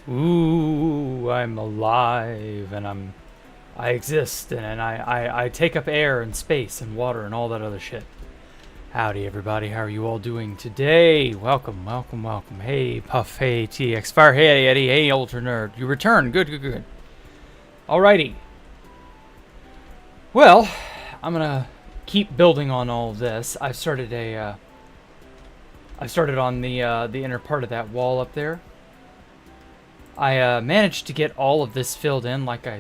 Ooh, I'm alive, and I exist, and I take up air and space and water and all that other shit. Howdy, everybody. How are you all doing today? Welcome, welcome, welcome. Hey, Puff. Hey, TX Fire. Hey, Eddie. Hey, Ultra Nerd. You return. Good, good, good. Alrighty. Well, I'm gonna keep building on all of this. I've started on the inner part of that wall up there. I managed to get all of this filled in like I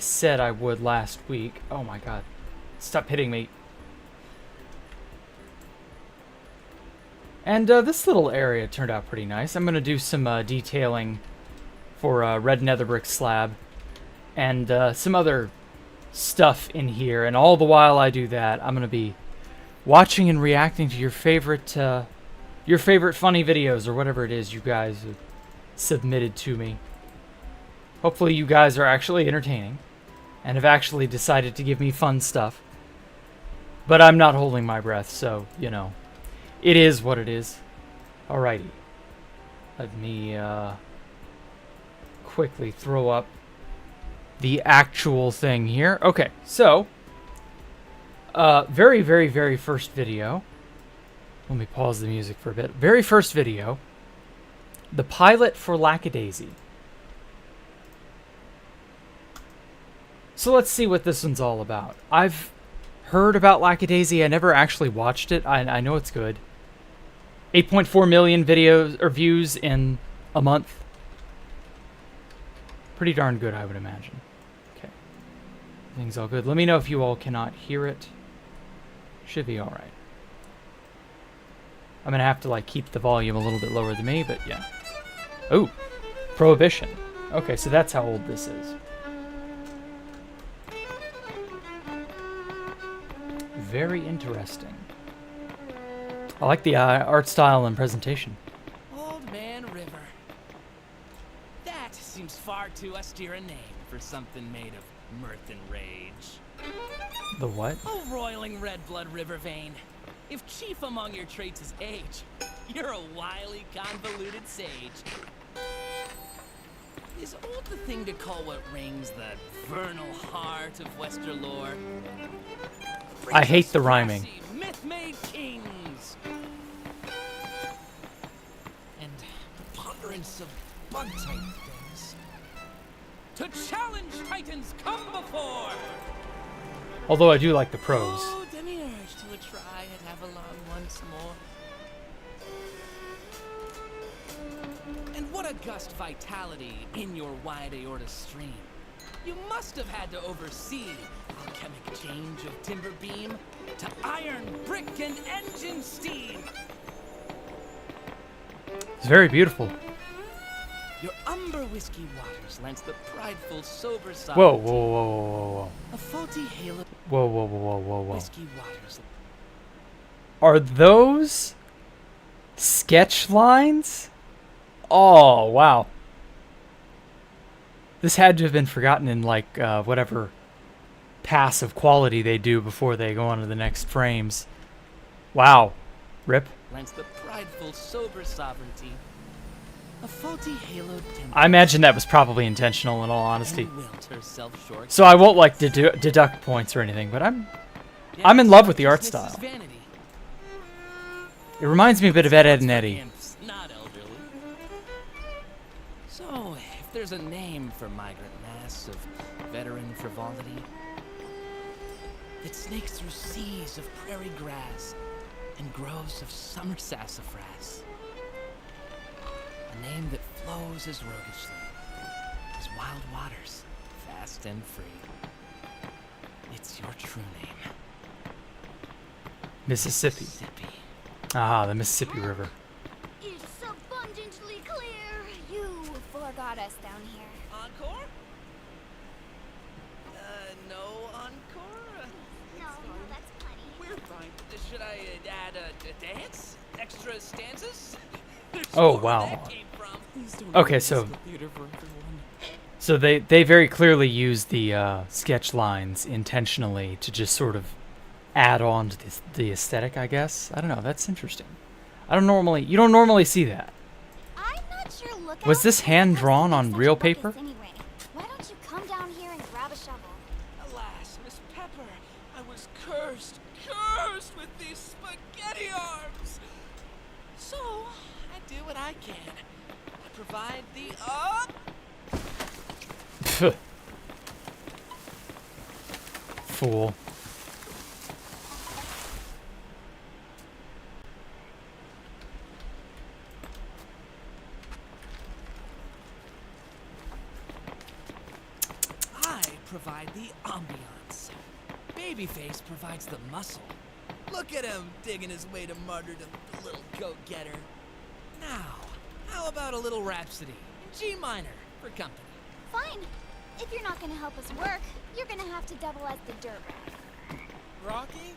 said I would last week. Oh my god. Stop hitting me. And this little area turned out pretty nice. I'm going to do some detailing for red nether brick slab and some other stuff in here. And all the while I do that, I'm going to be watching and reacting to your favorite funny videos or whatever it is you guys have submitted to me. Hopefully you guys are actually entertaining and have actually decided to give me fun stuff. But I'm not holding my breath, so, you know, it is what it is. Alrighty. Let me quickly throw up the actual thing here. Okay, so, very, very, very first video. Let me pause the music for a bit. Very first video. The pilot for Lackadaisy. So let's see what this one's all about. I've heard about Lackadaisy. I never actually watched it. I know it's good. 8.4 million videos or views in a month. Pretty darn good, I would imagine. Okay. Everything's all good. Let me know if you all cannot hear it. Should be alright. I'm going to have to, like, keep the volume a little bit lower than me, but yeah. Ooh. Prohibition. Okay, so that's how old this is. Very interesting. I like the art style and presentation. Old Man River. That seems far too austere a name for something made of mirth and rage. The what? Oh, roiling red blood river vein. If chief among your traits is age, you're a wily, convoluted sage. Is old the thing to call what rings the vernal heart of Western lore? I hate the rhyming. Myth-made kings and preponderance of bug-type things. To challenge titans come before. Although I do like the prose. Oh, demiurge to a try at Avalon once more. And what a gust vitality in your wide aorta stream. You must have had to oversee alchemic change of timber beam to iron, brick, and engine steam. It's very beautiful. Your umber whiskey waters lends the prideful, sober side. Whoa, whoa, whoa, whoa, whoa, whoa. A faulty halo. Whoa, whoa, whoa, whoa, whoa, whoa. Whiskey waters. Are those sketch lines? Oh, wow. This had to have been forgotten in, like, whatever pass of quality they do before they go on to the next frames. Wow. Rip. Lends the prideful, sober sovereignty. A faulty haloed temper. I imagine that was probably intentional, in all honesty. And wilt herself short. So I won't, like, deduct points or anything, but I'm in love with the art style. Vanity. It reminds me a bit of Ed, Ed and Eddie. Imps, not elderly. So, if there's a name for migrant mass of veteran frivolity, it snakes through seas of prairie grass and groves of summer sassafras. A name that flows as roguishly as wild waters, fast and free. It's your true name. Mississippi. Ah, the Mississippi River. It's abundantly clear you forgot us down here. Encore? No encore? No, that's funny. We're fine. Should I add a dance? Extra stanzas? There's Oh, more where wow. that came from. Please don't Okay, make so- this the theater for everyone. So they very clearly use the sketch lines intentionally to just sort of add on to the aesthetic, I guess. I don't know. That's interesting. You don't normally see that. I lookout? Was this hand What's drawn to on make such real a ruckus paper? Anyway? Why don't you come down here and grab a shovel? Alas, Miss Pepper, I was cursed with these spaghetti arms. So, I do what I can. I provide the, Fool. I provide the ambiance. Babyface provides the muscle. Look at him digging his way to martyrdom, the little go-getter. Now, how about a little Rhapsody in G minor for company? Fine. If you're not gonna help us work, you're gonna have to double as the dirt rag. Rocky?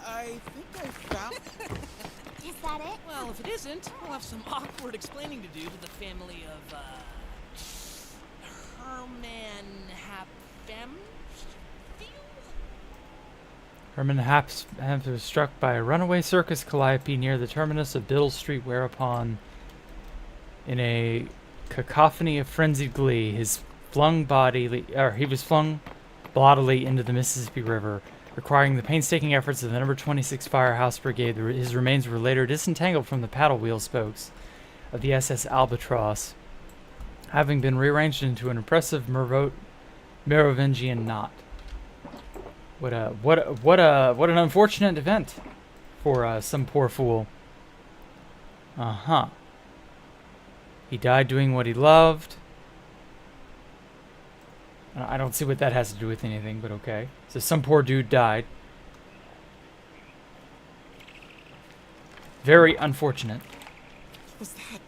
I think I found... Is that it? Well, if it isn't, we'll have some awkward explaining to do to the family of, Herman Hapfem? Herman Haps was struck by a runaway circus calliope near the terminus of Biddle Street, whereupon, in a cacophony of frenzied glee, he was flung bodily into the Mississippi River, requiring the painstaking efforts of the No. 26 Firehouse Brigade. His remains were later disentangled from the paddle wheel spokes of the SS Albatross, having been rearranged into an impressive Merovingian knot. What an unfortunate event for some poor fool. He died doing what he loved. I don't see what that has to do with anything, but okay. So some poor dude died. Very unfortunate. What was that?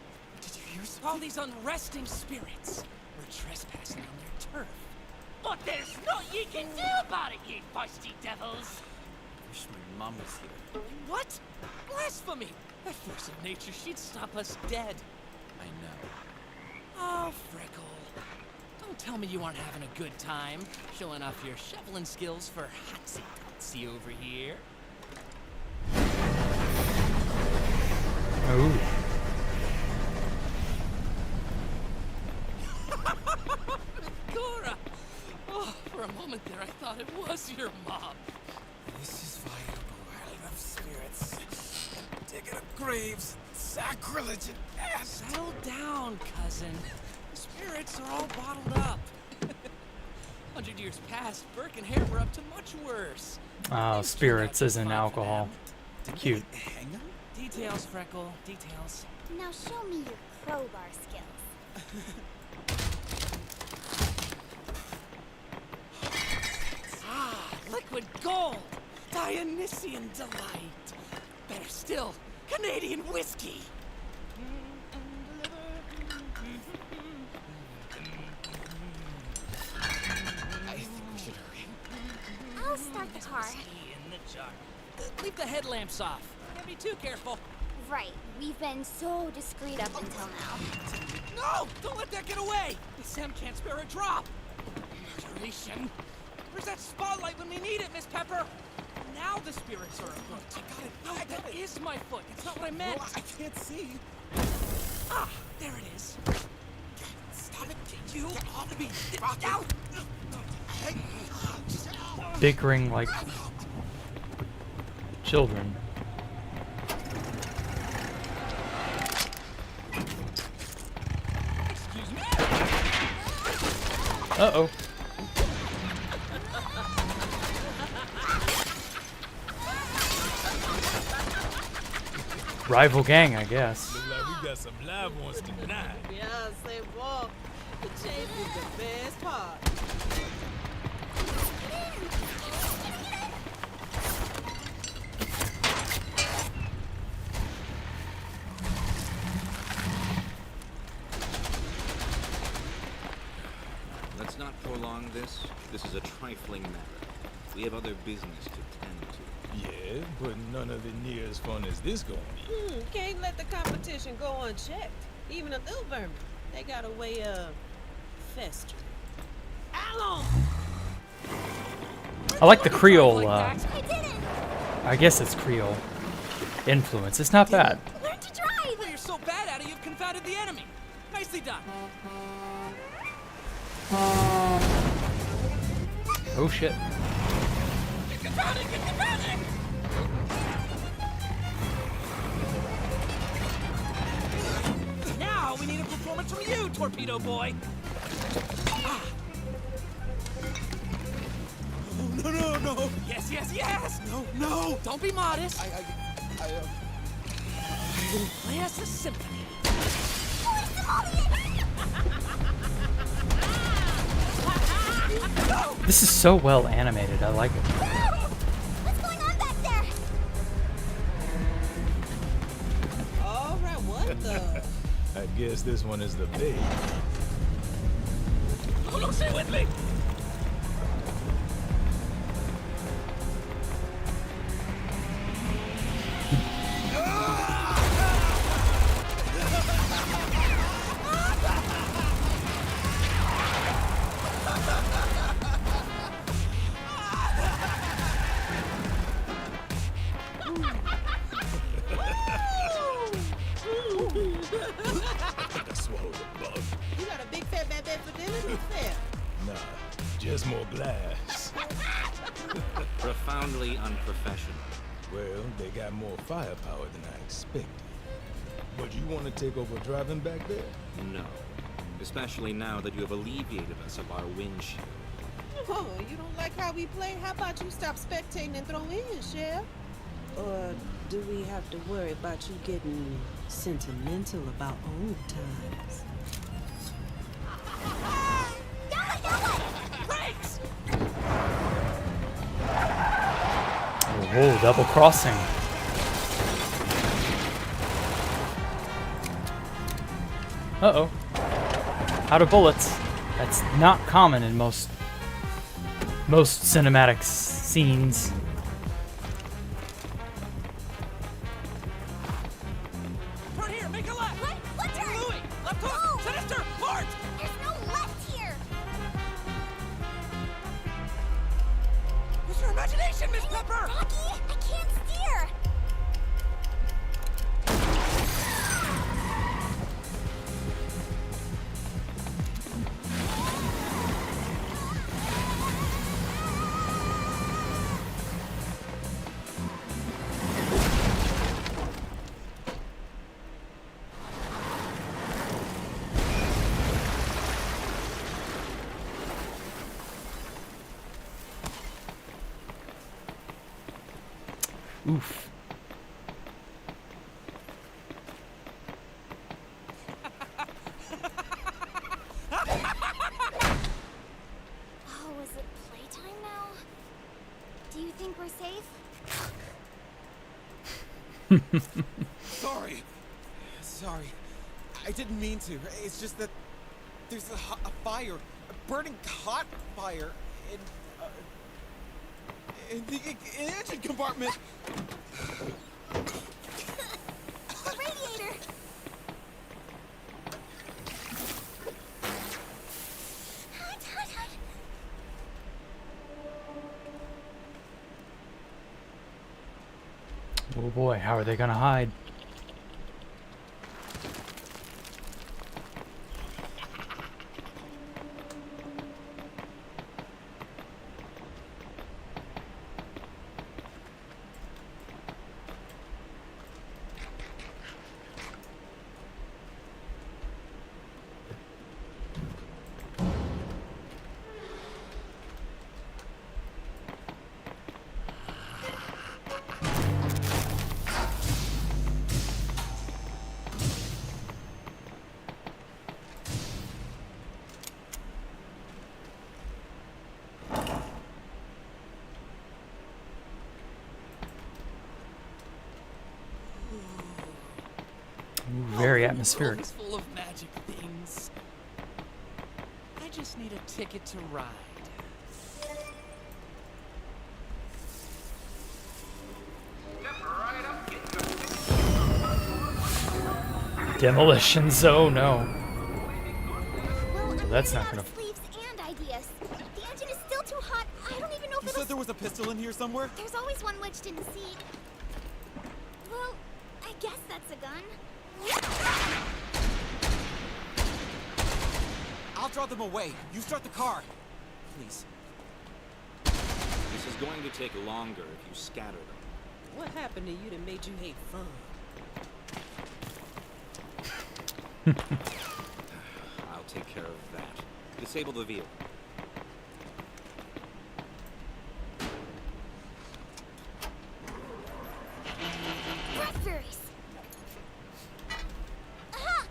Did you hear something? All these unresting spirits were trespassing on their turf. But there's naught ye can do about it, ye feisty devils! Wish my mom was here. What? Blasphemy! That force of nature, she'd stop us dead. I know. Oh, Freckle. Don't tell me you aren't having a good time showing off your shoveling skills for Hotsy-Totsy over here. Oh. Cora! Oh, for a moment there I thought it was your mom. This is vile beguiling of spirits. Digging up graves. Sacrilege and ass. Settle down, cousin. The spirits are all bottled up. 100 years past, Burke and Hare were up to much worse. Oh, Things spirits turned out isn't fine for alcohol. them. Cute. Hang on. Details, Freckle. Details. Now show me your crowbar skills. Liquid gold! Dionysian delight! Better still, Canadian whiskey! I think we should hurry. I'll start the car. Whiskey in the jar. Leave the headlamps off. Can't be too careful. Right. We've been so discreet up until now. No! Don't let that get away! Sam can't spare a drop! Murderation! Where's that spotlight when we need it, Miss Pepper? Now the spirits are afoot. No, that is my foot. It's not what I meant. Well, I can't see. Ah, there it is. Stop it! You ought to be Rocky. out. Bickering like children. Excuse me. Uh-oh. Rival gang, I guess. Look like we got some live ones tonight. Yeah, say boy, the chase is the best part. Let's not prolong this. This is a trifling matter. We have other business to tend to. Yeah, but none of it near as fun as this gonna be. Can't let the competition go unchecked. Even a little vermin, they got a way of festering. Allons! I like the Creole, I did it! I guess it's Creole influence. It's not bad. Learn to drive! Well, you're so bad at it, you've confounded the enemy. Nicely done. Oh shit. Get confounded! Get confounded! Now we need a performance from you, torpedo boy. No, no, no. Yes, yes, yes. No, no. Don't be modest. I Play us a symphony. This is so well animated. I like it. What's going on back there? All right, what the? I guess this one is the bait. Oh, no, stay with me! I swallowed a bug. You got a big fat bad bed for dinner? What's that? Nah, just more glass. Profoundly unprofessional. Well, they got more firepower than I expected. But you want to take over driving back there? No. Especially now that you have alleviated us of our windshield. Oh, you don't like how we play? How about you stop spectating and throw in, Chef? Or do we have to worry about you getting sentimental about old times? Brakes! Oh, double crossing. Uh-oh. Out of bullets. That's not common in most cinematic scenes. Turn here, make a left. What turn? Louis, left hook, No. sinister, port. There's no left here. Use your imagination, Miss Dang it, Pepper. Rocky, I can't steer. Oof. Oh, is it playtime now? Do you think we're safe? Sorry. I didn't mean to. It's just that there's a fire, a burning hot fire in the engine compartment. The radiator. Hot, hot, hot. Oh boy, how are they gonna hide? Ooh, very atmospheric. It's full of magic things. I just need a ticket to ride. Demolition zone, no. Well, I'm that's running not out of sleeves and ideas. The engine is still too hot. I don't even know if You it'll... said there was a pistol in here somewhere? There's always one wedged in the seat. Well, I guess that's a gun. I'll draw them away. You start the car. Please. This is going to take longer if you scatter them. What happened to you that made you hate fun? I'll take care of that. Disable the vehicle. Raspberries! Aha!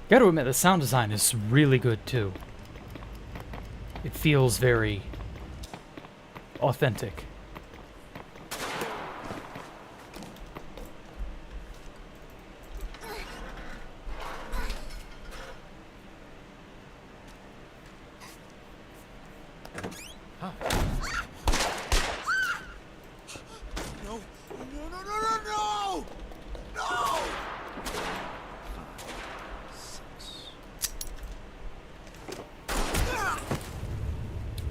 Gotta admit, the sound design is really good too. It feels very authentic. No! No, no, no, no, no! No!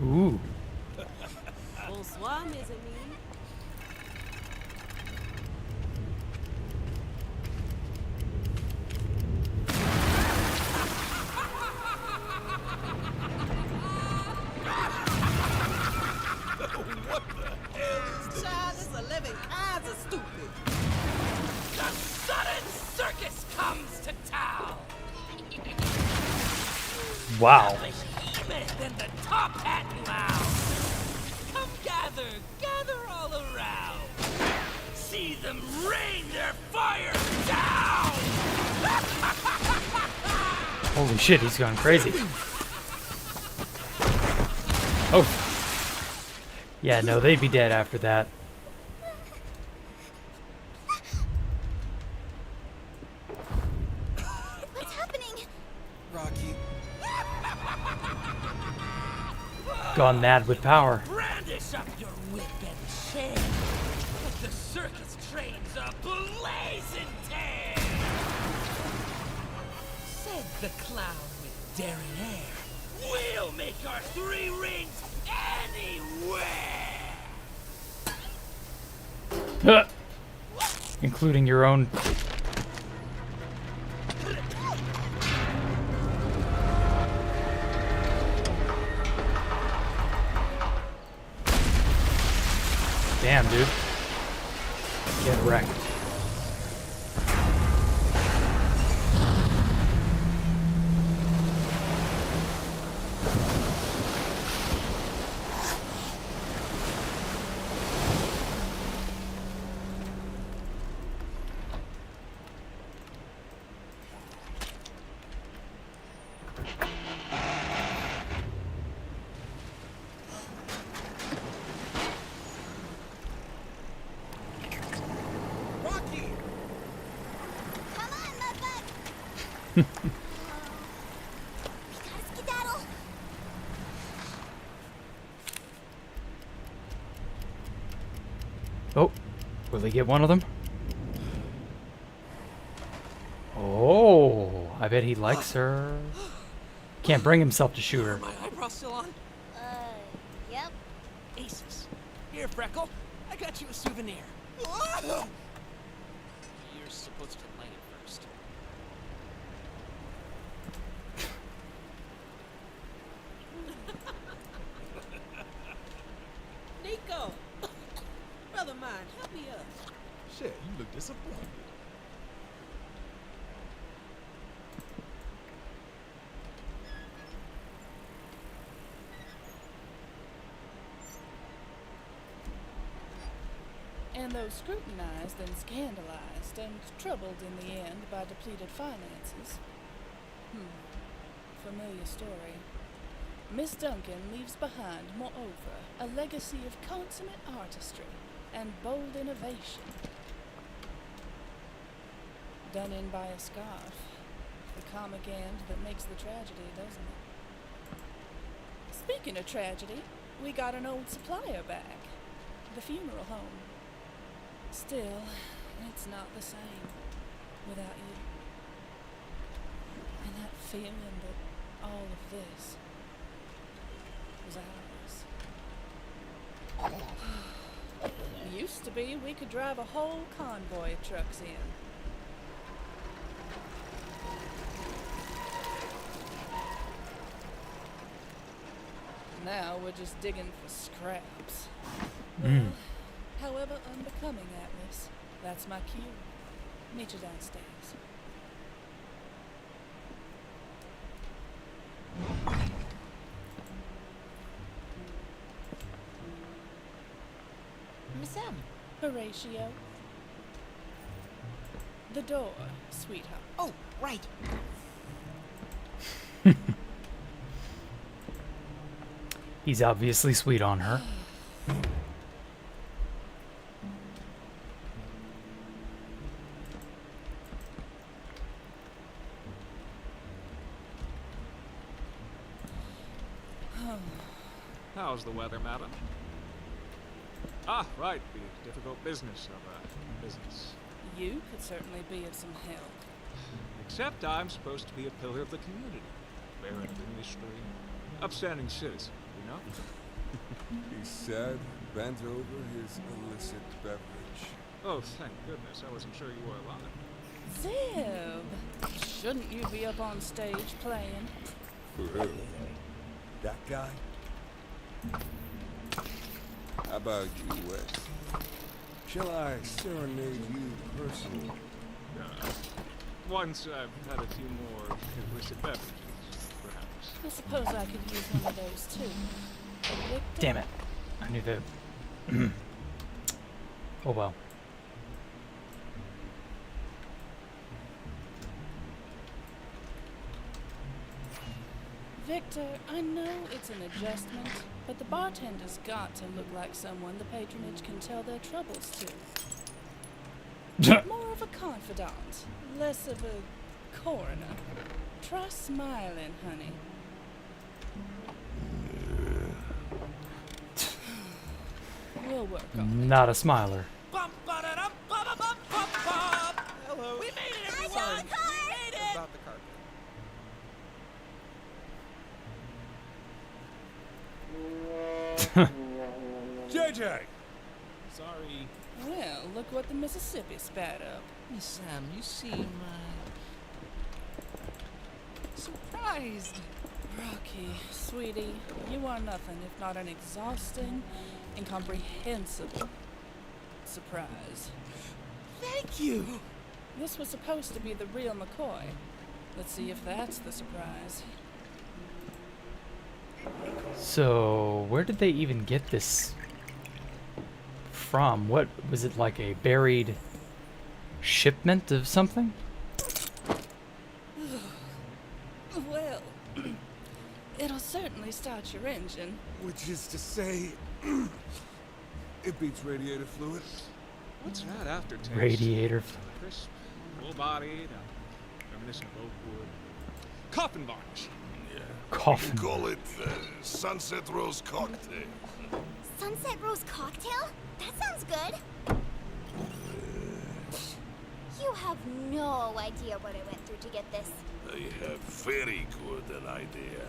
Ooh. Bonsoir, mes amis. Child, this 11 kinds of stupid. The sudden circus comes to town. Wow. Behemoth and the top hat loud. Come gather all around. See them rain their fire down. Holy shit, he's going crazy. Oh. Yeah, no, they'd be dead after that. What's happening? Rocky. Gone mad with power. Brandish up your whip and chain. Put the circus trains ablaze in tear. Said the clown with daring air. We'll make our 3 rings anywhere. Huh. Including your own. Damn, dude. Get wrecked. Rocky! Come on, Mudbug! We gotta skedaddle! Oh, will they get one of them? Oh, I bet he likes her. Can't bring himself to shoot her. Are my eyebrows still on? Yep. Aces. Here, Freckle. I got you a souvenir. Ah! You're supposed to light it first. Nico! Brother mine, help me up. Shit, you look disappointed. And though scrutinized and scandalized and troubled in the end by depleted finances, familiar story. Miss Duncan leaves behind, moreover, a legacy of consummate artistry and bold innovation. Done in by a scarf, the comic end that makes the tragedy, doesn't it? Speaking of tragedy, we got an old supplier back, the funeral home. Still, It's not the same without you. And that feeling that all of this was ours. Used to be we could drive a whole convoy of trucks in. Now we're just digging for scraps. Well, however unbecoming, Atlas. That's my cue. Meet you downstairs. Miss M. Horatio. The door, sweetheart. Oh, right. He's obviously sweet on her. How's the weather, madam? Ah, right, the difficult business of business. You could certainly be of some help. Except I'm supposed to be a pillar of the community, bearer of industry, upstanding citizen, you know? He said, bent over his illicit beverage. Oh, thank goodness, I wasn't sure you were alive. Zib! Shouldn't you be up on stage playing? For who? That guy? How about you, West? Shall I serenade you personally? Once I've had a few more illicit beverages, perhaps. I suppose I could use one of those too. Victor? Damn it. I knew that. Oh well. Victor, I know it's an adjustment, but the bartender's got to look like someone the patronage can tell their troubles to. More of a confidant, less of a coroner. Try smiling, honey. We'll work on Not a smiler. Bum, ba-da-dum, ba-ba-bum, bum, bum. Hello. We made it, everyone! We made it! About the carpet. JJ! Sorry. it. Well, look what the Mississippi spat up. Miss Sam, you seem, surprised. Rocky, sweetie, you are nothing if not an exhausting, incomprehensible surprise. Thank you! This was supposed to be the real McCoy. Let's see if that's the surprise. So, where did they even get this from? What was it, like a buried shipment of something? Well, it'll certainly start your engine. Which is to say, it beats radiator fluid. What's that aftertaste? Radiator. Crisp, full-bodied, reminiscent of oak wood. Coffin varnish. Coffin. Call it Sunset Rose Cocktail. Sunset Rose Cocktail? That sounds good. You have no idea what I went through to get this. I have very good an idea.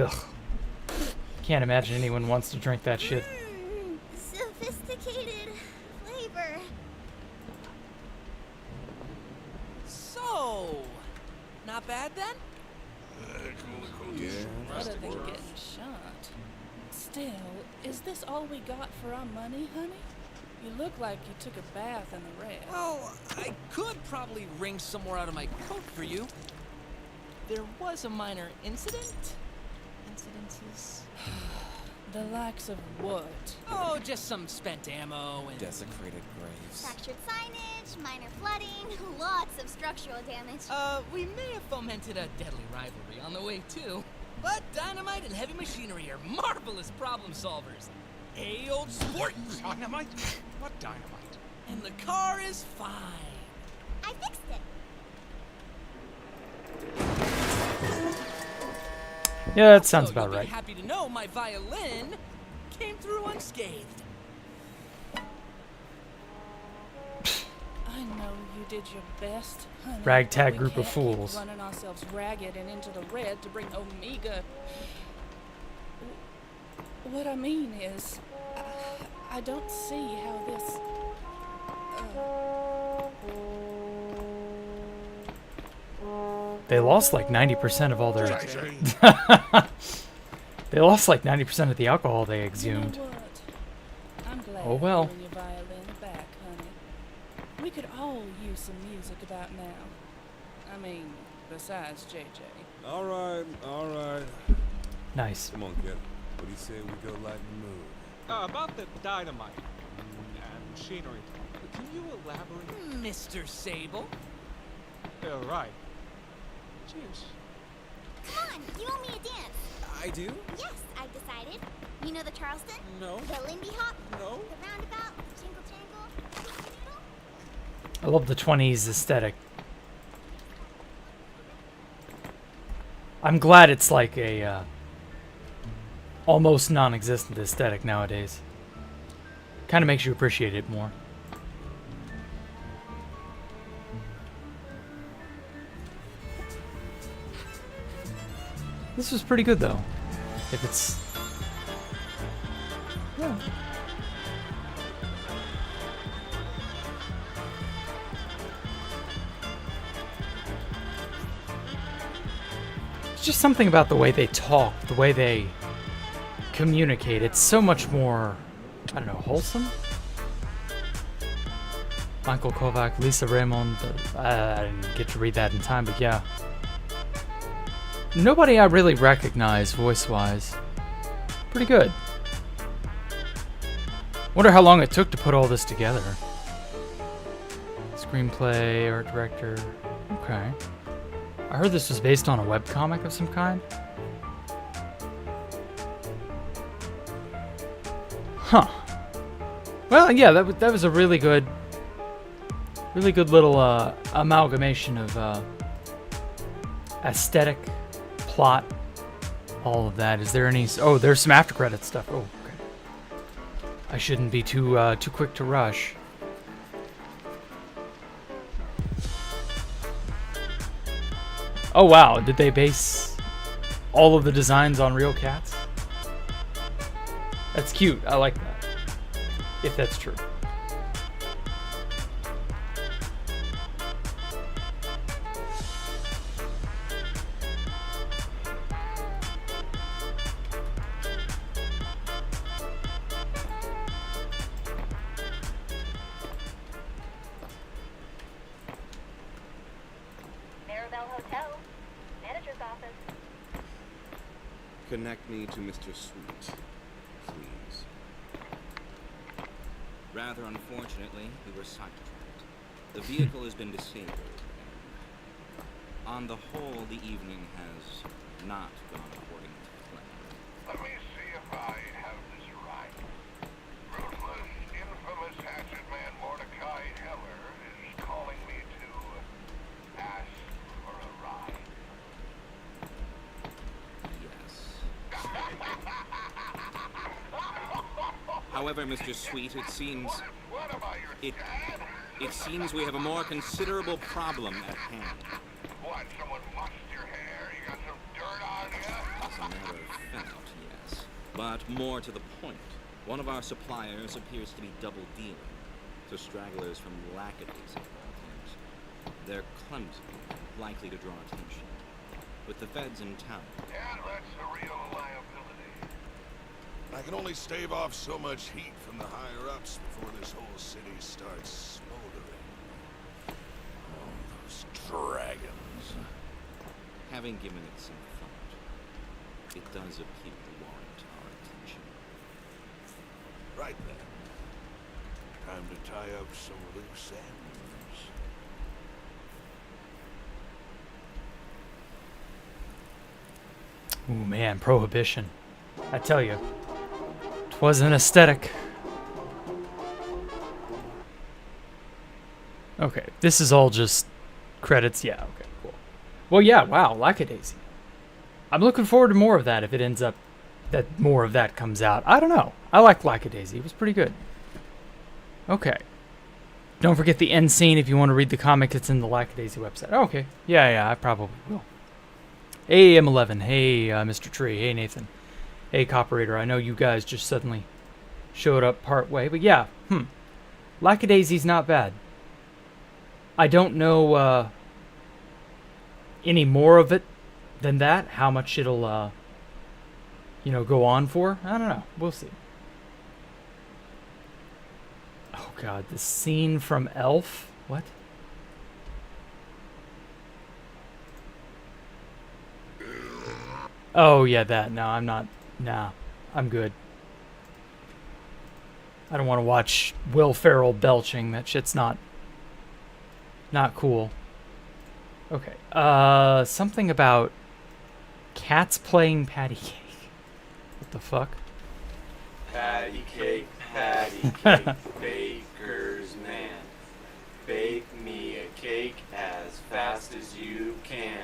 Ugh. Can't imagine anyone wants to drink that shit. Sophisticated flavor. So, not bad then? Yeah, Better than getting shot. Still, is this all we got for our money, honey? You look like you took a bath in the red. Well, I could probably wring some more out of my coat for you. There was a minor incident? Incidences? The likes of what? Oh, just some spent ammo and... Desecrated graves. Fractured signage, minor flooding, lots of structural damage. We may have fomented a deadly rivalry on the way, too. But dynamite and heavy machinery are marvelous problem solvers. Hey, old sport! Dynamite? What dynamite? And the car is fine. I fixed it. Yeah, that sounds So about you'll be right. happy to know my violin came through unscathed. did your best, honey. Ragtag We group of can't keep fools. running ourselves ragged and into the red to bring Omega. What I mean is, I don't see how this. They lost like 90% of all their. They lost like 90% of the alcohol they exhumed. You know what? I'm glad Oh, well. you're bringing your violin back, honey. We could all use some music about now. I mean, besides JJ. All right. Nice. Come on, kid. What do you say we go lighten the mood? About the dynamite and machinery. Can you elaborate? Mr. Sable? Right. Cheers. Come on, you owe me a dance. I do? Yes, I've decided. You know the Charleston? No. The Lindy Hop? No. The Roundabout? The Jingle Jangle? I love the 20s aesthetic. I'm glad it's like a almost non-existent aesthetic nowadays. Kind of makes you appreciate it more. This was pretty good though. If it's... Yeah. It's just something about the way they talk, the way they communicate. It's so much more, I don't know, wholesome? Michael Kovac, Lisa Raymond. I didn't get to read that in time, but yeah. Nobody I really recognize voice-wise. Pretty good. Wonder how long it took to put all this together. Screenplay, art director. Okay. I heard this was based on a webcomic of some kind. Huh. Well, yeah, that was a really good little amalgamation of aesthetic, plot, all of that. Is there any? Oh, there's some after credit stuff. Oh, okay. I shouldn't be too quick to rush. Oh wow, did they base all of the designs on real cats? That's cute. I like that. If that's true. Connect me to Mr. Sweet, please. Rather unfortunately, we were sidetracked. The vehicle has been disabled, and on the whole, the evening has not gone according to plan. Let me see if I have this right. Ruthless, infamous hatchet man Mordecai Heller is calling me to ask for a ride. However, Mr. Sweet, it seems it seems we have a more considerable problem at hand. What, someone mussed your hair? You got some dirt on you? As a matter of fact, yes. But more to the point, one of our suppliers appears to be double dealing to stragglers from lackadaisical things. They're clumsy and likely to draw attention. With the feds in town. Yeah, that's a real liability. I can only stave off so much heat from the higher-ups before this whole city starts smoldering. Oh, those dragons. Having given it some thought, it does appear to warrant our attention. Right then. Time to tie up some loose ends. Ooh man, Prohibition. I tell you, 'twas an aesthetic. Okay, this is all just credits. Yeah, okay, cool. Well, yeah, wow, Lackadaisy. I'm looking forward to more of that if it ends up that more of that comes out. I don't know. I like Lackadaisy. It was pretty good. Okay. Don't forget the end scene if you want to read the comic. It's in the Lackadaisy website. Oh, okay. Yeah, I probably will. Hey, M11. Hey, Mr. Tree. Hey, Nathan. Hey, Copperator. I know you guys just suddenly showed up part way, but yeah, Lackadaisy's not bad. I don't know any more of it than that. How much it'll, go on for? I don't know. We'll see. Oh God, the scene from Elf. What? Oh yeah, that. No, I'm not. Nah, I'm good. I don't want to watch Will Ferrell belching. That shit's not cool. Okay. Something about cats playing patty cake. What the fuck? Patty cake, baker's man. Bake me a cake as fast as you can.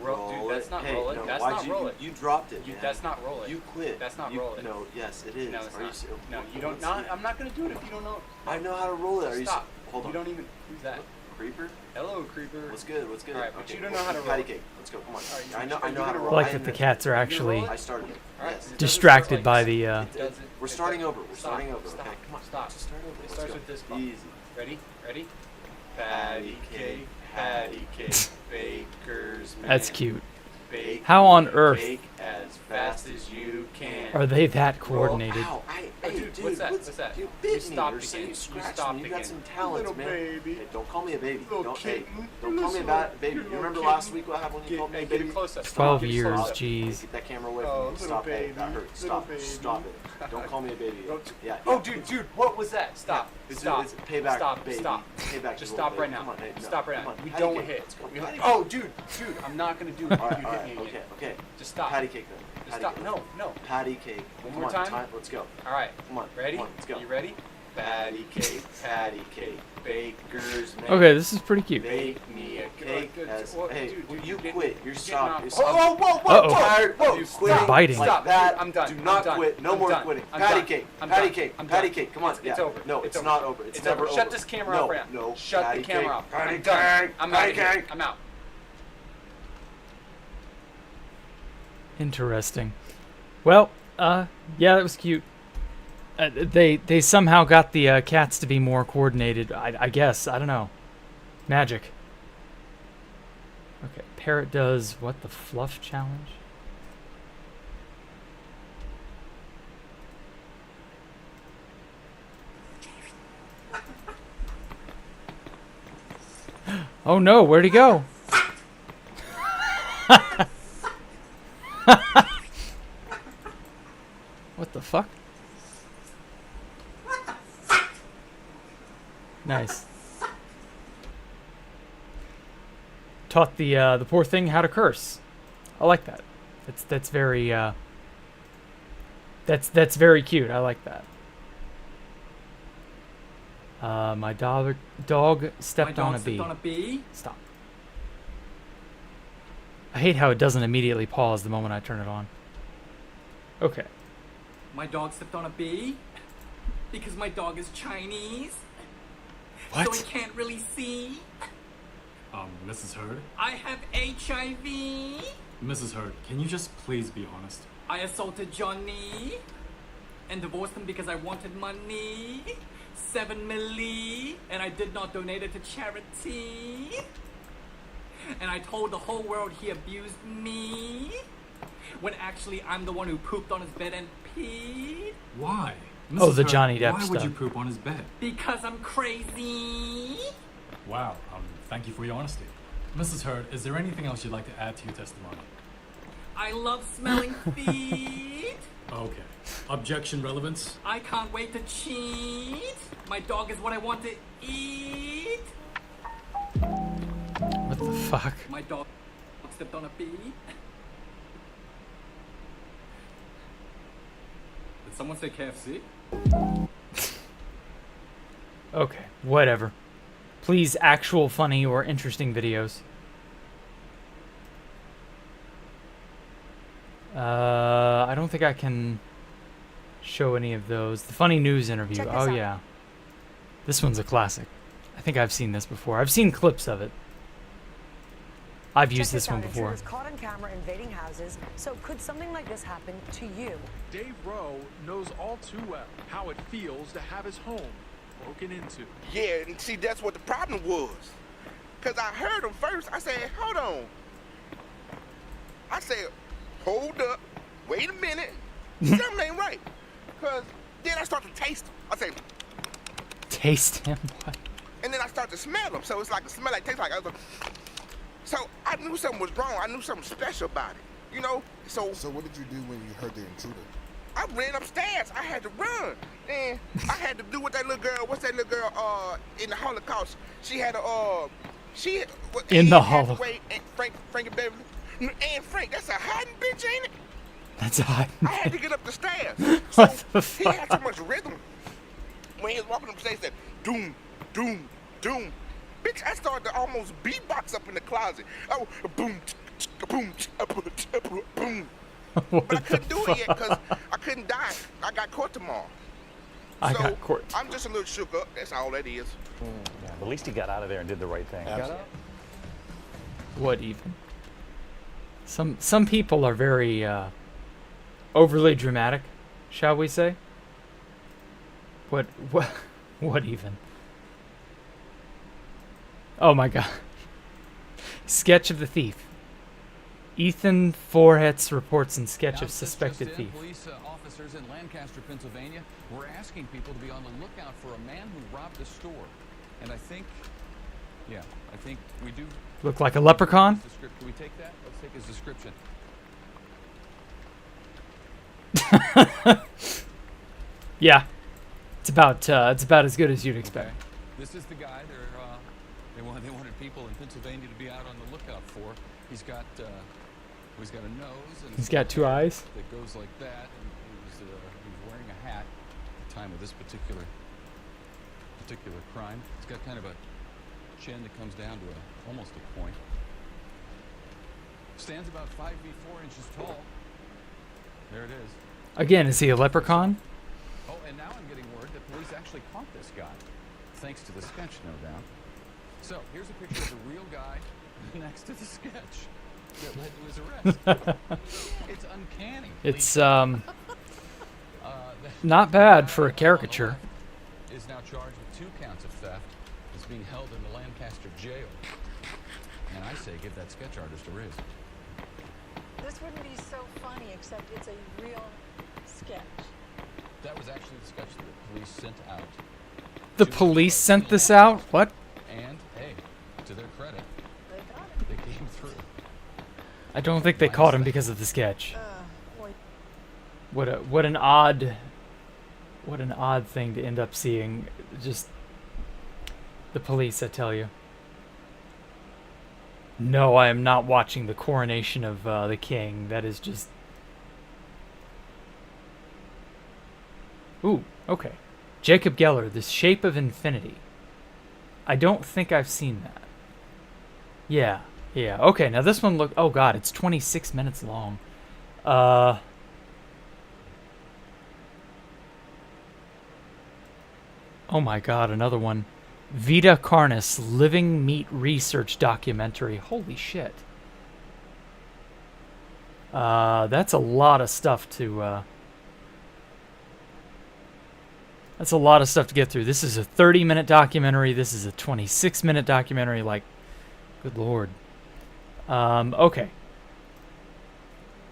Dude, that's not rolling. No, That's not rolling. You dropped it. That's not rolling. You quit. That's not rolling. No, yes, it is. No, it's Are not. you No, you don't. I'm not gonna do it if you don't know. I know how to roll it. Are you? Stop. Hold on. You don't even. Who's that? Creeper? Hello, creeper. What's good? What's good? All right, but okay, you don't know how to roll. Patty cake. Let's go. Come on. Right, I know how to I roll. like that the cats are actually I started it. Yes. distracted by the. We're starting over. We're Stop. starting over. Stop. Okay. Come on. Stop. Just start over. It Let's starts go. with this one. Easy. Ready? Ready? Patty cake, baker's man. That's cute. Bake How on me a earth cake as fast as you can. are they that coordinated? Ow, Dude, what's that? What's that? You You bit me. stopped Or say again. you You scratched stopped me. You got again. some talents, man. baby. Hey, don't call me a baby. Little Don't kitten. don't call me a bad baby. You remember last week what happened when you called me a Get baby? it closer. 12 Get it years, closer. jeez. Get that camera away from Oh, me. little Stop baby. it. That hurt. Little Stop. baby. Stop it. Don't call me a baby. Yeah. Oh, dude, what was that? Stop. Stop. It's payback, Stop. baby. Stop. Payback. Just little stop baby. right now. Come on, hey, no. Stop right Come now. on. We Patty don't cake. hit. Let's go. We- Patty Oh, cake. dude, I'm not gonna do it. All right, You all hit right. me again. Okay. Just stop. Patty cake then. Just Patty stop. cake. No. Patty cake. One Come more on, time. Let's go. All right. Come on. Ready? Come on, let's go. You ready? Patty cake, baker's man. Okay, this is pretty cute. Bake me a cake as. Hey, dude, you you're quit. You're getting stopped. off. You're Whoa, stopped. Uh-oh. Tired of you quitting biting. like Stop. that. Dude, I'm done. Do not I'm done. quit. No I'm more done. quitting. I'm Patty done. cake. I'm Patty done. cake. I'm Patty done. cake. Come on. It's Yeah. over. No, It's it's over. not over. It's never over. over. Shut this camera off right now. No. Shut Patty the camera cake. off. Patty I'm done. cake. I'm Patty out of here. cake. I'm out. Interesting. Well, yeah, that was cute. They somehow got the cats to be more coordinated. I guess. I don't know. Magic. Okay, Parrot does what, the fluff challenge? Oh no, where'd he go? What the fuck? Nice. Taught the poor thing how to curse. I like that. That's very that's very cute. I like that. My dog stepped on a bee. Stop. I hate how it doesn't immediately pause the moment I turn it on. Okay. My dog stepped on a bee because my dog is Chinese. What? So he can't really see. Mrs. Hurd? I have HIV. Mrs. Hurd, can you just please be honest? I assaulted Johnny and divorced him because I wanted money. 7 milli, and I did not donate it to charity. And I told the whole world he abused me, when actually I'm the one who pooped on his bed and peed. Why? Oh, the Hurd, Johnny Depp why stuff. would you poop on his bed? Because I'm crazy. Wow, thank you for your honesty. Mrs. Hurd, is there anything else you'd like to add to your testimony? I love smelling feet. Okay. Objection relevance? I can't wait to cheat. My dog is what I want to eat. What the fuck? My dog stepped on a bee. Did someone say KFC? Okay, whatever. Please, actual funny or interesting videos. I don't think I can show any of those. The funny news interview. Check this Oh out. yeah. This one's a classic. I think I've seen this before. I've seen clips of it. I've used Check this one out. before. Intruders caught on camera invading houses. So could something like this happen to you? Dave Rowe knows all too well how it feels to have his home broken into. Yeah, and see, that's what the problem was. Because I heard him first. I said, hold on. I said, hold up. Wait a minute. Something ain't right. Because then I start to taste him. I say, Taste him? What? and then I start to smell him. So it's like a smell like, tastes like, I was like, so I knew something was wrong. I knew something special about it. You know? So what did you do when you heard the intruder? I ran upstairs. I had to run. And I had to do what that little girl, what's that little girl in the Holocaust? She had a, In the Holocaust. Frank and Beverly. And Frank, that's a hiding bitch, ain't it? That's hot. I had to get up the stairs. What So the he fuck? had so much rhythm. When he was walking up the stairs, he said, doom, doom, doom. Bitch, I started to almost beatbox up in the closet. Oh, boom, boom, boom. But I couldn't do it yet because I couldn't die. I got court tomorrow. I got court. I'm just a little shook up. That's all that is. Yeah, but at least he got out of there and did the right thing. What even? Some people are very overly dramatic, shall we say? What even? Oh my god. Sketch of the thief. Ethan Forhetz reports in sketch of suspected thief. Police officers in Lancaster, Pennsylvania, were asking people to be on the lookout for a man who robbed a store. And I think we do. Look like a leprechaun? Can we take that? Let's take his description. Yeah. It's about as good as you'd expect. Okay. This is the guy they wanted people in Pennsylvania to be out on the lookout for. He's got a nose and He's got two eyes. that goes like that, and he was wearing a hat at the time of this particular crime. He's got kind of a chin that comes down to almost a point. Stands about 5 feet 4 inches tall. There it is. Again, is he a leprechaun? Oh, and now I'm getting word that police actually caught this guy, thanks to the sketch, no doubt. So here's a picture of the real guy next to the sketch that led to his arrest. It's uncanny. It's not bad for a caricature. Is now charged with 2 counts of theft. Is being held in the Lancaster jail. And I say, give that sketch artist a raise. This wouldn't be so funny, except it's a real sketch. That was actually the sketch that the police sent out. The police sent this out? What? And hey, to their credit, they came through. I don't think they caught him because of the sketch. What an odd thing to end up seeing. Just the police, I tell you. No, I am not watching the coronation of the king. That is just... Ooh, okay. Jacob Geller, The Shape of Infinity. I don't think I've seen that. Yeah. Okay, now this one oh god, it's 26 minutes long. Oh my god, another one. Vita Carnis, Living Meat Research Documentary. Holy shit. That's a lot of stuff to get through. This is a 30-minute documentary. This is a 26-minute documentary. Like, good lord. Okay.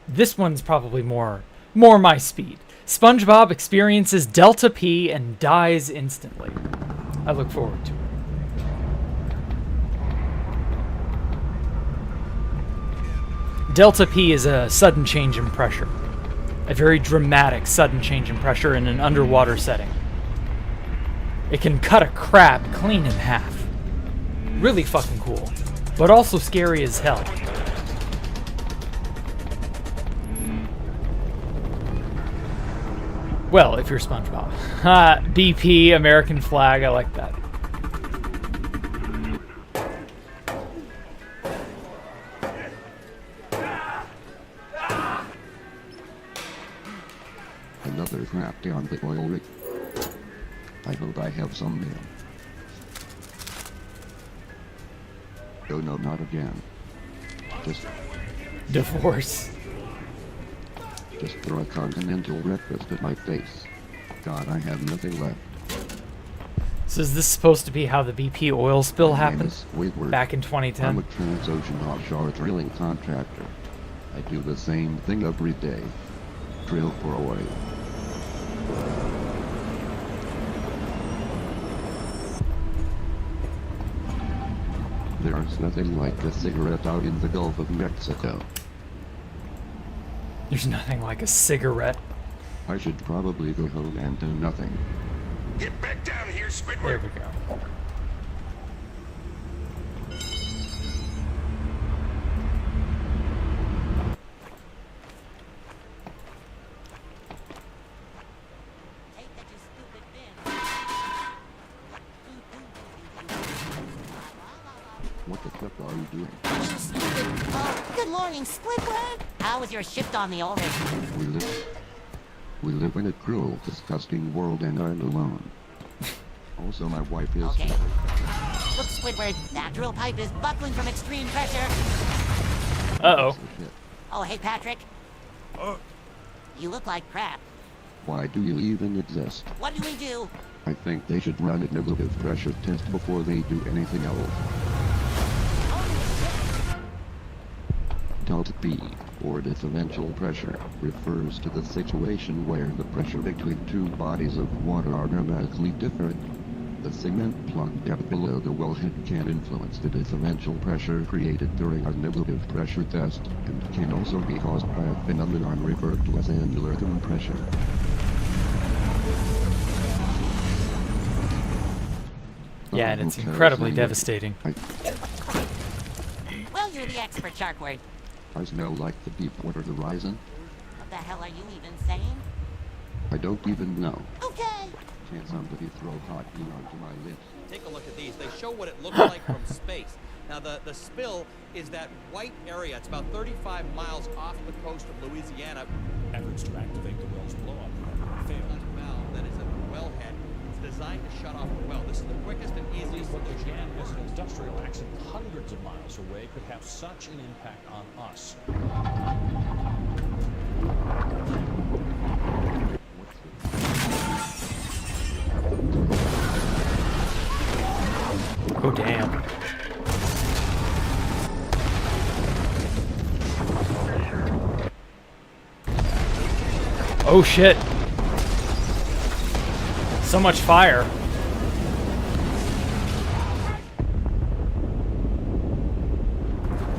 This one's probably more my speed. SpongeBob experiences Delta P and dies instantly. I look forward to it. Delta P is a sudden change in pressure. A very dramatic sudden change in pressure in an underwater setting. It can cut a crab clean in half. Really fucking cool. But also scary as hell. Well, if you're SpongeBob. BP, American flag, I like that. Another draft on the oil rig. I hope I have some mail. Oh no, not again. Divorce. Just throw a continental breakfast at my face. God, I have nothing left. So is this supposed to be how the BP oil spill My name happened is Squidward. back in I'm 2010? a Transocean offshore drilling contractor. I do the same thing every day. Drill for oil. There's nothing like a cigarette out in the Gulf of Mexico. There's nothing like a cigarette. I should probably go home and do nothing. Get back down here, Squidward. There we go. What the fuck are you doing? Oh, good morning, Squidward. How was your shift on the Oryx? We live in a cruel, disgusting world and I'm alone. Also, my wife is... Okay. Look, Squidward, that drill pipe is buckling from extreme pressure. Uh-oh. Oh, hey, Patrick. You look like crap. Why do you even exist? What do we do? I think they should run a negative pressure test before they do anything else. Delta P, or differential pressure, refers to the situation where the pressure between two bodies of water are dramatically different. The cement plug depth below the wellhead can influence the differential pressure created during a negative pressure test, and can also be caused by a phenomenon referred to as angular compression. Yeah, and it's incredibly devastating. Well, you're the expert, Sharkward. I smell like the Deepwater Horizon. What the hell are you even saying? I don't even know. Okay. Can somebody throw hot glue onto my lips? Take a look at these. They show what it looks like from space. Now, the spill is that white area. It's about 35 miles off the coast of Louisiana. Efforts to activate the well's blow-up valve failed. Valve that is at the wellhead. It's designed to shut off the well. This is the quickest and easiest solution. Again, as an industrial accident hundreds of miles away could have such an impact on us. Oh, damn. Oh, shit. So much fire.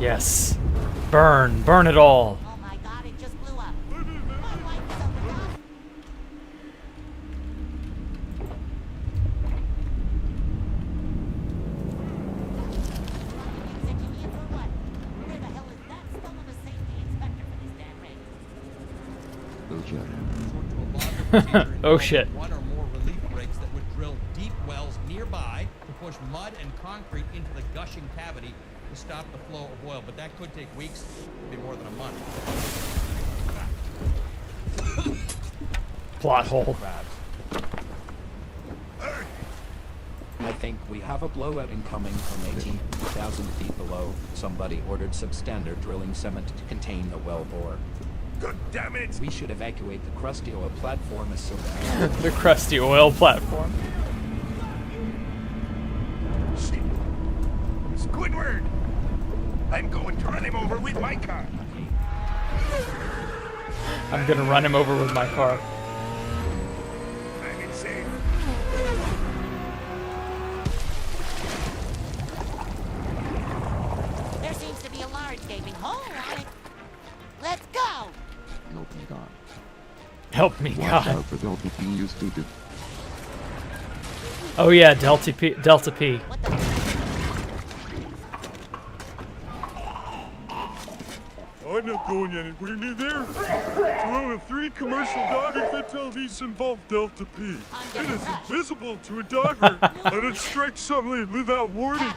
Yes. Burn. Burn it all. Oh my god, it just blew up. Oh shit. One or more relief rigs that would drill deep wells nearby to push mud and concrete into the gushing cavity to stop the flow of oil. But that could take weeks, maybe more than a month. Plot hole. I think we have a blowout incoming from 18,000 feet below. Somebody ordered substandard drilling cement to contain the well bore. God damn it! We should evacuate the crusty oil platform as soon as The crusty oil platform. Squidward! I'm going to run him over with my car. I'm gonna run him over with my car. I'm insane. There seems to be a large gaping hole on it. Let's go! Help me, God. Help me, Watch God. out for Delta P, you stupid. Oh yeah, Delta P. Delta P. I'm not going anywhere near there. Two out of 3 commercial dogger fatalities involve Delta P. It is invisible to a dogger, and it strikes suddenly without warning.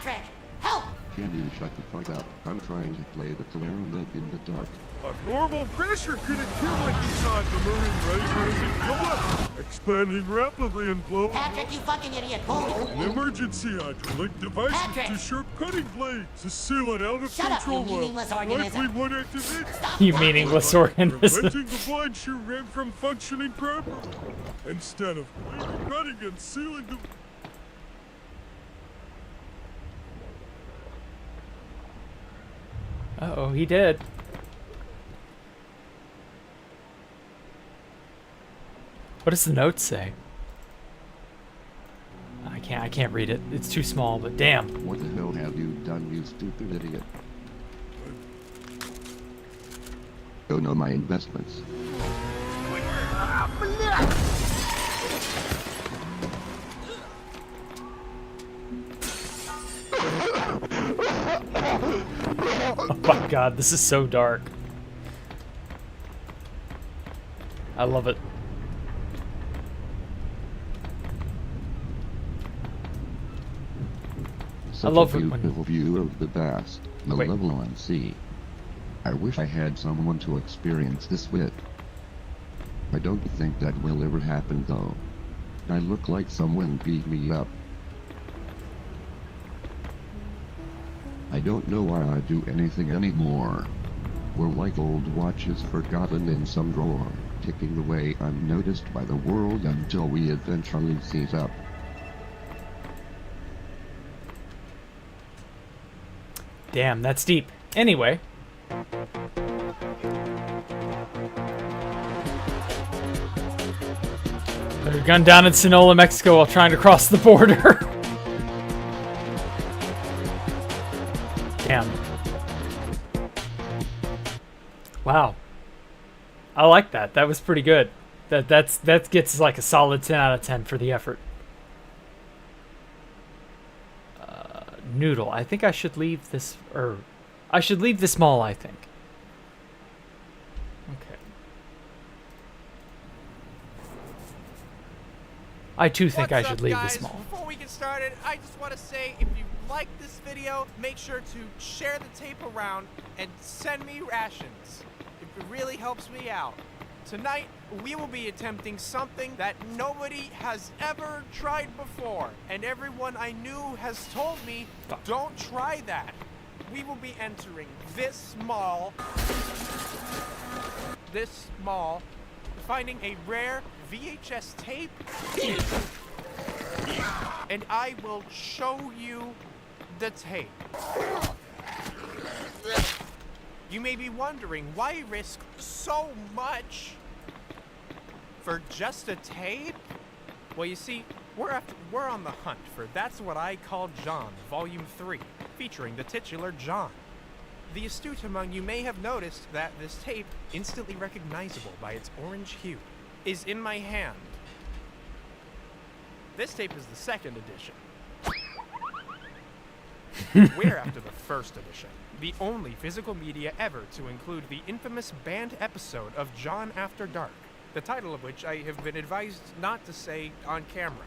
Can you shut the fuck up? I'm trying to play the clarinet in the dark. A normal pressure couldn't kill it inside the marine razor as it come up, expanding rapidly and blowing. Patrick, you fucking idiot. Hold An emergency hydraulic device with two sharp cutting blades to seal it out of Shut up, control you meaningless well. organism. Likely one activate. You meaningless organism. Preventing the blind shoe ram from functioning properly. Instead of cutting and sealing the... Uh-oh, he did. What does the note say? I can't read it. It's too small, but damn. What the hell have you done, you stupid idiot? Don't know my investments. Oh my god, this is so dark. I love it. Such I love a it beautiful view of the vast, malevolent sea. I wish I had someone to experience this with. I don't think that will ever happen though. I look like someone beat me up. I don't know why I do anything anymore. We're like old watches forgotten in some drawer, ticking away unnoticed by the world until we eventually seize up. Damn, that's deep. Anyway. They're gunned down in Sonora, Mexico while trying to cross the border. Damn. Wow. I like that. That was pretty good. That gets like a solid 10 out of 10 for the effort. Noodle. I think I should leave this, or I should leave this mall, I think. Okay. I too think I should leave this mall. Before we get started, I just want to say, if you like this video, make sure to share the tape around and send me rations. It really helps me out. Tonight, we will be attempting something that nobody has ever tried before, and everyone I knew has told me, don't try that. We will be entering this mall, finding a rare VHS tape, and I will show you the tape. You may be wondering, why risk so much for just a tape? Well, you see, we're on the hunt for That's What I Call John, Volume 3, featuring the titular John. The astute among you may have noticed that this tape, instantly recognizable by its orange hue, is in my hand. This tape is the second edition. We're after the first edition, the only physical media ever to include the infamous banned episode of John After Dark, the title of which I have been advised not to say on camera.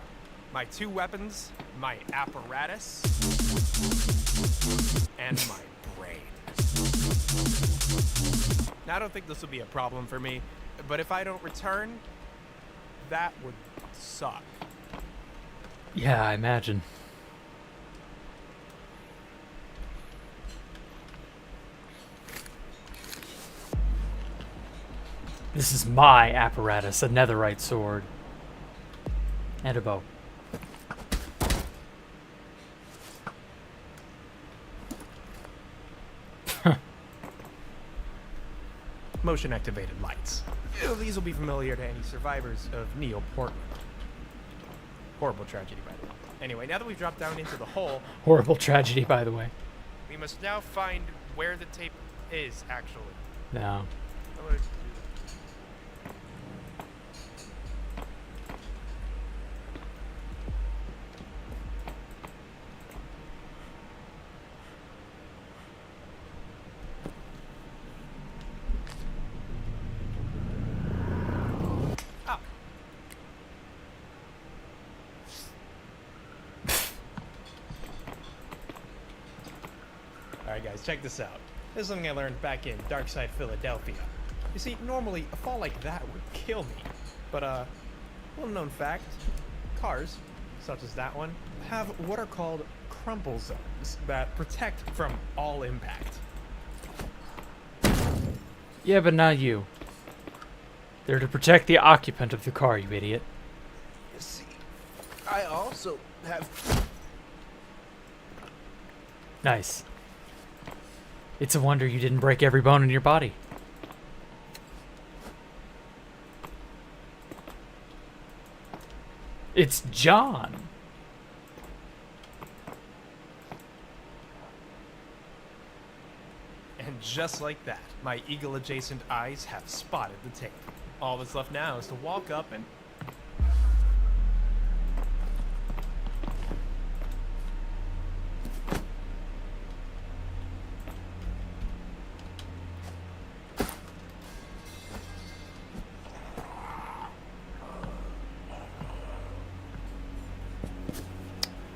My two weapons, my apparatus, and my brain. Now, I don't think this will be a problem for me, but if I don't return, that would suck. Yeah, I imagine. This is my apparatus, a netherite sword. And a bow. Motion-activated lights. These will be familiar to any survivors of Neo Portland. Horrible tragedy, by the way. Anyway, now that we've dropped down into the hole... Horrible tragedy, by the way. We must now find where the tape is, actually. No. Alright guys, check this out. This is something I learned back in Darkside, Philadelphia. You see, normally a fall like that would kill me. But, little known fact, cars, such as that one, have what are called crumple zones that protect from all impact. Yeah, but not you. They're to protect the occupant of the car, you idiot. You see, I also have... Nice. It's a wonder you didn't break every bone in your body. It's John. And just like that, my eagle-adjacent eyes have spotted the tape. All that's left now is to walk up and...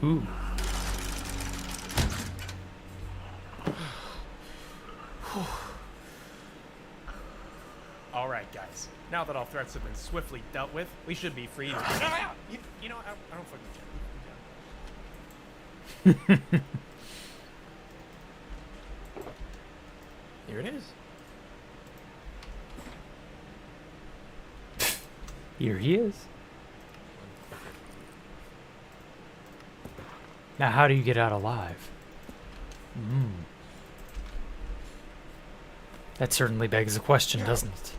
Ooh. All right, guys. Now that all threats have been swiftly dealt with, we should be free to... You know, I don't fucking care. Here it is. Here he is. Now, how do you get out alive? That certainly begs a question, doesn't it?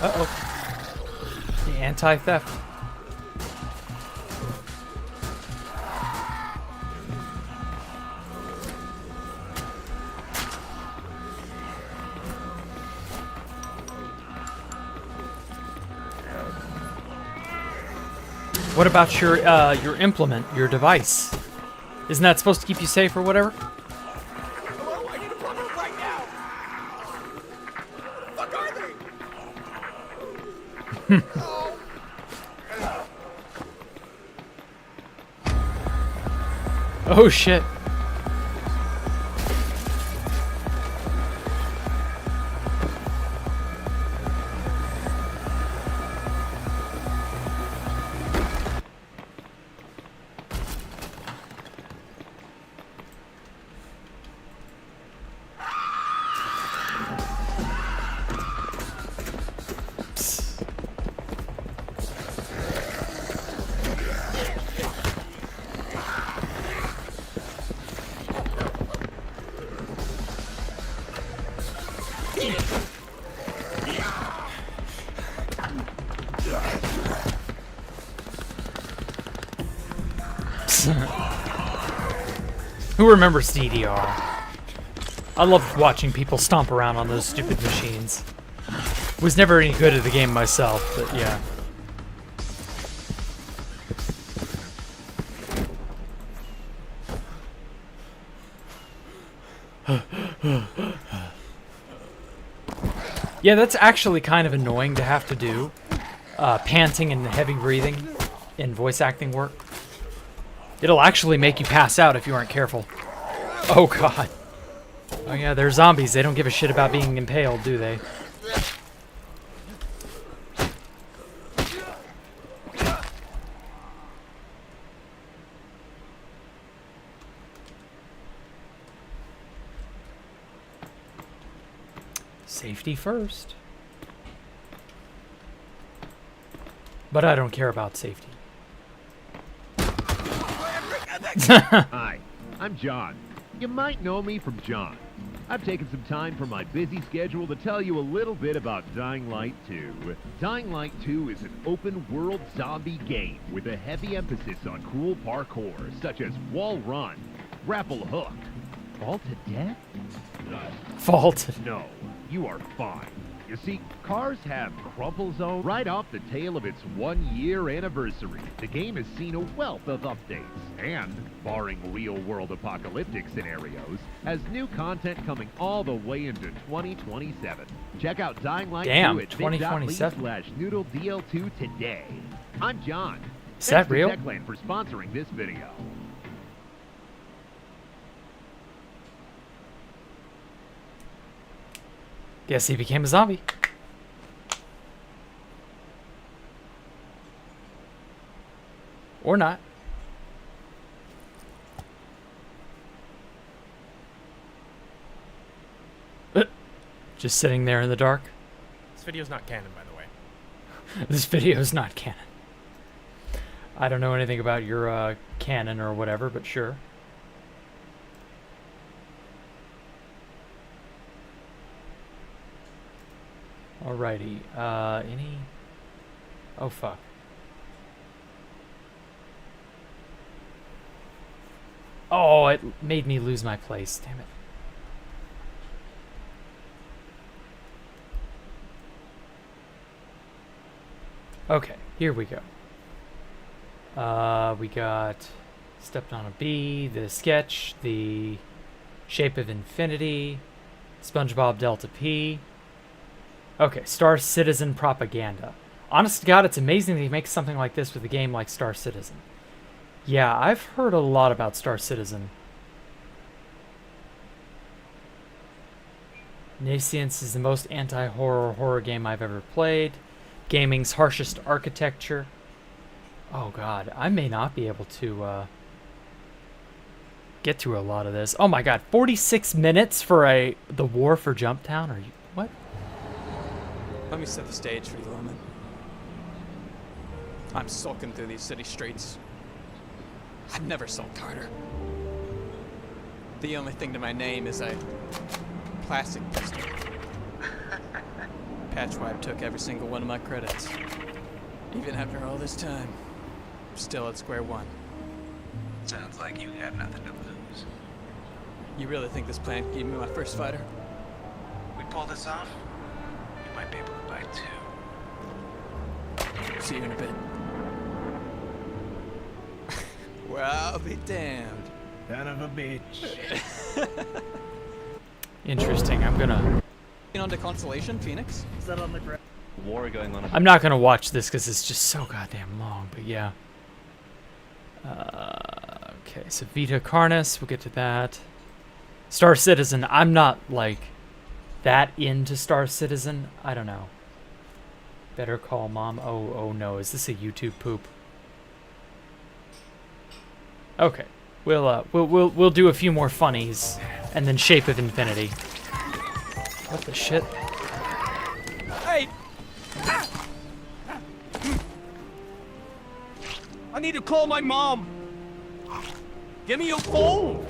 Uh-oh. The anti-theft. What about your implement, your device? Isn't that supposed to keep you safe or whatever? Hello? I need a plumber right now! Fuck are they? Oh shit. Who remembers DDR? I loved watching people stomp around on those stupid machines. Was never any good at the game myself, but yeah. Yeah, that's actually kind of annoying to have to do. Panting and heavy breathing in voice acting work. It'll actually make you pass out if you aren't careful. Oh god. Oh yeah, they're zombies. They don't give a shit about being impaled, do they? Safety first. But I don't care about safety. Hi, I'm John. You might know me from John. I've taken some time from my busy schedule to tell you a little bit about Dying Light 2. Dying Light 2 is an open-world zombie game with a heavy emphasis on cool parkour, such as wall run, grapple hook. Fall to death? Fault. No, you are fine. You see, Cars have Crumple Zone right off the tail of its 1-year anniversary. The game has seen a wealth of updates and, barring real-world apocalyptic scenarios, has new content coming all the way into 2027. Check out Dying Light 2 at 2027. bit.ly/NoodleDL2 today. I'm John. Is that real? Thanks to Techland for sponsoring this video. Guess he became a zombie. Or not. Just sitting there in the dark. This video's not canon, by the way. This video's not canon. I don't know anything about your canon or whatever, but sure. Alrighty. Any... Oh, fuck. Oh, it made me lose my place. Damn it. Okay, here we go. We got Stepped on a Bee, the sketch, the Shape of Infinity, SpongeBob Delta P. Okay, Star Citizen propaganda. Honest to God, it's amazing that he makes something like this with a game like Star Citizen. Yeah, I've heard a lot about Star Citizen. Nascience is the most anti-horror horror game I've ever played. Gaming's harshest architecture. Oh god, I may not be able to get through a lot of this. Oh my god, 46 minutes for the war for Jumptown? Are you what? Let me set the stage for you, Loman. I'm sulking through these city streets. I've never sulked harder. The only thing to my name is a plastic pistol. Patchwipe took every single one of my credits. Even after all this time, I'm still at square one. Sounds like you have nothing to lose. You really think this plan gave me my first fighter? We pull this off, you might be able to buy 2. See you in a bit. Well, I'll be damned. Son of a bitch. Interesting. I'm gonna... On to Constellation, Phoenix? Is that on the ground? War going on. I'm not gonna watch this because it's just so goddamn long, but yeah. Okay, so Vita Carnus, we'll get to that. Star Citizen, I'm not, like, that into Star Citizen. I don't know. Better Call Mom. Oh no, is this a YouTube poop? Okay, we'll do a few more funnies, and then Shape of Infinity. What the shit? Hey! I need to call my mom. Give me your phone.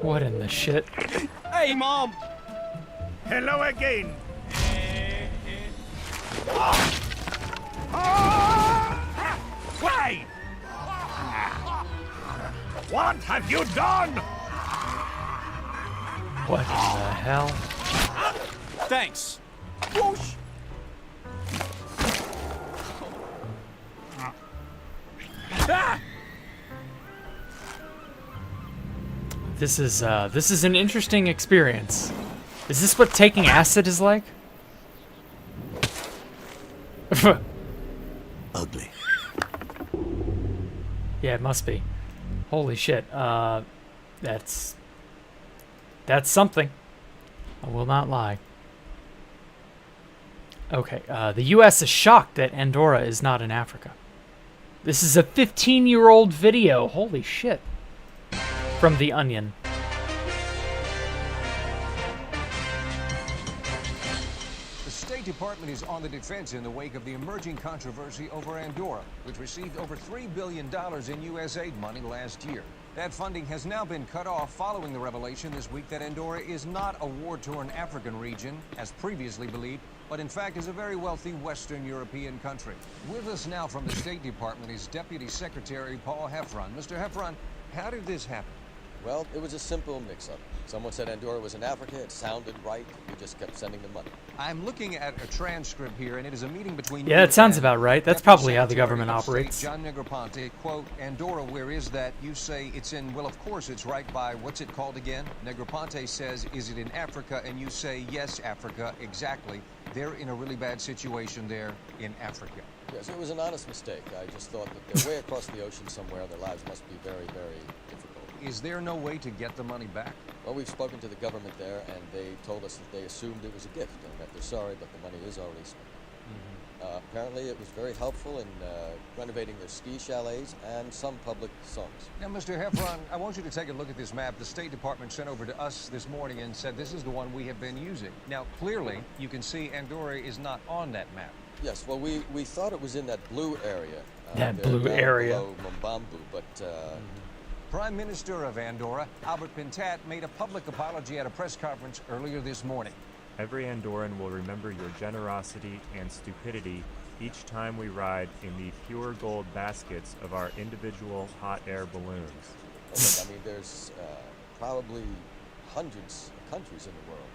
What in the shit? Hey, Mom! Hello again. Wait! What have you done? What in the hell? Thanks. Whoosh! Ah! This is an interesting experience. Is this what taking acid is like? Ugly. Yeah, it must be. Holy shit. That's something. I will not lie. Okay, the U.S. is shocked that Andorra is not in Africa. This is a 15-year-old video. Holy shit. From The Onion. The State Department is on the defense in the wake of the emerging controversy over Andorra, which received over $3 billion in U.S. aid money last year. That funding has now been cut off following the revelation this week that Andorra is not a war-torn African region, as previously believed, but in fact is a very wealthy Western European country. With us now from the State Department is Deputy Secretary Paul Heffron. Mr. Heffron, how did this happen? Well, it was a simple mix-up. Someone said Andorra was in Africa. It sounded right. We just kept sending them money. I'm looking at a transcript here, and it is a meeting between Yeah, you it sounds and about right. That's Deputy probably how the Secretary government of State operates. John Negroponte, quote, Andorra, where is that? You say it's in, well, of course it's right by, what's it called again? Negroponte says, is it in Africa? And you say, yes, Africa, exactly. They're in a really bad situation there in Africa. Yes, it was an honest mistake. I just thought that they're way across the ocean somewhere. Their lives must be very, very difficult. Is there no way to get the money back? Well, we've spoken to the government there, and they told us that they assumed it was a gift and that they're sorry, but the money is already spent. Apparently, it was very helpful in renovating their ski chalets and some public songs. Now, Mr. Heffron, I want you to take a look at this map the State Department sent over to us this morning and said this is the one we have been using. Now, clearly, you can see Andorra is not on that map. Yes, well, we thought it was in that blue area. That they're blue down area. below Mbambu, but Prime Minister of Andorra, Albert Pintat, made a public apology at a press conference earlier this morning. Every Andorran will remember your generosity and stupidity each time we ride in the pure gold baskets of our individual hot air balloons. Look, I mean, there's probably hundreds of countries in the world,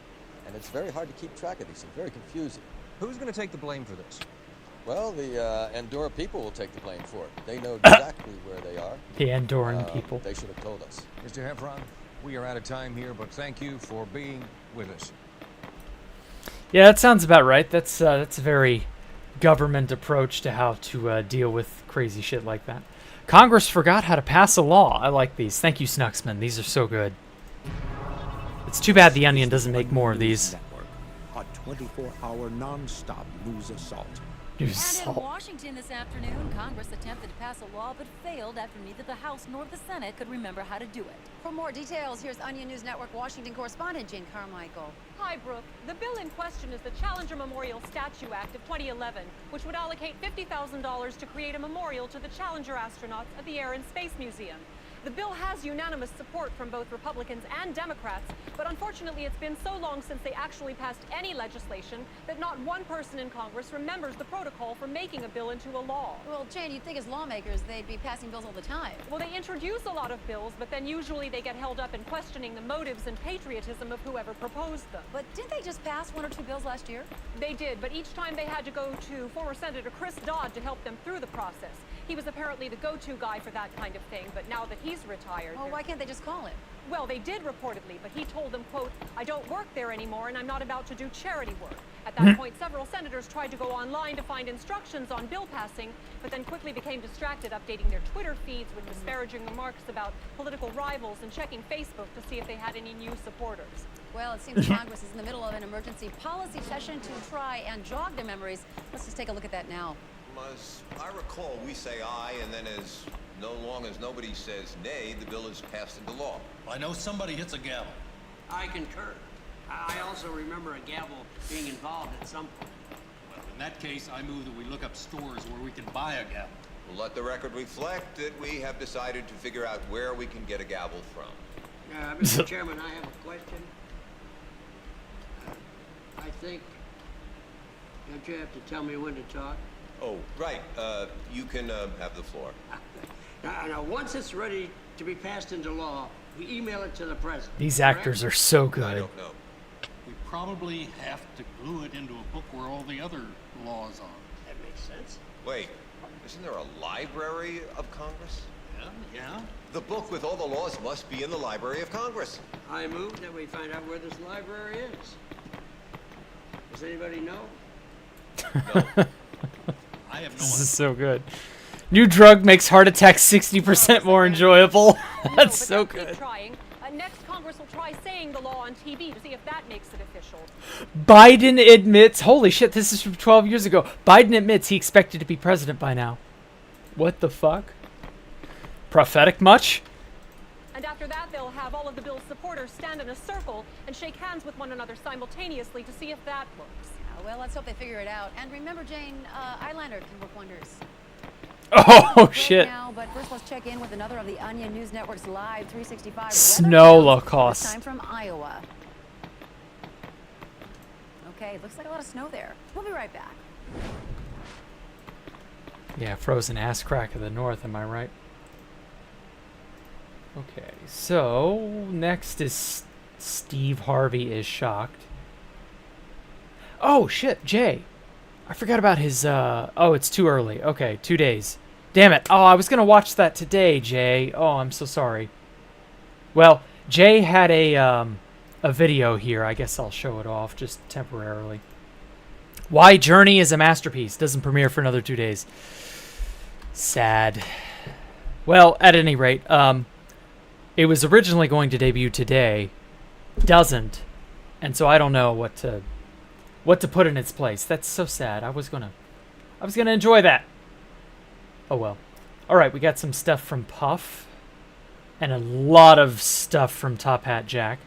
and it's very hard to keep track of these things, very confusing. Who's going to take the blame for this? Well, the Andorra people will take the blame for it. They know exactly where they are. The Andorran people. They should have told us. Mr. Heffron, we are out of time here, but thank you for being with us. Yeah, that sounds about right. That's a very government approach to how to deal with crazy shit like that. Congress forgot how to pass a law. I like these. Thank you, Snucksman. These are so good. It's too bad the Onion doesn't make more of these. A 24-hour non-stop news assault. And in Washington this afternoon, Congress attempted to pass a law but failed after neither the House nor the Senate could remember how to do it. For more details, here's Onion News Network Washington correspondent Jane Carmichael. Hi, Brooke. The bill in question is the Challenger Memorial Statue Act of 2011, which would allocate $50,000 to create a memorial to the Challenger astronauts at the Air and Space Museum. The bill has unanimous support from both Republicans and Democrats, but unfortunately it's been so long since they actually passed any legislation that not one person in Congress remembers the protocol for making a bill into a law. Well, Jane, you'd think as lawmakers they'd be passing bills all the time. Well, they introduce a lot of bills, but then usually they get held up in questioning the motives and patriotism of whoever proposed them. But didn't they just pass one or two bills last year? They did, but each time they had to go to former Senator Chris Dodd to help them through the process. He was apparently the go-to guy for that kind of thing, but now that he's retired... Well, why can't they just call him? Well, they did reportedly, but he told them, quote, I don't work there anymore and I'm not about to do charity work. At that point, several senators tried to go online to find instructions on bill passing, but then quickly became distracted updating their Twitter feeds with disparaging remarks about political rivals and checking Facebook to see if they had any new supporters. Well, it seems Congress is in the middle of an emergency policy session to try and jog their memories. Let's just take a look at that now. As I recall, we say aye, and then as long as nobody says nay, the bill is passed into law. I know somebody hits a gavel. I concur. I also remember a gavel being involved at some point. Well, in that case, I move that we look up stores where we can buy a gavel. We'll let the record reflect that we have decided to figure out where we can get a gavel from. Mr. Chairman, I have a question. I think... Don't you have to tell me when to talk? Oh, right. You can have the floor. Now, once it's ready to be passed into law, we email it to the president. These actors are so good. I don't know. We probably have to glue it into a book where all the other laws are. That makes sense. Wait, isn't there a library of Congress? Yeah. The book with all the laws must be in the Library of Congress. I move that we find out where this library is. Does anybody know? No. I have no This is so good. New drug makes heart attacks 60% more enjoyable. That's so Keep good. trying. Next, Congress will try saying the law on TV to see if that makes it official. Biden admits, holy shit, this is from 12 years ago. Biden admits he expected to be president by now. What the fuck? Prophetic much? And after that, they'll have all of the bill's supporters stand in a circle and shake hands with one another simultaneously to see if that works. Well, let's hope they figure it out. And remember, Jane, eyeliner can work wonders. Oh, shit. Now, but first, let's check in with another of the Onion News Network's live 365 Snow weather. Lacoste. This time from Iowa. okay. Looks like a lot of snow there. We'll be right back. Yeah, frozen ass crack of the north, am I right? Okay, so next is Steve Harvey is shocked. Oh shit, Jay. I forgot about his oh, it's too early. Okay, 2 days. Damn it. Oh, I was gonna watch that today, Jay. Oh, I'm so sorry. Well, Jay had a video here. I guess I'll show it off just temporarily. Why Journey is a masterpiece. Doesn't premiere for another 2 days. Sad. Well, at any rate, it was originally going to debut today. Doesn't. And so I don't know what to put in its place. That's so sad. I was gonna enjoy that. Oh well. Alright, we got some stuff from Puff. And a lot of stuff from Top Hat Jack.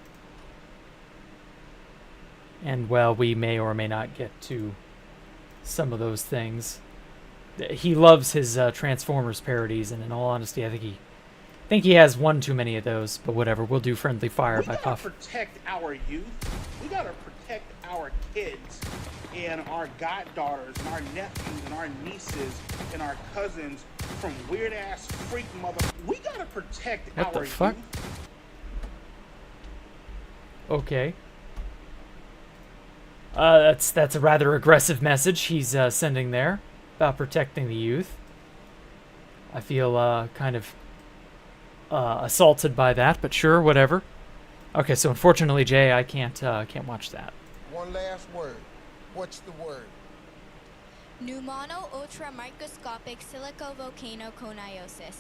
And, well, we may or may not get to some of those things. He loves his Transformers parodies, and in all honesty, I think he has one too many of those. But whatever, we'll do Friendly Fire by Puff. We gotta protect our youth. We gotta protect our kids and our goddaughters and our nephews and our nieces and our cousins from weird-ass freak mother. We gotta protect What our the fuck? youth. Okay. That's a rather aggressive message he's sending there about protecting the youth. I feel kind of assaulted by that, but sure, whatever. Okay, so unfortunately, Jay, I can't watch that. One last word. What's the word? Pneumono ultramicroscopic silicovolcanoconiosis.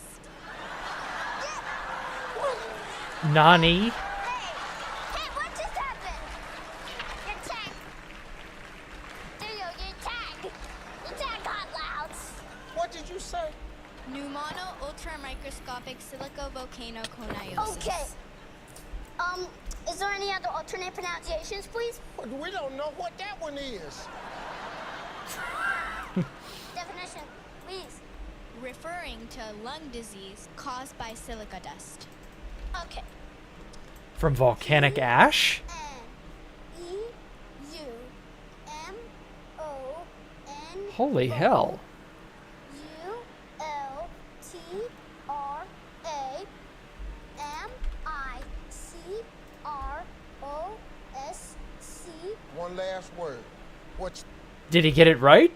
Nani? Hey, what just happened? Your tank. Your tank got loud. What did you say? Pneumono ultramicroscopic silicovolcanoconiosis. Okay. Is there any other alternate pronunciations, please? We don't know what that one is. Definition, please. Referring to lung disease caused by silica dust. Okay. From volcanic ash? E-U-M-O-N. Holy hell. U-L-T-R-A-M-I-C-R-O-S-C. One last word. What's... Did he get it right?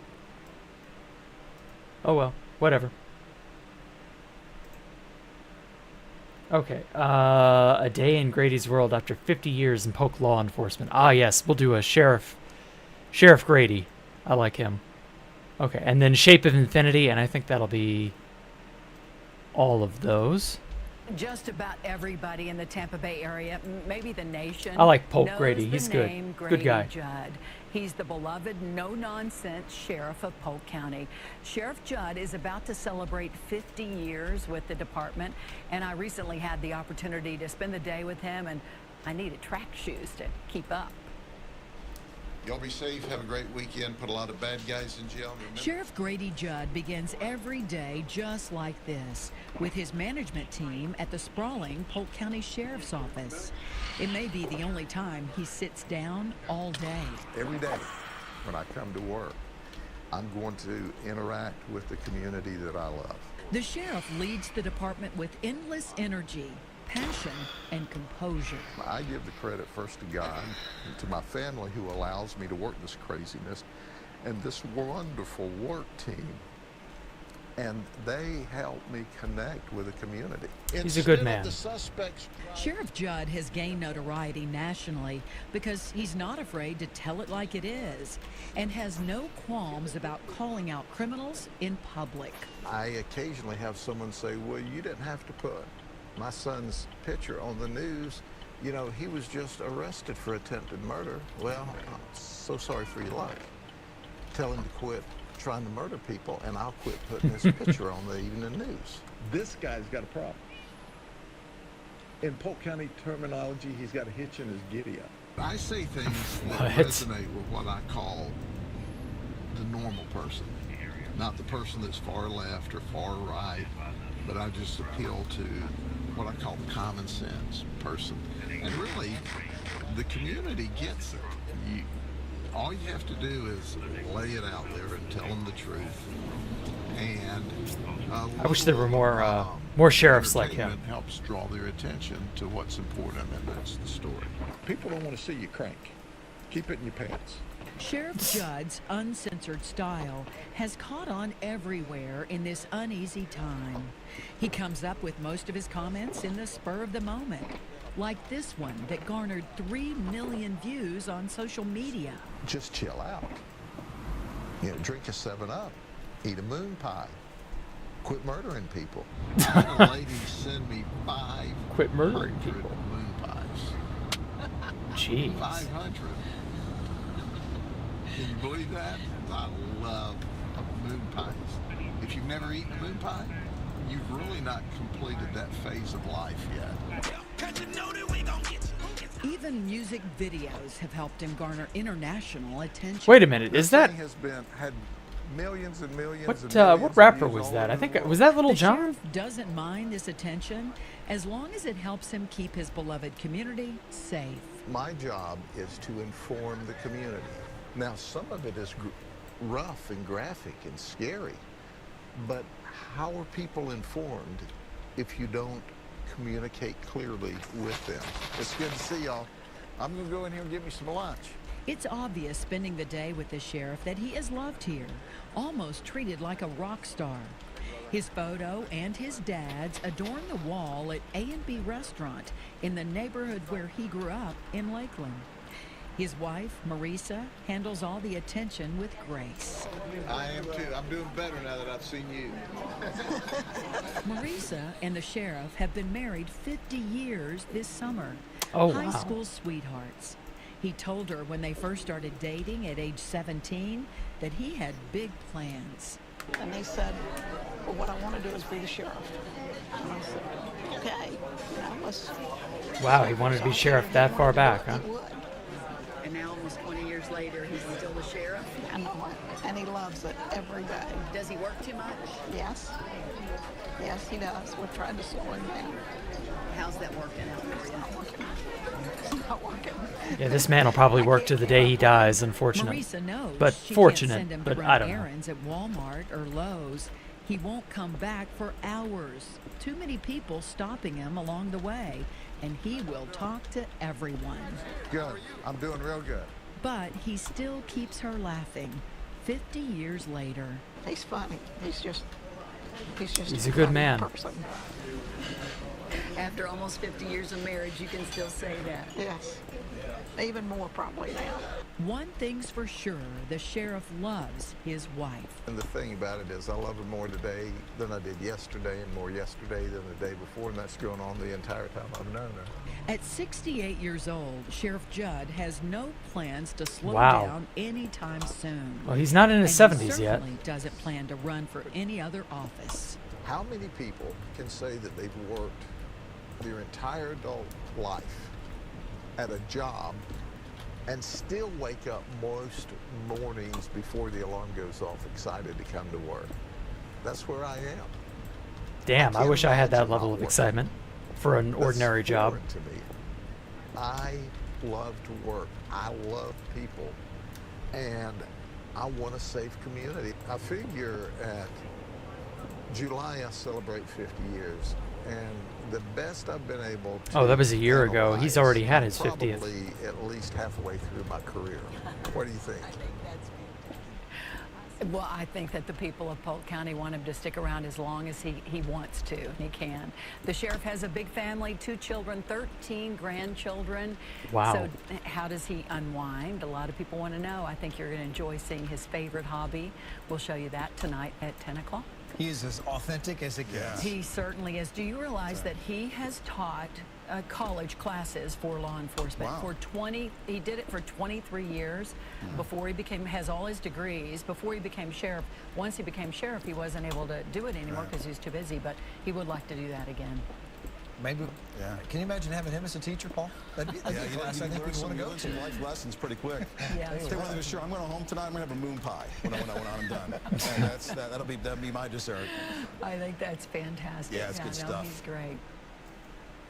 Oh well, whatever. Okay, a day in Grady's world after 50 years in Polk law enforcement. Ah yes, we'll do a Sheriff Grady. I like him. Okay, and then Shape of Infinity, and I think that'll be all of those. Just about everybody in the Tampa Bay area, maybe the nation. I like Polk knows Grady. the He's good. name Good Grady guy. Judd. He's the beloved, no-nonsense sheriff of Polk County. Sheriff Judd is about to celebrate 50 years with the department, and I recently had the opportunity to spend the day with him, and I needed track shoes to keep up. Y'all be safe. Have a great weekend. Put a lot of bad guys in jail. Remember? Sheriff Grady Judd begins every day just like this, with his management team at the sprawling Polk County Sheriff's Office. It may be the only time he sits down all day. Every day when I come to work, I'm going to interact with the community that I love. The sheriff leads the department with endless energy, passion, and composure. I give the credit first to God and to my family who allows me to work this craziness and this wonderful work team. And they help me connect with the community. He's a good man. Sheriff Judd has gained notoriety nationally because he's not afraid to tell it like it is and has no qualms about calling out criminals in public. I occasionally have someone say, well, you didn't have to put my son's picture on the news. You know, he was just arrested for attempted murder. Well, I'm so sorry for your life. Tell him to quit trying to murder people, and I'll quit putting his picture on the evening news. This guy's got a problem. In Polk County terminology, he's got a hitch in his giddy-up. I say things that resonate with what I call the normal person. Not the person that's far left or far right, but I just appeal to what I call the common sense person. And really, the community gets it. All you have to do is lay it out there and tell them the truth. And I wish there were more sheriffs like him. entertainment helps draw their attention to what's important, and that's the story. People don't want to see you crank. Keep it in your pants. Sheriff Judd's uncensored style has caught on everywhere in this uneasy time. He comes up with most of his comments in the spur of the moment, like this one that garnered 3 million views on social media. Just chill out. You know, drink a 7-Up, eat a moon pie, quit murdering people. I had a lady send me 500 Quit murdering people. moon pies. Jeez. 500. Can you believe that? I love moon pies. If you've never eaten a moon pie, you've really not completed that phase of life yet. Even music videos have helped him garner international attention. Wait a minute, is that This thing had millions and millions what? and millions What of rapper views was all that? I over think the world. was that Little The John? sheriff doesn't mind this attention as long as it helps him keep his beloved community safe. My job is to inform the community. Now, some of it is rough and graphic and scary, but how are people informed if you don't communicate clearly with them? It's good to see y'all. I'm gonna go in here and get me some lunch. It's obvious spending the day with the sheriff that he is loved here, almost treated like a rock star. His photo and his dad's adorn the wall at A&B Restaurant in the neighborhood where he grew up in Lakeland. His wife, Marisa, handles all the attention with grace. I am too. I'm doing better now that I've seen you. Marisa and the sheriff have been married 50 years this summer. Oh, High wow. school sweethearts. He told her when they first started dating at age 17 that he had big plans. And they said, well, what I want to do is be the sheriff. And I said, okay, let's... Wow, he wanted to be sheriff that far back, huh? And now, almost 20 years later, he's still the sheriff? I know it. And he loves it every day. Does he work too much? Yes. Yes, he does. We're trying to slow him down. How's that working out for you? It's not working. It's not working. Yeah, this man will probably work to the day he dies. Unfortunate, Marisa knows but she fortunate. can't send him But to I run don't know. errands at Walmart or Lowe's. He won't come back for hours. Too many people stopping him along the way, and he will talk to everyone. Good. I'm doing real good. But he still keeps her laughing 50 years later. He's funny. He's a good man. Person. After almost 50 years of marriage, you can still say that. Yes. Even more probably now. One thing's for sure, the sheriff loves his wife. And the thing about it is I love her more today than I did yesterday, and more yesterday than the day before, and that's going on the entire time I've known her. At 68 years old, Sheriff Judd has no plans to slow Wow. down anytime soon. Well, he's not in his And 70s he yet. certainly doesn't plan to run for any other office. How many people can say that they've worked their entire adult life at a job and still wake up most mornings before the alarm goes off excited to come to work? That's where I am. Damn, I wish I had that imagine level not of working. excitement for an That's ordinary job. foreign to me. I love to work. I love people. And I want a safe community. I figure at July I celebrate 50 years. And the best I've been able to... Oh, that was a year ago. He's analyze, already had I'm his 50th. Probably at least halfway through my career. What do you think? Well, I think that the people of Polk County want him to stick around as long as he wants to, and he can. The sheriff has a big family, 2 children, 13 grandchildren. Wow. So how does he unwind? A lot of people want to know. I think you're going to enjoy seeing his favorite hobby. We'll show you that tonight at 10 o'clock. He is as authentic as it gets. He certainly is. Do you realize that he has taught college classes for law enforcement for 20? He did it for 23 years before he has all his degrees. Before he became sheriff, once he became sheriff, he wasn't able to do it anymore because he was too busy. But he would like to do that again. Maybe. Yeah. Can you imagine having him as a teacher, Paul? That'd be a class I think we'd want to go to. Life lessons pretty quick. Yeah. Stay with me, sure. I'm going home tonight. I'm going to have a moon pie when I'm done. And that'll be my dessert. I think that's fantastic. Yeah, it's good stuff. He's great.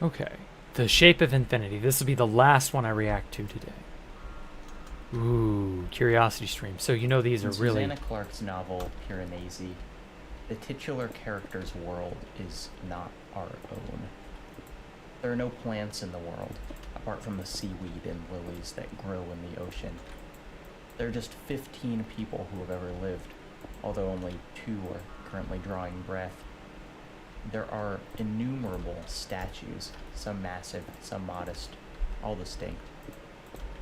Okay. The Shape of Infinity. This will be the last one I react to today. Ooh, Curiosity Stream. So you know these are In really... Susanna Clark's novel, Piranesi, the titular character's world is not our own. There are no plants in the world, apart from the seaweed and lilies that grow in the ocean. There are just 15 people who have ever lived, although only 2 are currently drawing breath. There are innumerable statues, some massive, some modest, all distinct.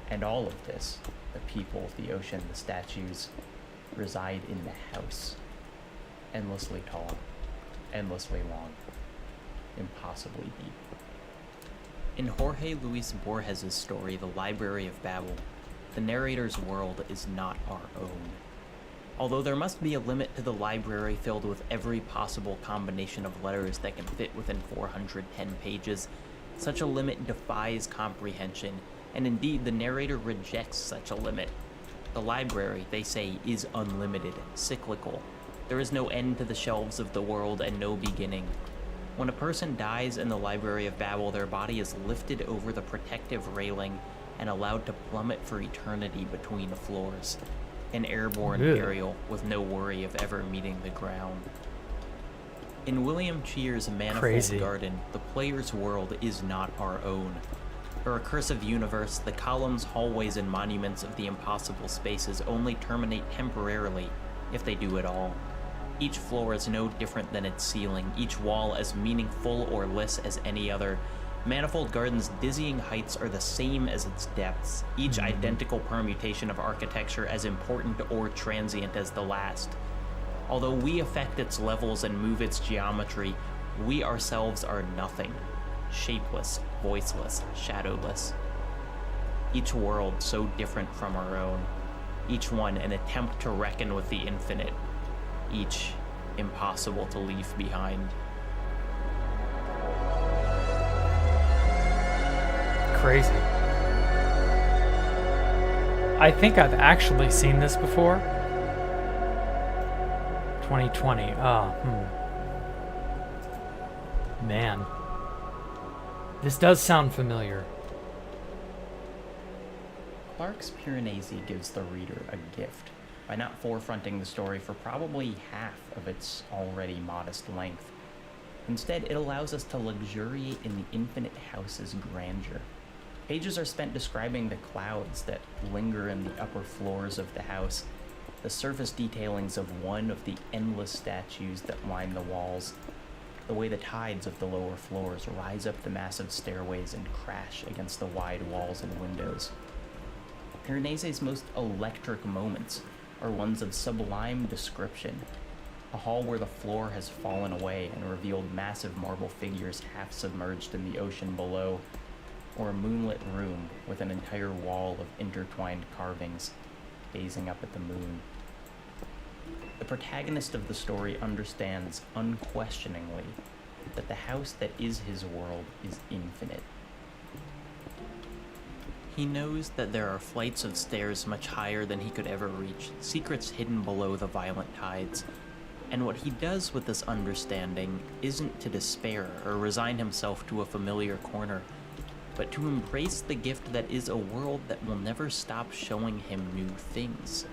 And all of this, the people, the ocean, the statues, reside in the house. Endlessly tall, endlessly long, impossibly deep. In Jorge Luis Borges' story, The Library of Babel, the narrator's world is not our own. Although there must be a limit to the library filled with every possible combination of letters that can fit within 410 pages, such a limit defies comprehension, and indeed the narrator rejects such a limit. The library, they say, is unlimited, cyclical. There is no end to the shelves of the world and no beginning. When a person dies in the Library of Babel, their body is lifted over the protective railing and allowed to plummet for eternity between floors. An airborne burial with no worry of ever meeting the ground. In William Cheer's Manifold Garden, the player's world is not our own. A recursive universe, the columns, hallways, and monuments of the impossible spaces only terminate temporarily, if they do at all. Each floor is no different than its ceiling, each wall as meaningful or less as any other. Manifold Garden's dizzying heights are the same as its depths, each identical permutation of architecture as important or transient as the last. Although we affect its levels and move its geometry, we ourselves are nothing. Shapeless, voiceless, shadowless. Each world so different from our own. Each one an attempt to reckon with the infinite. Each impossible to leave behind. Crazy. I think I've actually seen this before. 2020. Man. This does sound familiar. Clark's Piranesi gives the reader a gift by not forefronting the story for probably half of its already modest length. Instead, it allows us to luxuriate in the infinite house's grandeur. Pages are spent describing the clouds that linger in the upper floors of the house, the surface detailings of one of the endless statues that line the walls, the way the tides of the lower floors rise up the massive stairways and crash against the wide walls and windows. Piranesi's most electric moments are ones of sublime description. A hall where the floor has fallen away and revealed massive marble figures half submerged in the ocean below, or a moonlit room with an entire wall of intertwined carvings gazing up at the moon. The protagonist of the story understands unquestioningly that the house that is his world is infinite. He knows that there are flights of stairs much higher than he could ever reach, secrets hidden below the violent tides. And what he does with this understanding isn't to despair or resign himself to a familiar corner, but to embrace the gift that is a world that will never stop showing him new things.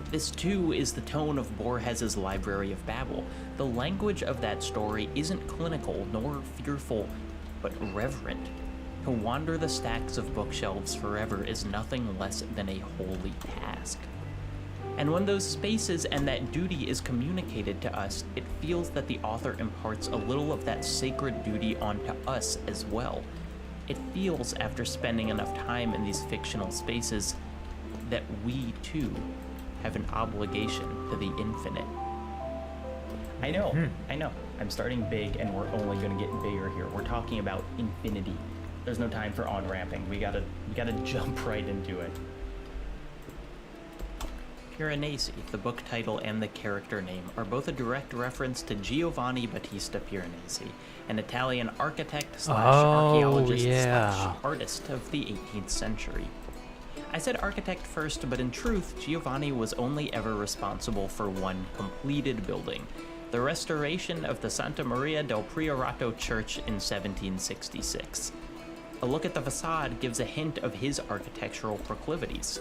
This too is the tone of Borges' Library of Babel. The language of that story isn't clinical nor fearful, but reverent. To wander the stacks of bookshelves forever is nothing less than a holy task. And when those spaces and that duty is communicated to us, it feels that the author imparts a little of that sacred duty onto us as well. It feels, after spending enough time in these fictional spaces, that we too have an obligation to the infinite. I know. I'm starting big and we're only gonna get bigger here. We're talking about infinity. There's no time for on-ramping. We gotta jump right into it. Piranesi, the book title and the character name, are both a direct reference to Giovanni Battista Piranesi, an Italian architect / archaeologist / artist of the 18th century. I said architect first, but in truth, Giovanni was only ever responsible for one completed building, the restoration of the Santa Maria del Priorato Church in 1766. A look at the facade gives a hint of his architectural proclivities.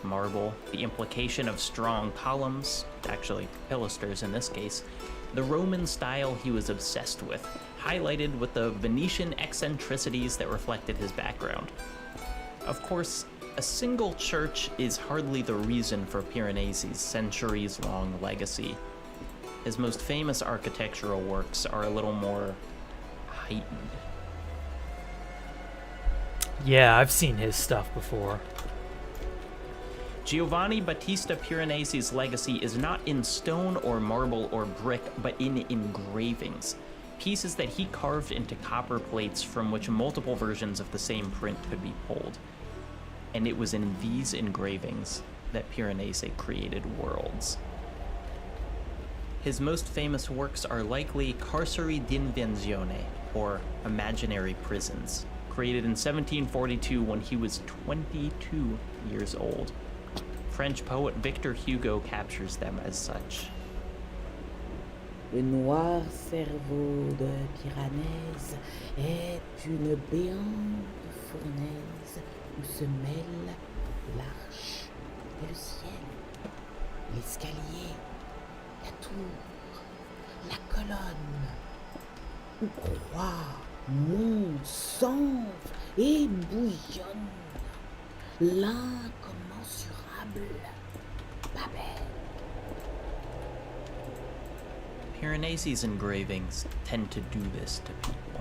marble, the implication of strong columns, actually pilasters in this case, the Roman style he was obsessed with, highlighted with the Venetian eccentricities that reflected his background. Of course, a single church is hardly the reason for Piranesi's centuries-long legacy. His most famous architectural works are a little more heightened. Yeah, I've seen his stuff before. Giovanni Battista Piranesi's legacy is not in stone or marble or brick, but in engravings, pieces that he carved into copper plates from which multiple versions of the same print could be pulled. And it was in these engravings that Piranesi created worlds. His most famous works are likely Carceri d'Invenzione, or Imaginary Prisons, created in 1742 when he was 22 years old. French poet Victor Hugo captures them as such. Le noir cerveau de Piranèse est une béante fournaise où se mêlent l'arche et le ciel, l'escalier, la tour, la colonne, où croît, monte, s'enfle et bouillonne l'incommensurable Babel. Piranesi's engravings tend to do this to people.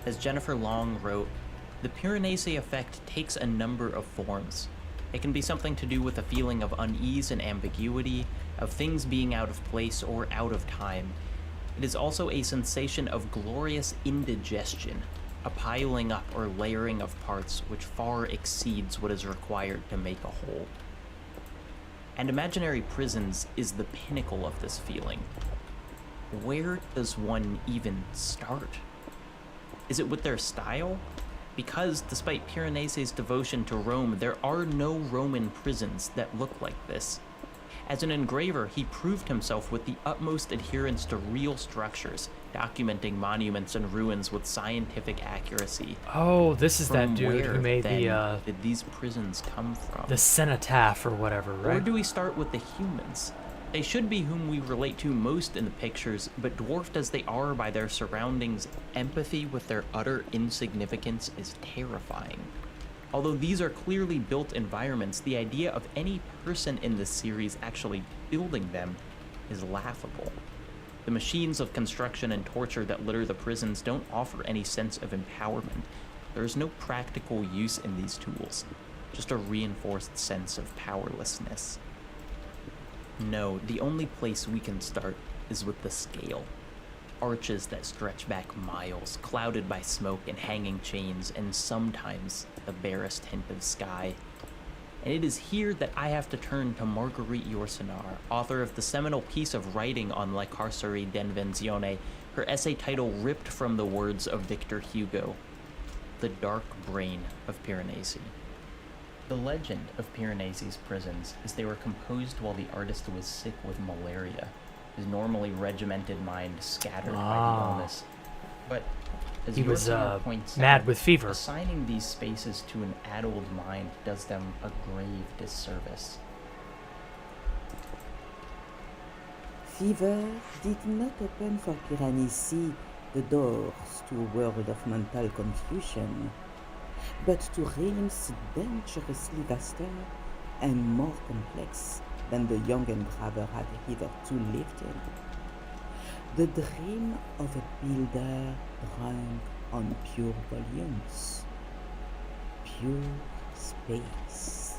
As Jennifer Long wrote, the Piranesi effect takes a number of forms. It can be something to do with a feeling of unease and ambiguity, of things being out of place or out of time. It is also a sensation of glorious indigestion, a piling up or layering of parts which far exceeds what is required to make a whole. And Imaginary Prisons is the pinnacle of this feeling. Where does one even start? Is it with their style? Because, despite Piranesi's devotion to Rome, there are no Roman prisons that look like this. As an engraver, he proved himself with the utmost adherence to real structures, documenting monuments and ruins with scientific accuracy. Oh, this is From that dude where, who made then, did these prisons come from? the cenotaph or whatever, right? Or do we start with the humans? They should be whom we relate to most in the pictures, but dwarfed as they are by their surroundings, empathy with their utter insignificance is terrifying. Although these are clearly built environments, the idea of any person in this series actually building them is laughable. The machines of construction and torture that litter the prisons don't offer any sense of empowerment. There is no practical use in these tools, just a reinforced sense of powerlessness. No, the only place we can start is with the scale. Arches that stretch back miles, clouded by smoke and hanging chains, and sometimes the barest hint of sky. And it is here that I have to turn to Marguerite Yourcenar, author of the seminal piece of writing on La Carceri d'Invenzione, her essay title ripped from the words of Victor Hugo, The Dark Brain of Piranesi. The legend of Piranesi's prisons is they were composed while the artist was sick with malaria, his normally regimented mind scattered by the illness. But as he was Yourcenar points mad out, with fever. assigning these spaces to an addled mind does them a grave disservice. Fever did not open for Piranesi the doors to a world of mental confusion, but to realms dangerously vaster and more complex than the young engraver had hitherto lived in. The dream of a builder drunk on pure volumes, pure space.